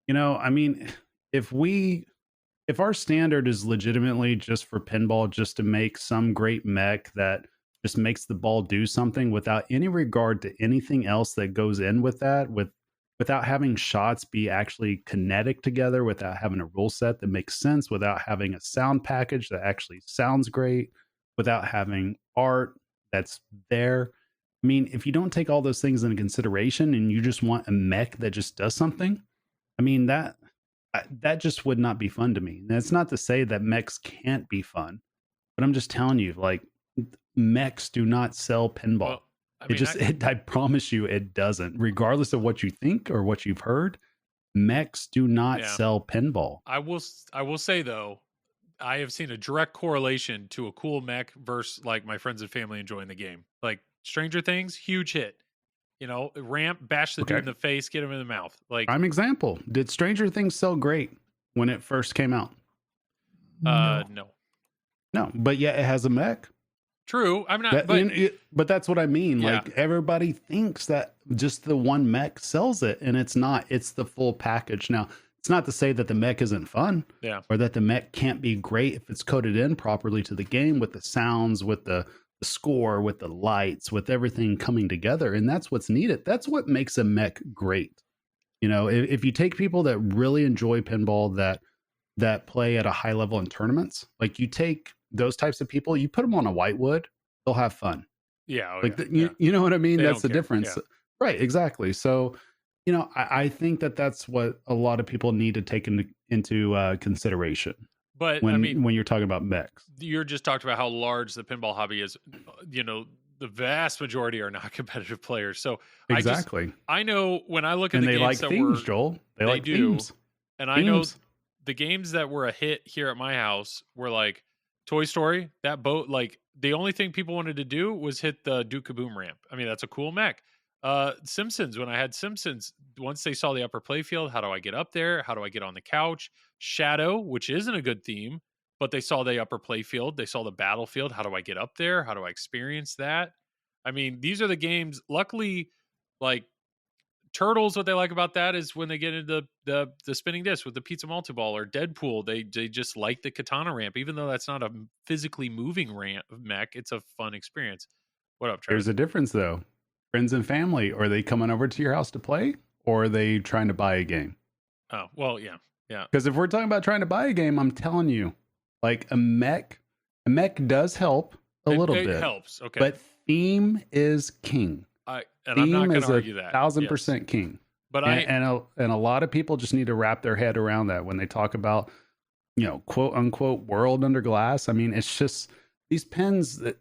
You know, I mean, if our standard is legitimately just for Pinball, just to make some great mech that just makes the ball do something without any regard to anything else that goes in with that, without having shots be actually kinetic together, without having a rule set that makes sense, without having a sound package that actually sounds great, without having art that's there. I mean, if you don't take all those things into consideration and you just want a mech that just does something, I mean, that just would not be fun to me. And it's not to say that mechs can't be fun, but I'm just telling you, like, mechs do not sell Pinball. Well, I mean, I promise you it doesn't. Regardless of what you think or what you've heard, mechs do not sell Pinball. I will say though, I have seen a direct correlation to a cool mech versus like my friends and family enjoying the game. Like Stranger Things, huge hit. You know, ramp, bash the dude in the face, get him in the mouth. Like prime example. Did Stranger Things sell great when it first came out? No. No, but yet it has a mech. True. I'm not. But that's what I mean. Yeah. Like, everybody thinks that just the one mech sells it, and it's not. It's the full package. Now, it's not to say that the mech isn't fun, or that the mech can't be great if it's coded in properly to the game with the sounds, with the score, with the lights, with everything coming together, and that's what's needed. That's what makes a mech great. You know, if you take people that really enjoy pinball, that play at a high level in tournaments, like you take those types of people, you put them on a whitewood, they'll have fun. Yeah. You know what I mean? They That's the don't care. difference. Yeah. Right. Exactly. So, you know, I think that's what a lot of people need to take into consideration. But when, I mean, when you're talking about mechs, you're just talked about how large the pinball hobby is. You know, the vast majority are not competitive players. So exactly. I know when I look at and the they games like that themes, Joel. They like do. themes. And I know the games that were a hit here at my house were like Toy Story, that boat. Like the only thing people wanted to do was hit the Duke Kaboom ramp. I mean, that's a cool mech. Simpsons, when I had Simpsons, once they saw the upper playfield, how do I get up there? How do I get on the couch? Shadow, which isn't a good theme, but they saw the upper playfield. They saw the battlefield. How do I get up there? How do I experience that? I mean, these are the games. Luckily, like Turtles, what they like about that is when they get into the spinning disc with the pizza multi-ball, or Deadpool, they just like the katana ramp, even though that's not a physically moving ramp mech. It's a fun experience. What up, Travis? There's a difference though. Friends and family, are they coming over to your house to play, or are they trying to buy a game? Oh, well, yeah. Because if we're talking about trying to buy a game, I'm telling you, like a mech does help a little bit. It helps, okay. But theme is king. I'm not going to argue that. 1,000% king. But and a lot of people just need to wrap their head around that when they talk about, you know, quote unquote world under glass. I mean, it's just these pens that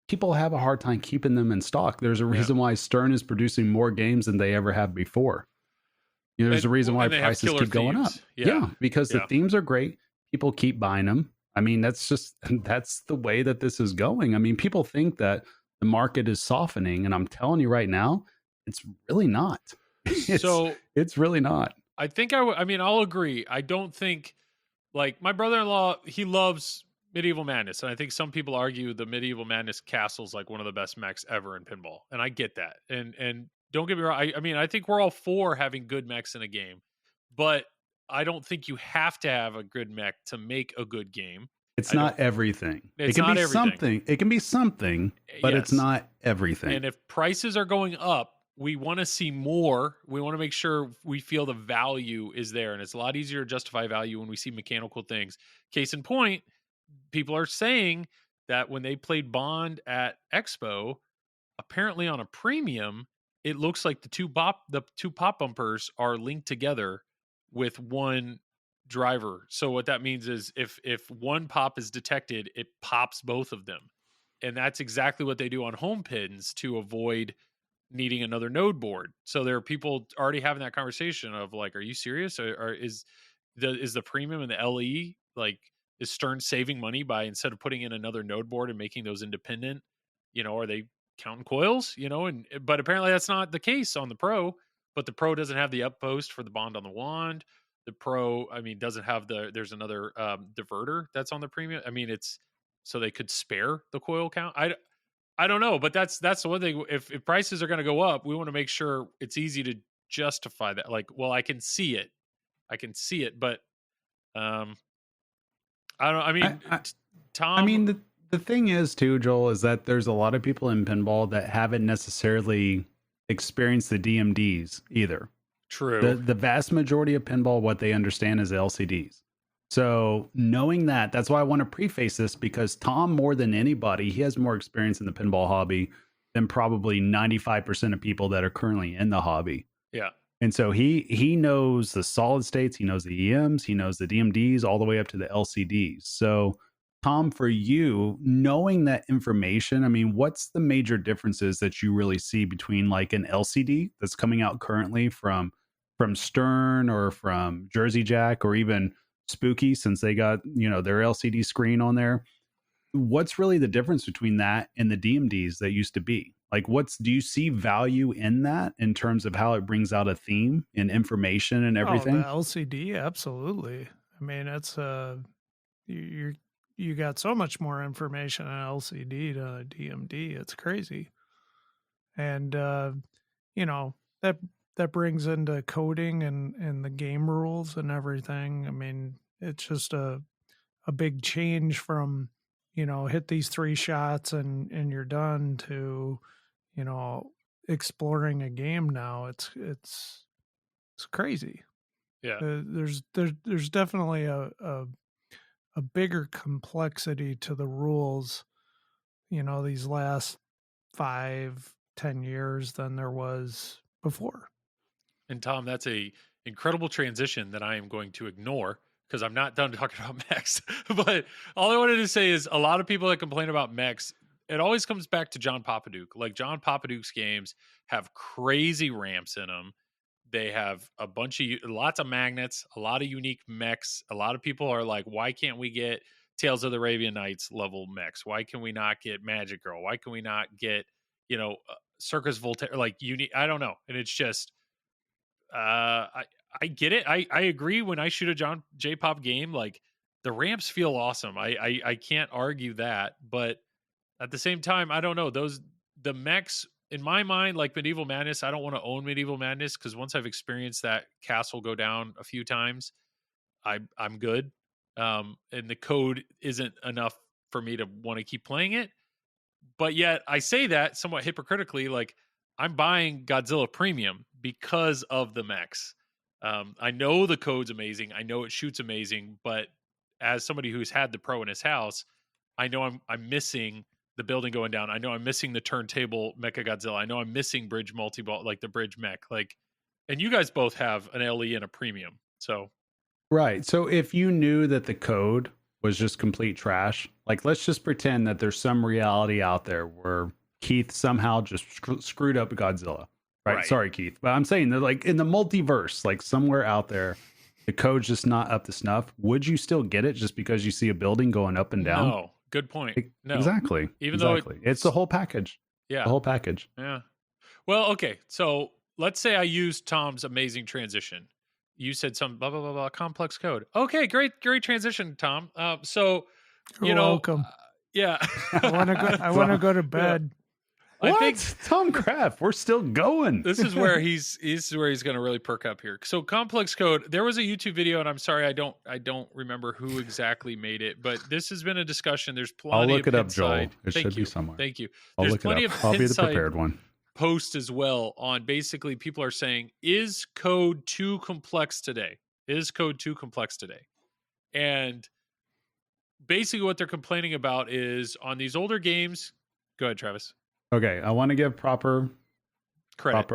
people have a hard time keeping them in stock. There's a reason why Stern is producing more games than they ever have before. You know, there's a reason why prices keep going up. Yeah, because the themes are great. People keep buying them. I mean, that's the way that this is going. I mean, people think that the market is softening, and I'm telling you right now, it's really not. It's really not. I think I mean, I'll agree. I don't think, like, my brother-in-law, he loves Medieval Madness, and I think some people argue the Medieval Madness castle is like one of the best mechs ever in pinball, and I get that. And don't get me wrong. I mean, I think we're all for having good mechs in a game, but I don't think you have to have a good mech to make a good game. It's not everything. It can be something, but it's not everything. And if prices are going up we want to see more. We want to make sure we feel the value is there, and it's a lot easier to justify value when we see mechanical things. Case in point, people are saying that when they played Bond at Expo, apparently on a premium, it looks like the two pop bumpers are linked together with one driver. So what that means is if one pop is detected, it pops both of them. And that's exactly what they do on home pins to avoid needing another node board. So there are people already having that conversation of like, are you serious? Or is the premium and the LE, like, is Stern saving money by, instead of putting in another node board and making those independent, are they counting coils, but apparently that's not the case on the Pro. But the Pro doesn't have the up post for the Bond on the wand. The Pro, doesn't have there's another diverter that's on the premium. It's so they could spare the coil count. I don't know, but that's the one thing. If prices are going to go up, we want to make sure it's easy to justify that. Like, well, I can see it, but I don't. Tom. The thing is too, Joel, is that there's a lot of people in pinball that haven't necessarily experienced the DMDs either. True. The vast majority of pinball, what they understand is LCDs. So knowing that, that's why I want to preface this, because Tom, more than anybody, he has more experience in the pinball hobby than probably 95% of people that are currently in the hobby. Yeah. And so he knows the solid states, he knows the EMs, he knows the DMDs, all the way up to the LCDs. So Tom, for you, knowing that information, what's the major differences that you really see between like an LCD that's coming out currently from Stern or from Jersey Jack or even Spooky, since they got, their LCD screen on there? What's really the difference between that and the DMDs that used to be? Like, do you see value in that in terms of how it brings out a theme and information and everything? Oh, the LCD, absolutely. It's you got so much more information on LCD to a DMD. It's crazy. And, that brings into coding and the game rules and everything. It's just a big change from, hit these 3 shots and you're done to, exploring a game now. It's crazy. Yeah. There's definitely a bigger complexity to the rules, these last 5-10 years than there was before. And Tom, that's a incredible transition that I am going to ignore because I'm not done talking about mechs. But all I wanted to say is a lot of people that complain about mechs, it always comes back to John Papaduke. Like, John Papaduke's games have crazy ramps in them. They have lots of magnets, a lot of unique mechs. A lot of people are like, why can't we get Tales of the Arabian Nights level mechs? Why can we not get Magic Girl? Why can we not get, Circus Voltaire? Like, unique, I don't know. And it's just, I get it. I agree. When I shoot a John J Pop game, like, the ramps feel awesome. I can't argue that. But at the same time, I don't know. The mechs, in my mind, like Medieval Madness, I don't want to own Medieval Madness because once I've experienced that castle go down a few times, I'm good. And the code isn't enough for me to want to keep playing it. But yet I say that somewhat hypocritically, like, I'm buying Godzilla Premium because of the mechs. I know the code's amazing. I know it shoots amazing. But as somebody who's had the Pro in his house, I know I'm missing the building going down. I know I'm missing the turntable Mecha Godzilla. I know I'm missing bridge multi-ball, like the bridge mech. Like, and you guys both have an LE and a Premium. So right. So if you knew that the code was just complete trash, like, let's just pretend that there's some reality out there where Keith somehow just screwed up Godzilla. Right. Sorry, Keith. But I'm saying that, like, in the multiverse, like somewhere out there, the code's just not up to snuff. Would you still get it just because you see a building going up and down? No. Good point. No. Exactly. Even exactly. though it's the whole package. Yeah. The whole package. Yeah. Well, okay. So let's say I used Tom's amazing transition. You said some blah, blah, blah, blah, complex code. Okay. Great transition, Tom. So, You're welcome. Yeah. I want to go to bed. What? I think Tom Graf, we're still going. This is where he's going to really perk up here. So complex code, there was a YouTube video, and I'm sorry, I don't remember who exactly made it, but this has been a discussion. There's plenty. I'll look of it up, Pinside. Joel. It Thank should you. be somewhere. Thank you. I'll There's look plenty it up. of I'll be the Pinside. prepared one. post as well on basically people are saying, is code too complex today? Is code too complex today? And basically what they're complaining about is on these older games. Go ahead, Travis. Okay, I want to give proper Credit.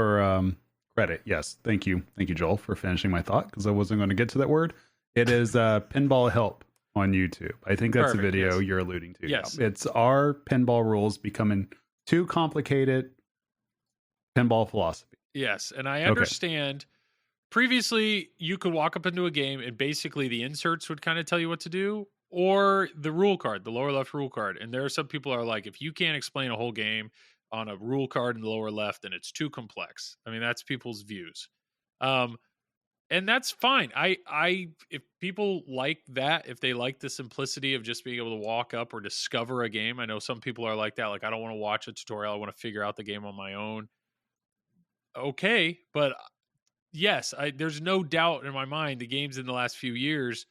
credit. Yes, thank you, Joel, for finishing my thought because I wasn't going to get to that word. It is Pinball Help on YouTube. I think that's the Perfect, video yes. you're alluding to. Yes. Yeah. It's our pinball rules becoming too complicated. Pinball philosophy. Yes, and I understand. Previously, you could walk up into a game and basically the inserts would kind of tell you what to do, or the rule card, the lower left rule card. And there are some people who are like, if you can't explain a whole game on a rule card in the lower left, then it's too complex. I mean, that's people's views. And that's fine. If people like that, if they like the simplicity of just being able to walk up or discover a game, I know some people are like that. Like, I don't want to watch a tutorial. I want to figure out the game on my own. Okay, but yes, there's no doubt in my mind the games in the last few years,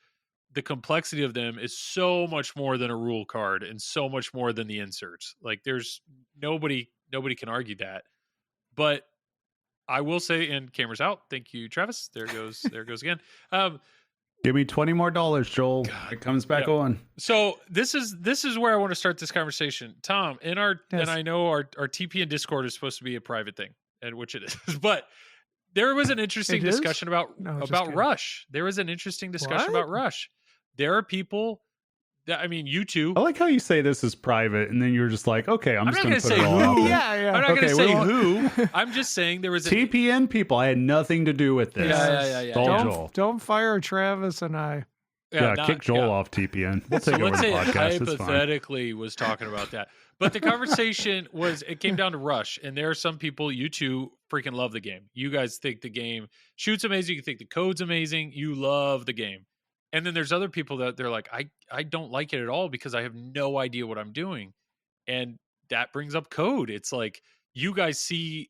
the complexity of them is so much more than a rule card and so much more than the inserts. Like, there's nobody can argue that. But I will say, and camera's out. Thank you, Travis. There goes again. Give me $20 more, Joel. God, It comes back yeah. on. So this is where I want to start this conversation, Tom. And I know our TP and Discord is supposed to be a private thing, and which it is. But there was an interesting It is? discussion about No, just kidding. Rush. There was an interesting discussion What? about Rush. There are people that, I mean, you two. I like how you say this is private, and then you're just like, okay, I'm I'm just not going to gonna put it say all out who. there. Yeah. I'm not Okay, going to say well- who. I'm just saying there was a TPN people, I had nothing to do with this. Yeah. It's all Joel. Don't fire Travis and I. Yeah, not- kick Joel yeah. off TPN. We'll So take over let's the say podcast. It's fine. hypothetically was talking about that. But the conversation it came down to Rush. And there are some people, you two freaking love the game. You guys think the game shoots amazing. You think the code's amazing. You love the game. And then there's other people that they're like, I don't like it at all because I have no idea what I'm doing. And that brings up code. It's like, you guys see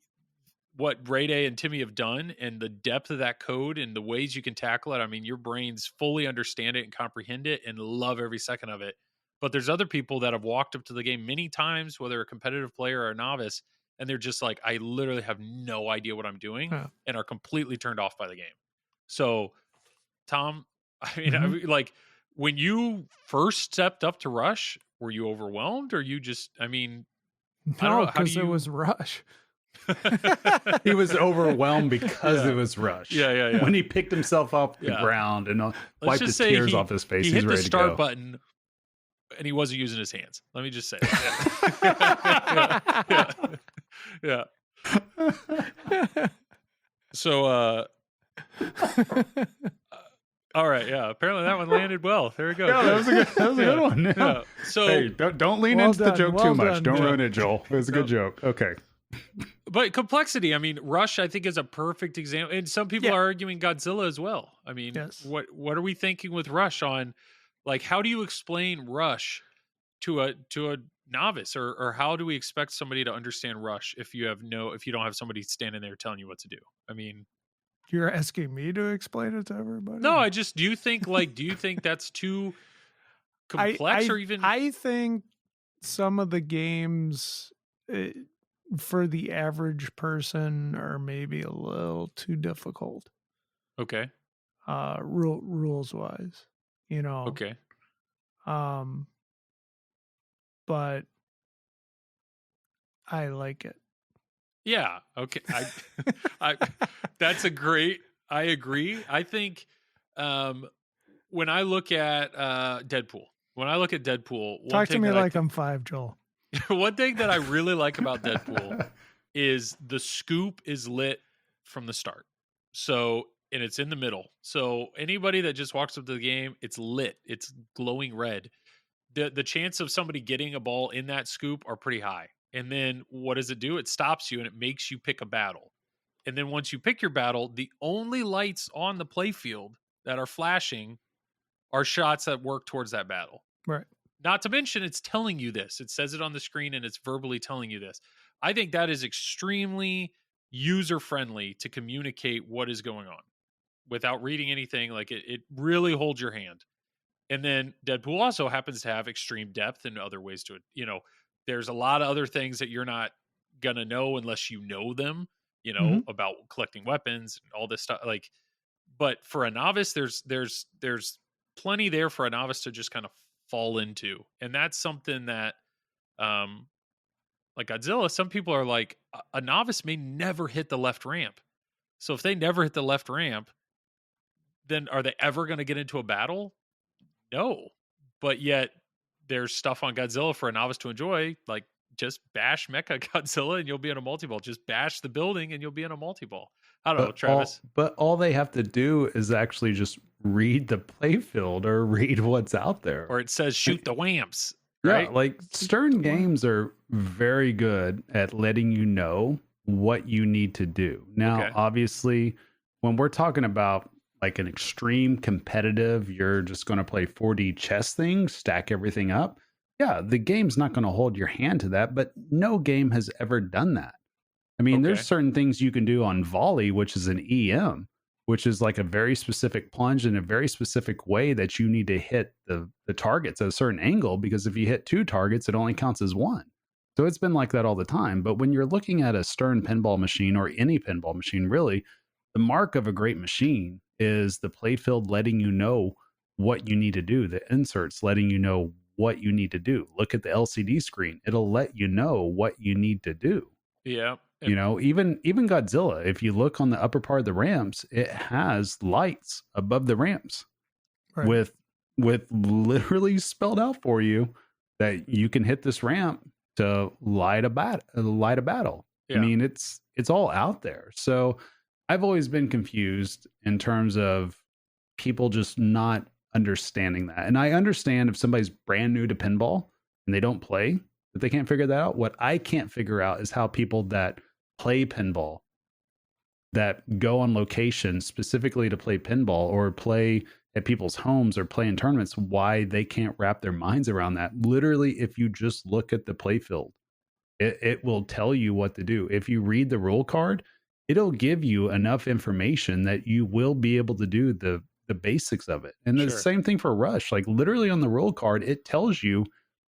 what Ray Day and Timmy have done and the depth of that code and the ways you can tackle it. I mean, your brains fully understand it and comprehend it and love every second of it. But there's other people that have walked up to the game many times, whether a competitive player or a novice, and they're just like, I literally have no idea what I'm doing, and are completely turned off by the game. So, Tom, I mean, like, when you first stepped up to Rush, were you overwhelmed, or you just, I mean, I don't No, know, how do because it you- was Rush. He was overwhelmed because Yeah. it was Rush. Yeah. When he picked himself off the Yeah. ground and Let's wiped the just say tears off his face, he he's hit the ready to start go. button, and he wasn't using his hands. Let me just say, yeah. So, all right, yeah. Apparently that one landed well. There we go. Yeah, that was a good one. Yeah. Yeah. So, Hey, don't lean Well into the done, joke well too much. done, Don't Joe. ruin it, Joel. It was a good joke. Okay. but complexity. I mean, Rush, I think, is a perfect example, and some people Yeah. are arguing Godzilla as well. I mean, Yes. what are we thinking with Rush on? Like, how do you explain Rush to a novice, or how do we expect somebody to understand Rush if you don't have somebody standing there telling you what to do? I mean, You're asking me to explain it to everybody? no, do you think that's too complex, or even? I think some of the games for the average person are maybe a little too difficult. Okay. Rules wise, Okay. But I like it. Yeah. Okay. I that's a great. I agree. I think when I look at Deadpool, Talk to me like I'm 5, Joel. one thing that I really like about Deadpool is the scoop is lit from the start. So, and it's in the middle. So anybody that just walks up to the game, it's lit. It's glowing red. The chance of somebody getting a ball in that scoop are pretty high. And then what does it do? It stops you and it makes you pick a battle. And then once you pick your battle, the only lights on the playfield that are flashing are shots that work towards that battle. Right. Not to mention, it's telling you this. It says it on the screen and it's verbally telling you this. I think that is extremely user-friendly to communicate what is going on without reading anything. Like, it really holds your hand. And then Deadpool also happens to have extreme depth and other ways to it. There's a lot of other things that you're not gonna know unless you know them, about collecting weapons and all this stuff. Like, but for a novice, there's plenty there for a novice to just kind of fall into, and that's something that, like Godzilla, some people are like, a novice may never hit the left ramp. So if they never hit the left ramp, then are they ever going to get into a battle? No. But yet there's stuff on Godzilla for a novice to enjoy, like just bash Mecha Godzilla and you'll be in a multi-ball. Just bash the building and you'll be in a multi-ball. I don't know, Travis. But all they have to do is actually just read the playfield or read what's out there. Or it says shoot the whamps. Yeah, right? like Stern Games are very good at letting you know what you need to do. Now, obviously, when we're talking about like an extreme competitive, you're just going to play 4D chess thing, stack everything up. Yeah, the game's not going to hold your hand to that, but no game has ever done that. I mean, there's certain things you can do on volley, which is an EM, which is like a very specific plunge in a very specific way that you need to hit the targets at a certain angle, because if you hit 2 targets, it only counts as 1. So it's been like that all the time. But when you're looking at a Stern pinball machine or any pinball machine, really, the mark of a great machine is the playfield letting you know what you need to do, the inserts letting you know what you need to do. Look at the LCD screen. It'll let you know what you need to do. Yeah. Even Godzilla, if you look on the upper part of the ramps, it has lights above the ramps with literally spelled out for you that you can hit this ramp to light a battle. Yeah. I mean, it's all out there. So I've always been confused in terms of people just not understanding that. And I understand if somebody's brand new to pinball and they don't play, that they can't figure that out. What I can't figure out is how people that play pinball, that go on location specifically to play pinball or play at people's homes or play in tournaments, why they can't wrap their minds around that. Literally, if you just look at the playfield, it will tell you what to do. If you read the rule card, it'll give you enough information that you will be able to do the basics of it. And the same thing for Rush. Like literally on the rule card, it tells you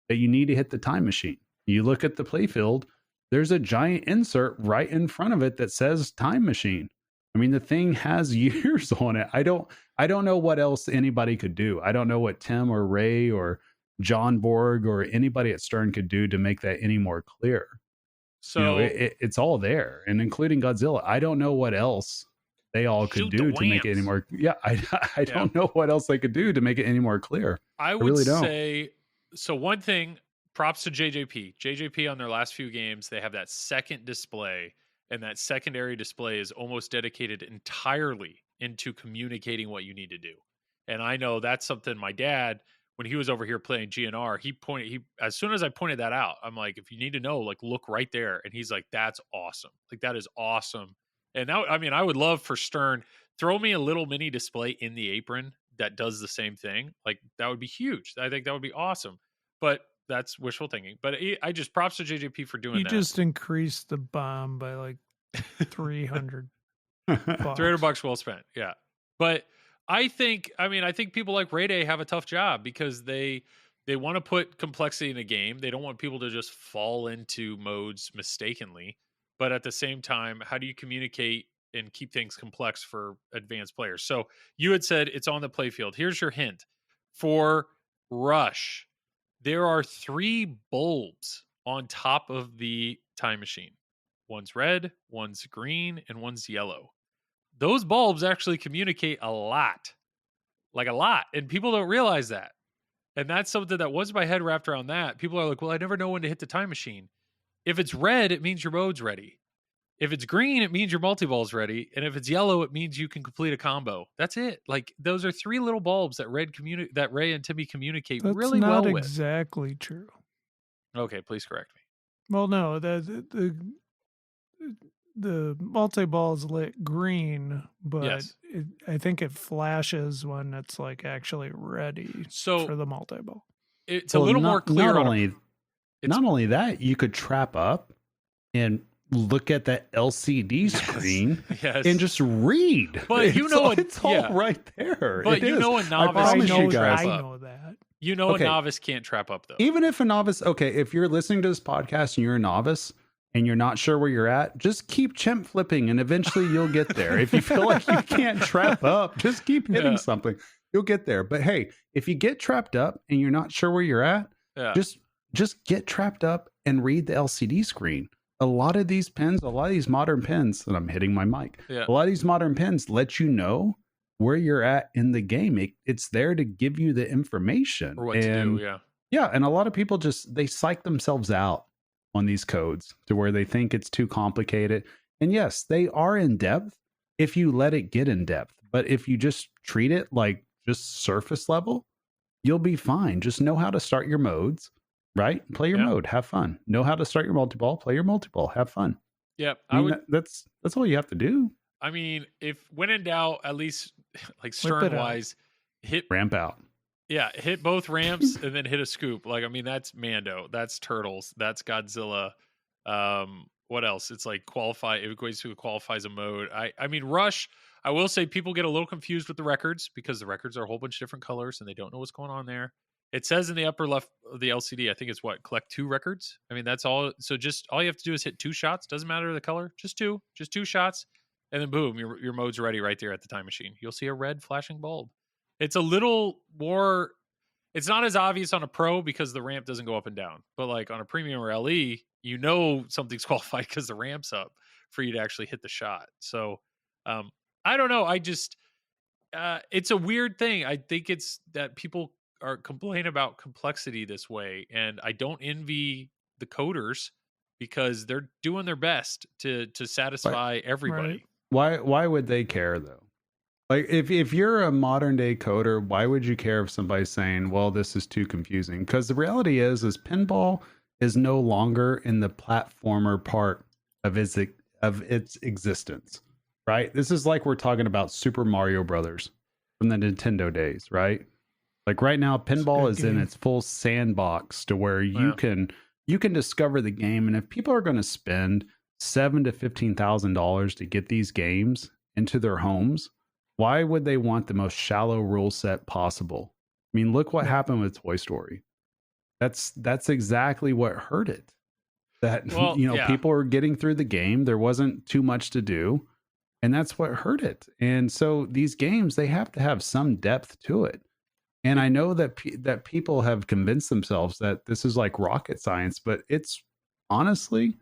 that you need to hit the time machine. You look at the playfield, there's a giant insert right in front of it that says time machine. I mean, the thing has years on it. I don't know what else anybody could do. I don't know what Tim or Ray or John Borg or anybody at Stern could do to make that any more clear. So it's all there, and including Godzilla. I don't know what else they all could do to make it any more. Yeah, I don't know what else they could do to make it any more clear. I would really say, so one thing, props to JJP. JJP on their last few games, they have that second display, and that secondary display is almost dedicated entirely into communicating what you need to do. And I know that's something my dad, when he was over here playing GNR, he as soon as I pointed that out, I'm like, if you need to know, like, look right there. And he's like, that's awesome. Like, that is awesome. And that, I mean, I would love for Stern, throw me a little mini display in the apron that does the same thing. Like, that would be huge. I think that would be awesome. But that's wishful thinking. But I just props to JJP for doing that. You just increased the bomb by like $300. $300 well spent. Yeah. But I think people like Ray Day have a tough job because they want to put complexity in a game. They don't want people to just fall into modes mistakenly. But at the same time, how do you communicate and keep things complex for advanced players? So you had said it's on the playfield. Here's your hint. For Rush, there are 3 bulbs on top of the time machine. One's red, one's green, and one's yellow. Those bulbs actually communicate a lot. Like a lot. And people don't realize that. And that's something that once my head wrapped around that, people are like, well, I never know when to hit the time machine. If it's red, it means your mode's ready. If it's green, it means your multi-ball's ready. And if it's yellow, it means you can complete a combo. That's it. Like, those are 3 little bulbs that Ray and Timmy communicate really well with. That's not exactly true. Okay, please correct me. Well, no, the multi-ball is lit green, but I think it flashes when it's like actually ready for the multi-ball. It's a little more clear. Not only that, you could trap up and look at that LCD screen and just read. But it's all right there. But a novice, I know that. A novice can't trap up though. Even if a novice, if you're listening to this podcast and you're a novice, and you're not sure where you're at, just keep chimp flipping and eventually you'll get there. If you feel like you can't trap up, just keep hitting something. You'll get there. But hey, if you get trapped up and you're not sure where you're at, just get trapped up and read the LCD screen. A lot of these pins, a lot of these modern pins, and I'm hitting my mic, a lot of these modern pins let you know where you're at in the game. It's there to give you the information. Or what to do, Yeah, and a lot of people they psych themselves out on these codes to where they think it's too complicated. And yes, they are in depth if you let it get in depth. But if you just treat it like just surface level, you'll be fine. Just know how to start your modes, right? Play your mode, have fun. Know how to start your multi-ball, play your multi-ball, have fun. Yep. I mean, that's all you have to do. I mean, if when in doubt, at least like stern wise, hit ramp out. Yeah, hit both ramps and then hit a scoop. Like, I mean, that's Mando, that's Turtles, that's Godzilla. What else? It's like qualify. It equates to qualifies a mode. I mean, Rush. I will say people get a little confused with the records because the records are a whole bunch of different colors and they don't know what's going on there. It says in the upper left of the LCD, I think it's collect 2 records. I mean, that's all. So just all you have to do is hit 2 shots. Doesn't matter the color, just 2 shots, and then boom, your mode's ready right there at the time machine. You'll see a red flashing bulb. It's a little more, it's not as obvious on a pro because the ramp doesn't go up and down. But like on a premium or LE, you know something's qualified because the ramp's up for you to actually hit the shot. So I don't know. I just, it's a weird thing. I think it's that people are complaining about complexity this way. And I don't envy the coders because they're doing their best to satisfy everybody. Why would they care though? Like if you're a modern day coder, why would you care if somebody's saying, well, this is too confusing? Because the reality is pinball is no longer in the platformer part of its existence, right? This is like we're talking about Super Mario Brothers from the Nintendo days, right? Like right now, pinball is in its full sandbox to where you can discover the game. And if people are going to spend $7,000 to $15,000 to get these games into their homes, why would they want the most shallow rule set possible? I mean, look what happened with Toy Story. That's exactly what hurt it. That people were getting through the game. There wasn't too much to do, and that's what hurt it. And so these games, they have to have some depth to it. And I know that that people have convinced themselves that this is like rocket science, but it's honestly,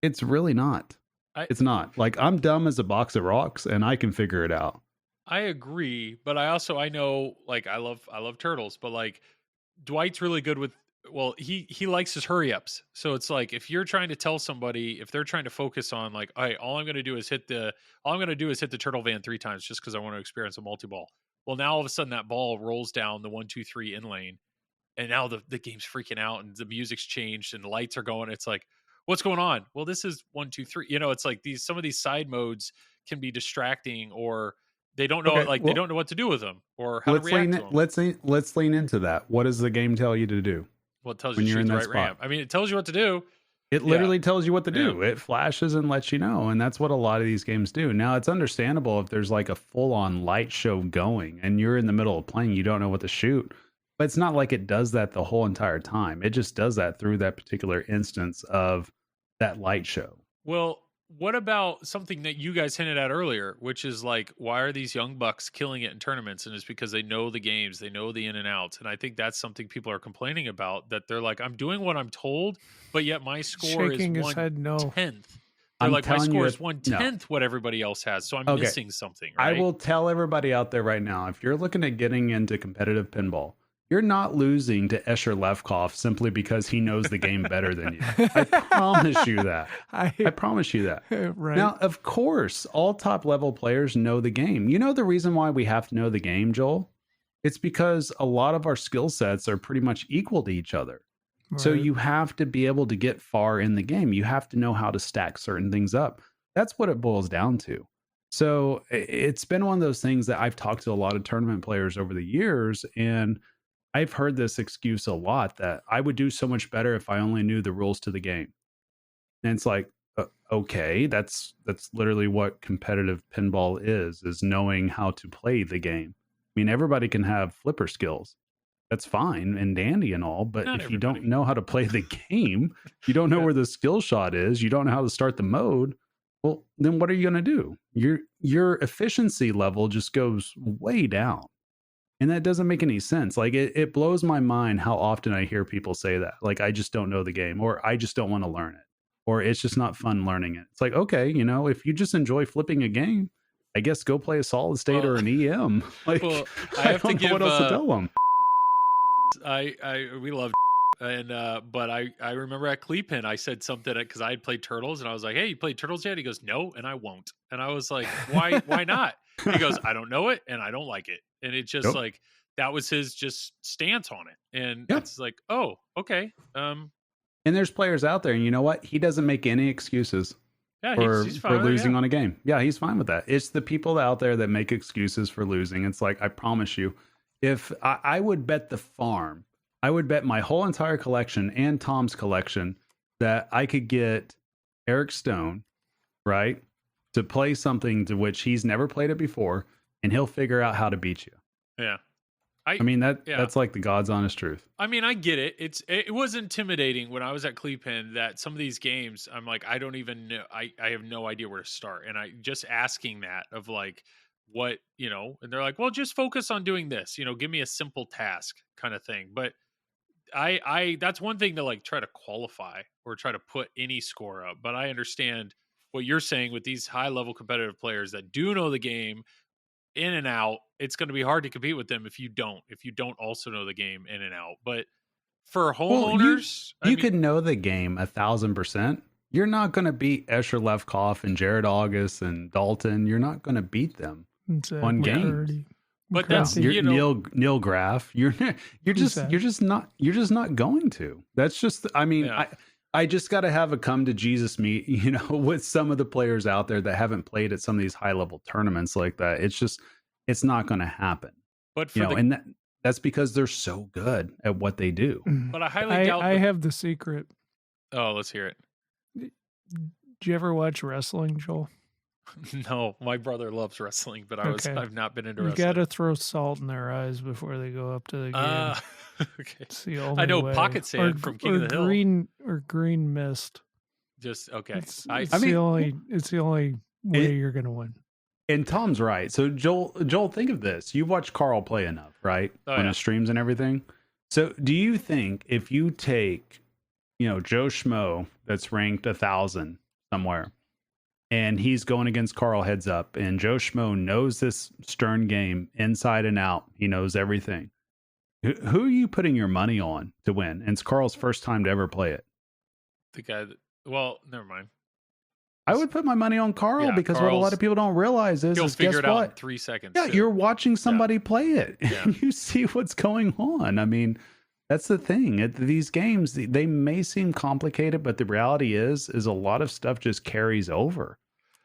it's really not. It's not. Like I'm dumb as a box of rocks, and I can figure it out. I agree, but I know like I love Turtles, but like Dwight's really good with he likes his hurry ups. So it's like if you're trying to tell somebody, if they're trying to focus on like, all right, all I'm gonna do is hit the turtle van 3 times just because I want to experience a multi-ball. Well, now all of a sudden that ball rolls down the 1, 2, 3 in lane, and now the game's freaking out and the music's changed and the lights are going. It's like, what's going on? Well, this is 1, 2, 3. You know, it's like some of these side modes can be distracting, or they don't know they don't know what to do with them or how to react to them. Let's lean into that. What does the game tell you to do? Well, it tells you to shoot the right ramp. I mean, it tells you what to do. It literally tells you what to do. It flashes and lets you know. And that's what a lot of these games do. Now, it's understandable if there's like a full-on light show going and you're in the middle of playing, you don't know what to shoot. But it's not like it does that the whole entire time. It just does that through that particular instance of that light show. Well, what about something that you guys hinted at earlier, which is like, why are these young bucks killing it in tournaments? And it's because they know the games, they know the in and outs. And I think that's something people are complaining about, that they're like, I'm doing what I'm told, but yet my score is 1/10. They're like, my score is 1/10 what everybody else has. So I'm missing something. Right? I will tell everybody out there right now, if you're looking at getting into competitive pinball, you're not losing to Escher Lefkoff simply because he knows the game better than you. I promise you that. I promise you that. Right. Now, of course, all top level players know the game. You know the reason why we have to know the game, Joel? It's because a lot of our skill sets are pretty much equal to each other. Right. So you have to be able to get far in the game. You have to know how to stack certain things up. That's what it boils down to. So it's been one of those things that I've talked to a lot of tournament players over the years, and I've heard this excuse a lot that I would do so much better if I only knew the rules to the game. And it's like, okay, that's literally what competitive pinball is knowing how to play the game. I mean, everybody can have flipper skills, that's fine and dandy and all. But Not if you don't everybody. know how to play the game, you don't know Yeah. where the skill shot is, you don't know how to start the mode. Well, then what are you going to do? Your efficiency level just goes way down. And that doesn't make any sense. Like it blows my mind how often I hear people say that. Like, I just don't know the game, or I just don't want to learn it, or it's just not fun learning it. It's like, okay, you know, if you just enjoy flipping a game, I guess go play a solid state or an EM. Like, Well, I I have to don't know give, what else to tell them. we love and but I remember at Cleepin I said something because I had played Turtles and I was like, hey, you played Turtles yet? He goes, no, and I won't. And I was like, why not? He goes, I don't know it and I don't like it. And it just Yep. like that was his just stance on it. And Yep. it's like, oh, okay. And there's players out there, and you know what? He doesn't make any excuses Yeah, for, he's for fine with it, losing yeah. on a game. Yeah, he's fine with that. It's the people out there that make excuses for losing. It's like, I promise you, if I would bet the farm, I would bet my whole entire collection and Tom's collection that I could get Eric Stone, right, to play something to which he's never played it before, and he'll figure out how to beat you. Yeah. I mean, Yeah. that's like the God's honest truth. I mean, I get it. It was intimidating when I was at Cleepin that some of these games, I'm like, I don't even know. I have no idea where to start. And I just asking that of like, what, you know, and they're like, well, just focus on doing this, you know, give me a simple task kind of thing. But I that's one thing to like try to qualify or try to put any score up. But I understand what you're saying with these high level competitive players that do know the game in and out. It's going to be hard to compete with them if you don't also know the game in and out. But for homeowners, you could know the game 1,000%. You're not going to beat Escher Lefkoff and Jared August and Dalton. You're not going to beat them. One game. But that's, You're, you know, Neil Graf. You're just not going to. That's just. I mean, Yeah. I just got to have a come to Jesus meet, you know, with some of the players out there that haven't played at some of these high level tournaments like that. It's not going to happen. but for You know, the, and that's because they're so good at what they do. but I highly doubt. I have the secret. Oh, let's hear it. Did you ever watch wrestling, Joel? No, my brother loves wrestling, but Okay. I've not been into You wrestling. got to throw salt in their eyes before they go up to the game. Okay. It's the only know way. Pocket Sand from King of the Hill. Green mist. Just okay. It's, I it's I mean, the only way you're gonna win. And Tom's right. So Joel, think of this. You watch Carl play enough, right? Oh, On yeah. his streams and everything. So do you think if you take, you know, Joe Schmo that's ranked 1,000 somewhere, and he's going against Carl heads up, and Joe Schmo knows this Stern game inside and out, he knows everything. Who are you putting your money on to win? And it's Carl's first time to ever play it. the guy that, well, never mind. I would put my money on Carl Yeah, because what a lot Carl's- of people don't realize is He'll guess figure it out in what? 3 seconds. Yeah, too. you're watching somebody play it. Yeah. And you see what's going on. I mean, that's the thing. These games, they may seem complicated, but the reality is a lot of stuff just carries over.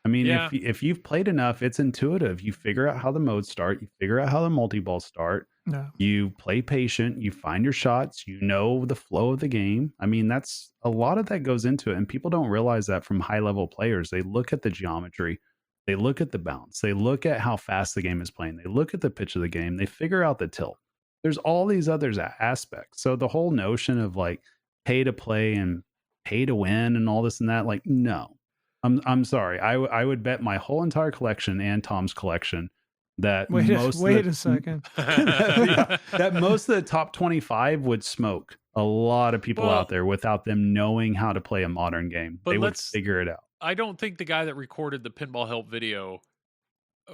I mean, Yeah. if you've played enough, it's intuitive. You figure out how the modes start. You figure out how the multi-balls start. No. You play patient. You find your shots. You know the flow of the game. I mean, that's a lot of that goes into it. And people don't realize that from high-level players. They look at the geometry. They look at the bounce. They look at how fast the game is playing. They look at the pitch of the game. They figure out the tilt. There's all these other aspects. So the whole notion of like pay to play and pay to win and all this and that, like, no. I'm sorry. I would bet my whole entire collection and Tom's collection that Wait most a second. that most of the top 25 would smoke a lot of people Well- out there without them knowing how to play a modern game. But They would let's- figure it out. I don't think the guy that recorded the pinball help video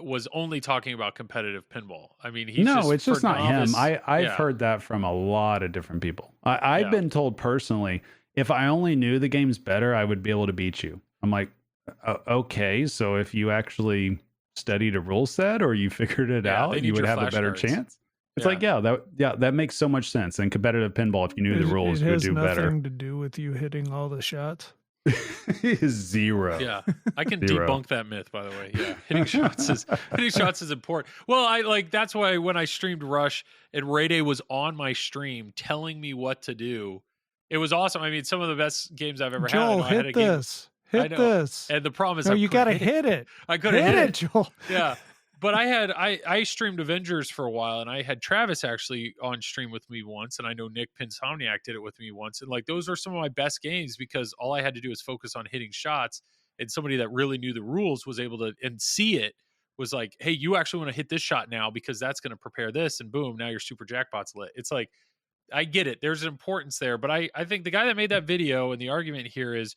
was only talking about competitive pinball. I mean, he's No, it's just for not novice- him. I've yeah. heard that from a lot of different people. I've Yeah. been told personally, if I only knew the games better, I would be able to beat you. I'm like, okay, so if you actually studied a rule set or you figured it Yeah, they out, need you would your have a better flashcards. chance. It's Yeah. like, that makes so much sense. And competitive pinball, if you knew the rules, it you would has do nothing better. to do with you hitting all the shots. Zero. Yeah, I can Zero. debunk that myth. By the way, yeah, hitting shots is important. Well, I like that's why when I streamed Rush and Ray Day was on my stream telling me what to do, it was awesome. I mean, some of the best games I've ever had. I Joel, know I had a hit game, this. Hit know. this. and the problem is No, I you got to couldn't hit it. I couldn't Hit hit it, Joel. Yeah, But I streamed Avengers for a while, and I had Travis actually on stream with me once, and I know Nick Pinsomniac did it with me once, and like those are some of my best games because all I had to do is focus on hitting shots, and somebody that really knew the rules was able to and see it was like, hey, you actually want to hit this shot now because that's going to prepare this, and boom, now your super jackpot's lit. It's like, I get it. There's an importance there, but I think the guy that made that video and the argument here is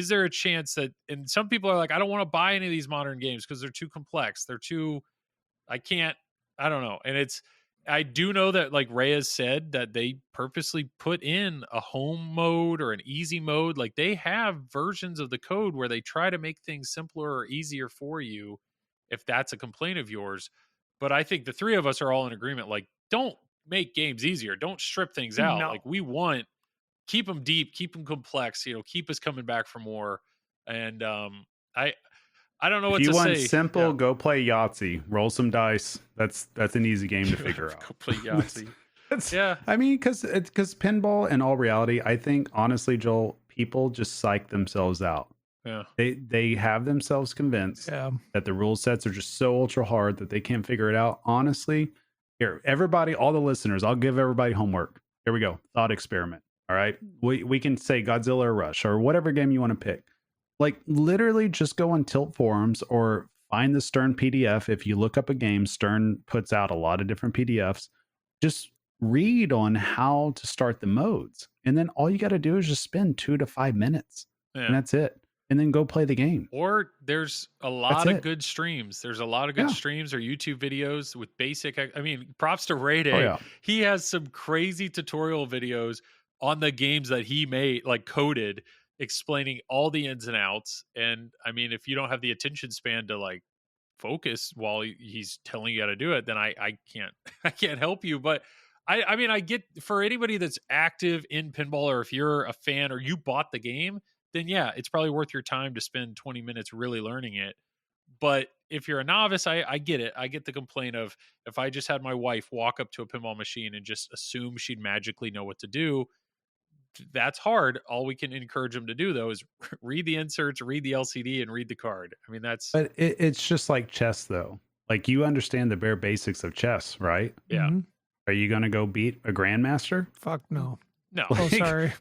there a chance that, and some people are like, I don't want to buy any of these modern games because they're too complex. They're too, I don't know. And I do know that like Reyes said that they purposely put in a home mode or an easy mode. Like they have versions of the code where they try to make things simpler or easier for you if that's a complaint of yours. But I think the three of us are all in agreement. Like, don't make games easier. Don't strip things out. No. Like we want, keep them deep, keep them complex, keep us coming back for more. And I don't know what to say. If you want simple, go play Yahtzee. Roll some dice. That's an easy game to figure out. Go play Yahtzee. Yeah. I mean, because pinball, in all reality, I think honestly, Joel, people just psych themselves out. Yeah. They have themselves convinced that the rule sets are just so ultra hard that they can't figure it out. Honestly, here, everybody, all the listeners, I'll give everybody homework. Here we go. Thought experiment. All right. We can say Godzilla or Rush or whatever game you want to pick. Like literally just go on Tilt forums or find the Stern PDF. If you look up a game, Stern puts out a lot of different PDFs. Just read on how to start the modes. And then all you got to do is just spend 2 to 5 minutes. Yeah. And that's it. And then go play the game. Or there's a lot of good streams. There's a lot of good streams or YouTube videos with basic. I mean, props to Ray Day. Oh, yeah. He has some crazy tutorial videos on the games that he made, like coded, explaining all the ins and outs. And I mean, if you don't have the attention span to like focus while he's telling you how to do it, then I can't help you. But I mean, I get, for anybody that's active in pinball, or if you're a fan or you bought the game, then yeah, it's probably worth your time to spend 20 minutes really learning it. But if you're a novice, I get it. I get the complaint of, if I just had my wife walk up to a pinball machine and just assume she'd magically know what to do, that's hard. All we can encourage them to do, though, is read the inserts, read the LCD, and read the card. I mean, that's... But it's just like chess, though. Like, you understand the bare basics of chess, right? Yeah. Mm-hmm. Are you going to go beat a grandmaster? Fuck no. No. Oh, sorry.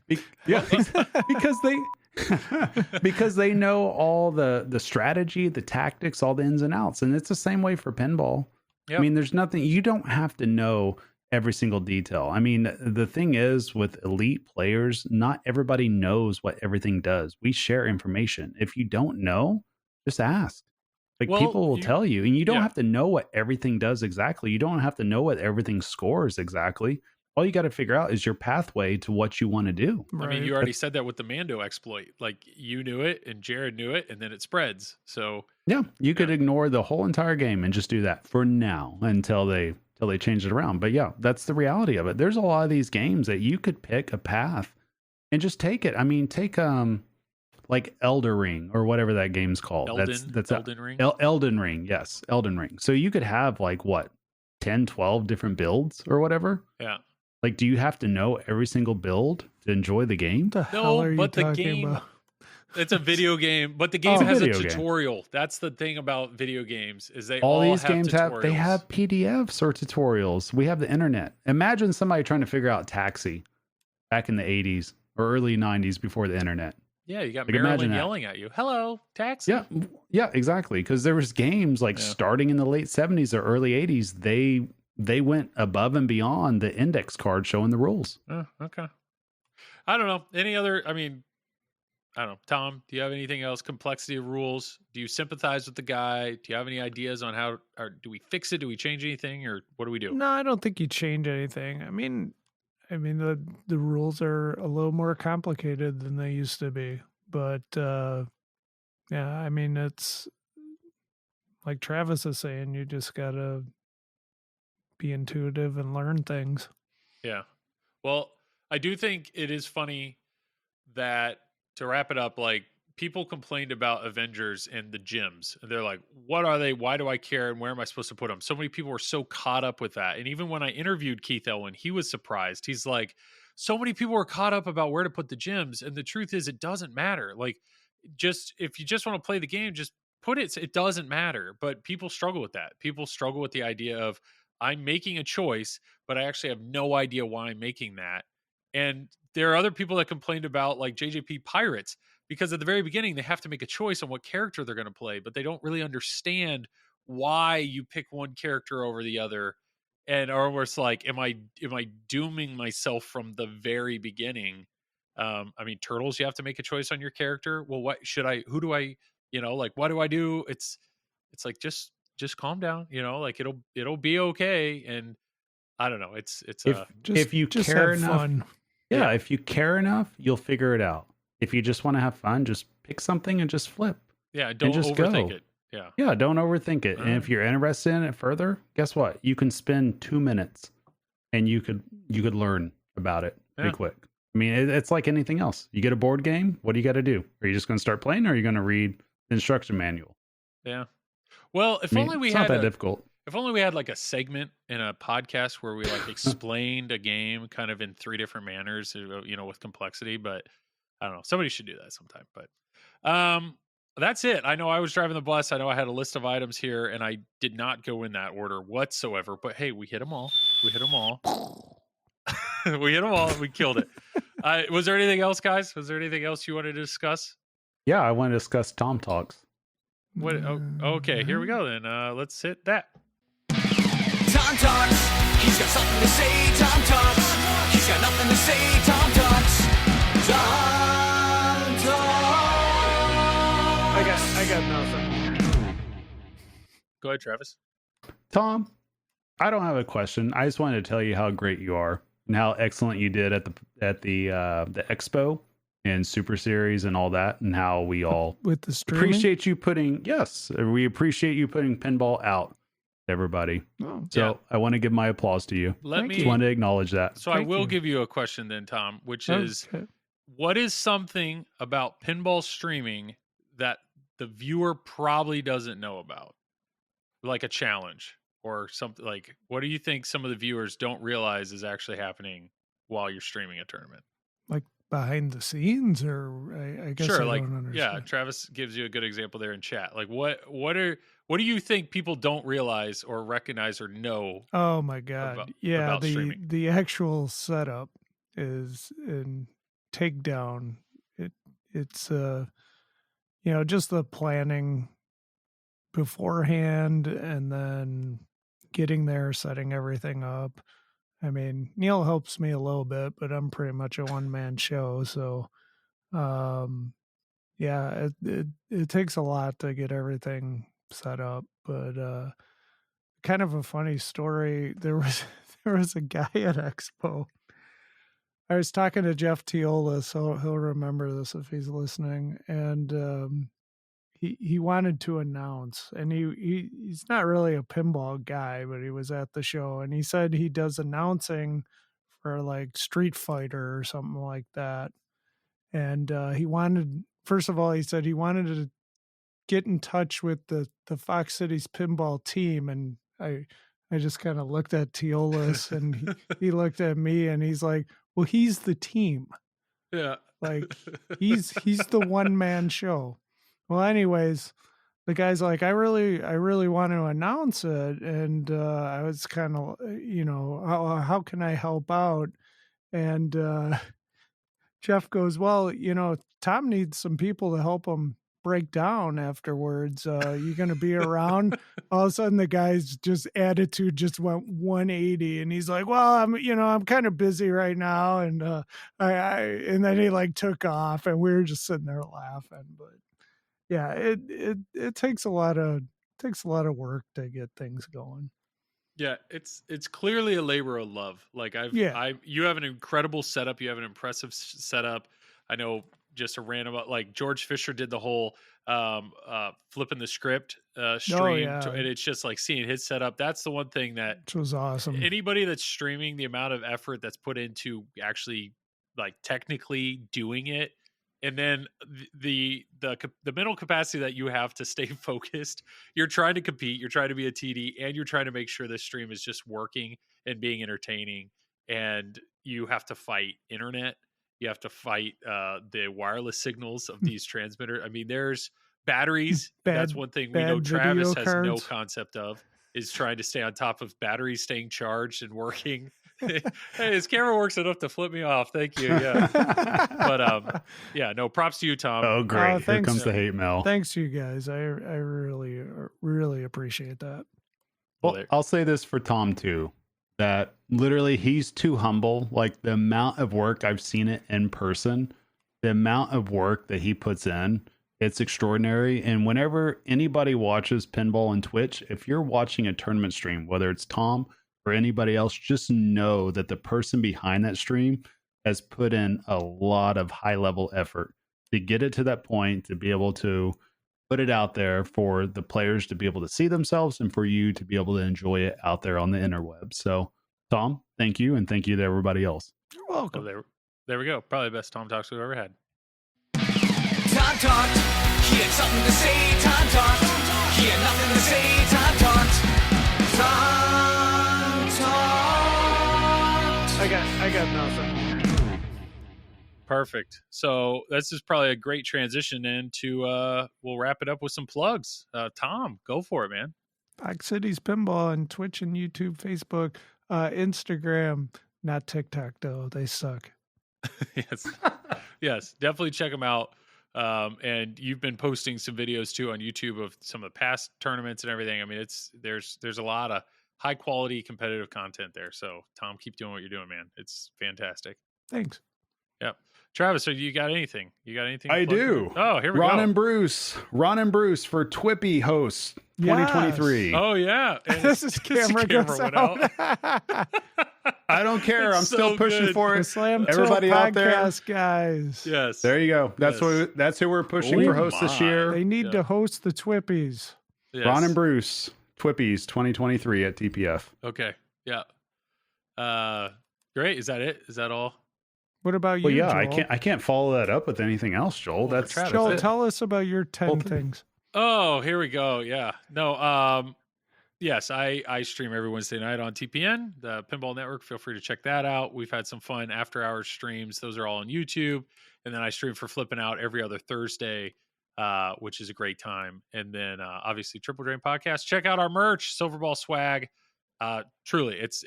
Because they know all the strategy, the tactics, all the ins and outs. And it's the same way for pinball. Yep. I mean, there's nothing, you don't have to know every single detail. I mean, the thing is, with elite players, not everybody knows what everything does. We share information. If you don't know, just ask. Like, Well, people will tell you, and you don't yeah. have to know what everything does exactly. You don't have to know what everything scores exactly. All you got to figure out is your pathway to what you want to do. I mean, you already said that with the Mando exploit. Like, you knew it and Jared knew it, and then it spreads. So Yeah, you could ignore the whole entire game and just do that for now until they change it around. But yeah, that's the reality of it. There's a lot of these games that you could pick a path and just take it. I mean, take like Elder Ring or whatever that game's called. Elden Ring. Elden Ring, yes, Elden Ring. So you could have like what, 10, 12 different builds or whatever. Yeah. Like, do you have to know every single build to enjoy the game? What the hell are you but the talking game, about? it's a video game, but the game It's a has a video game. tutorial. That's the thing about video games, is they All these have games tutorials. have PDFs or tutorials. We have the internet. Imagine somebody trying to figure out Taxi back in the 80s or early 90s before the internet. Yeah, you got Like, imagine Marilyn that. yelling at you. Hello, taxi. Yeah, exactly. Because there was games like starting in the late 70s or early 80s, they went above and beyond the index card showing the rules. Oh, okay. I don't know. Any other, I don't know. Tom, do you have anything else? Complexity of rules? Do you sympathize with the guy? Do you have any ideas on how, or do we fix it? Do we change anything, or what do we do? No, I don't think you change anything. I mean the rules are a little more complicated than they used to be. But yeah, I mean, it's like Travis is saying, you just gotta be intuitive and learn things. Yeah. Well, I do think it is funny that, to wrap it up, like, people complained about Avengers and the gyms. And they're like, what are they? Why do I care? And where am I supposed to put them? So many people were so caught up with that. And even when I interviewed Keith Elwin, he was surprised. He's like, so many people were caught up about where to put the gyms. And the truth is, it doesn't matter. Like, just, if you just want to play the game, just it doesn't matter, but people struggle with that. People struggle with the idea of I'm making a choice, but I actually have no idea why I'm making that. And there are other people that complained about like JJP Pirates, because at the very beginning they have to make a choice on what character they're going to play, but they don't really understand why you pick one character over the other. And or almost like, am I dooming myself from the very beginning? I mean, Turtles, you have to make a choice on your character. Well, who do I, like, what do I do? It's like, just calm down, like it'll be okay. And I don't know. It's if you just care have enough, fun. yeah, if you care enough, you'll figure it out. If you just want to have fun, just pick something and just flip. yeah, don't just overthink go. it. Yeah. Yeah, don't overthink it. And Alright. if you're interested in it further, guess what? You can spend 2 minutes and you could learn about it pretty Yeah. quick. I mean, it's like anything else. You get a board game, what do you got to do? Are you just going to start playing, or are you going to read the instruction manual? Yeah. Well, if I mean, only we it's had not that difficult. if only we had like a segment in a podcast where we like explained a game kind of in 3 different manners, with complexity, but I don't know. Somebody should do that sometime. But that's it. I know I was driving the bus. I know I had a list of items here, and I did not go in that order whatsoever. But hey, we hit them all. We hit them all. We hit them all. We killed it. Was there anything else, guys? Was there anything else you wanted to discuss? Yeah, I want to discuss Tom Talks. What? Oh, okay, here we go then. Let's hit that. Tom talks. He's got something to say. Tom talks. He's got nothing to say. Tom talks. Tom talks. I got nothing. Go ahead, Travis. Tom, I don't have a question. I just wanted to tell you how great you are and how excellent you did at the Expo and Super Series and all that, and how we all With the streaming? appreciate you putting we appreciate you putting pinball out, everybody. Oh, So Yeah. I want to give my applause to you. Let Thank me. Just wanted to acknowledge that. So I Thank will you. give you a question then, Tom, which is, okay. what is something about pinball streaming that the viewer probably doesn't know about? Like a challenge or something. Like, what do you think some of the viewers don't realize is actually happening while you're streaming a tournament? Like behind the scenes, or I guess Sure, I like, don't yeah, understand. Travis gives you a good example there in chat. Like, what do you think people don't realize or recognize or know? Oh my god! about Yeah, streaming. the actual setup is in takedown. It's just the planning beforehand, and then getting there, setting everything up. I mean, Neil helps me a little bit, but I'm pretty much a one-man show, so yeah, it takes a lot to get everything set up. But kind of a funny story. There was a guy at Expo. I was talking to Jeff Teola, so he'll remember this if he's listening. And he wanted to announce, and he's not really a pinball guy, but he was at the show, and he said he does announcing for like Street Fighter or something like that. And first of all, he said he wanted to get in touch with the Fox Cities pinball team, and I just kind of looked at Teolis, and he looked at me, and he's like, "Well, he's the team. Yeah. Like he's the one-man show." Well, anyways, the guy's like, I really want to announce it, and I was kind of, how can I help out? And Jeff goes, well, Tom needs some people to help him break down afterwards. You going to be around? All of a sudden, the guy's just attitude just went 180, and he's like, well, I'm kind of busy right now, and and then he like took off, and we were just sitting there laughing. But yeah, it takes a lot of work to get things going. Yeah, it's clearly a labor of love. Like you have an incredible setup. You have an impressive setup. I know, just a random, like George Fisher did the whole flipping the script stream, and it's just like seeing his setup. That's the one thing that Which was awesome. Anybody that's streaming, the amount of effort that's put into actually like technically doing it, and then the mental capacity that you have to stay focused. You're trying to compete, you're trying to be a TD, and you're trying to make sure the stream is just working and being entertaining. And you have to fight internet. You have to fight the wireless signals of these transmitters. I mean, there's Batteries. That's one thing we know bad Travis video has no cards. concept of, is trying to stay on top of batteries staying charged and working. Hey, his camera works enough to flip me off. Thank you. Yeah. But yeah, no, props to you, Tom. Oh, great. Here thanks. comes the hate mail. Thanks, you guys. I really appreciate that. Well, I'll say this for Tom too, that literally he's too humble. Like the amount of work I've seen it in person, the amount of work that he puts in, it's extraordinary. And whenever anybody watches pinball on Twitch, if you're watching a tournament stream, whether it's Tom or anybody else, just know that the person behind that stream has put in a lot of high level effort to get it to that point, to be able to put it out there for the players to be able to see themselves and for you to be able to enjoy it out there on the interweb. So, Tom, thank you. And thank you to everybody else. You're welcome. So there we go. Probably the best Tom Talks we've ever had. Tom talked. He had something to say. Tom talked. He had nothing to say. Tom talked. Tom talked. I got nothing. Perfect. So this is probably a great transition into we'll wrap it up with some plugs. Tom, go for it, man. Fox Cities Pinball on Twitch and YouTube, Facebook, Instagram, not TikTok though. They suck. Yes, definitely check them out. And you've been posting some videos too on YouTube of some of the past tournaments and everything. I mean, there's a lot of high quality competitive content there. So Tom, keep doing what you're doing, man. It's fantastic. Thanks. Yep. Travis, so you got anything? You got anything? I to plug? do. Oh, here we Ron go. and Bruce for Twippy hosts 2023. Oh yeah. And This is camera goes went out. I don't care. It's I'm still so pushing good. for The it. Slam Everybody Tilt out there. podcast, guys. Yes. There you go. That's Yes. that's who we're pushing Oh for host this my. year. They need Yeah. to host the Twippies. Yes. Ron and Bruce, Twippies 2023 at TPF. Okay. Yeah. Great. Is that it? Is that all? What about Well, you, yeah, Joel? I can't follow that up with anything else, Joel. Well, That's Travis, Joel, it. tell us about your 10 Well, things. Oh, here we go. Yeah. No, yes, I stream every Wednesday night on TPN, the Pinball Network. Feel free to check that out. We've had some fun after hours streams. Those are all on YouTube. And then I stream for Flipping Out every other Thursday, which is a great time. And then obviously Triple Drain Podcast. Check out our merch, Silverball swag. Truly, it's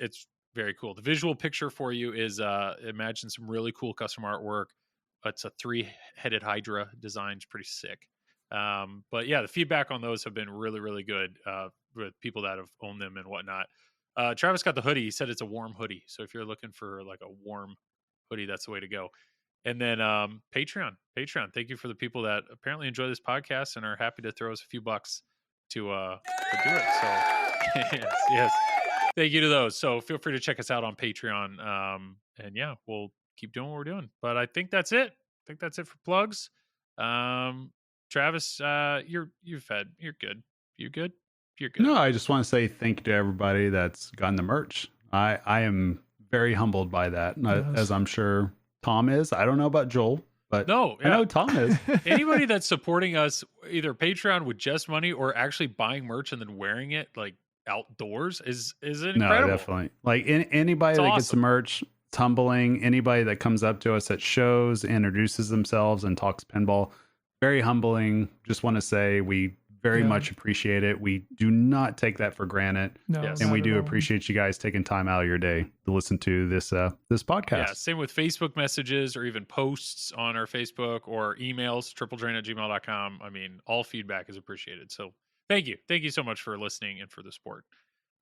very cool. The visual picture for you is imagine some really cool custom artwork. It's a 3-headed Hydra design. It's pretty sick. But yeah, the feedback on those have been really, really good with people that have owned them and whatnot. Travis got the hoodie. He said it's a warm hoodie. So if you're looking for like a warm hoodie, that's the way to go. And then Patreon. Thank you for the people that apparently enjoy this podcast and are happy to throw us a few bucks to do it. So yes. Thank you to those. So feel free to check us out on Patreon. And yeah, we'll keep doing what we're doing. But I think that's it. For plugs. Travis, you're good. You good? You're good. No, I just want to say thank you to everybody that's gotten the merch. I am very humbled by that, Yes. as I'm sure Tom is. I don't know about Joel, but No, I know Tom is. Anybody that's supporting us, either Patreon with just money or actually buying merch and then wearing it like outdoors is incredible. No, definitely. Like anybody It's that gets the awesome. merch, it's humbling. Anybody that comes up to us at shows, introduces themselves, and talks pinball, very humbling. Just want to say we very Yeah. much appreciate it. We do not take that for granted, No, Yes. and not we at do all. appreciate you guys taking time out of your day to listen to this podcast. Yeah, same with Facebook messages or even posts on our Facebook or emails, tripledrain@gmail.com. I mean, all feedback is appreciated. So thank you. Thank you so much for listening and for the support.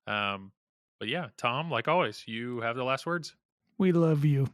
But yeah, Tom, like always, you have the last words. We love you.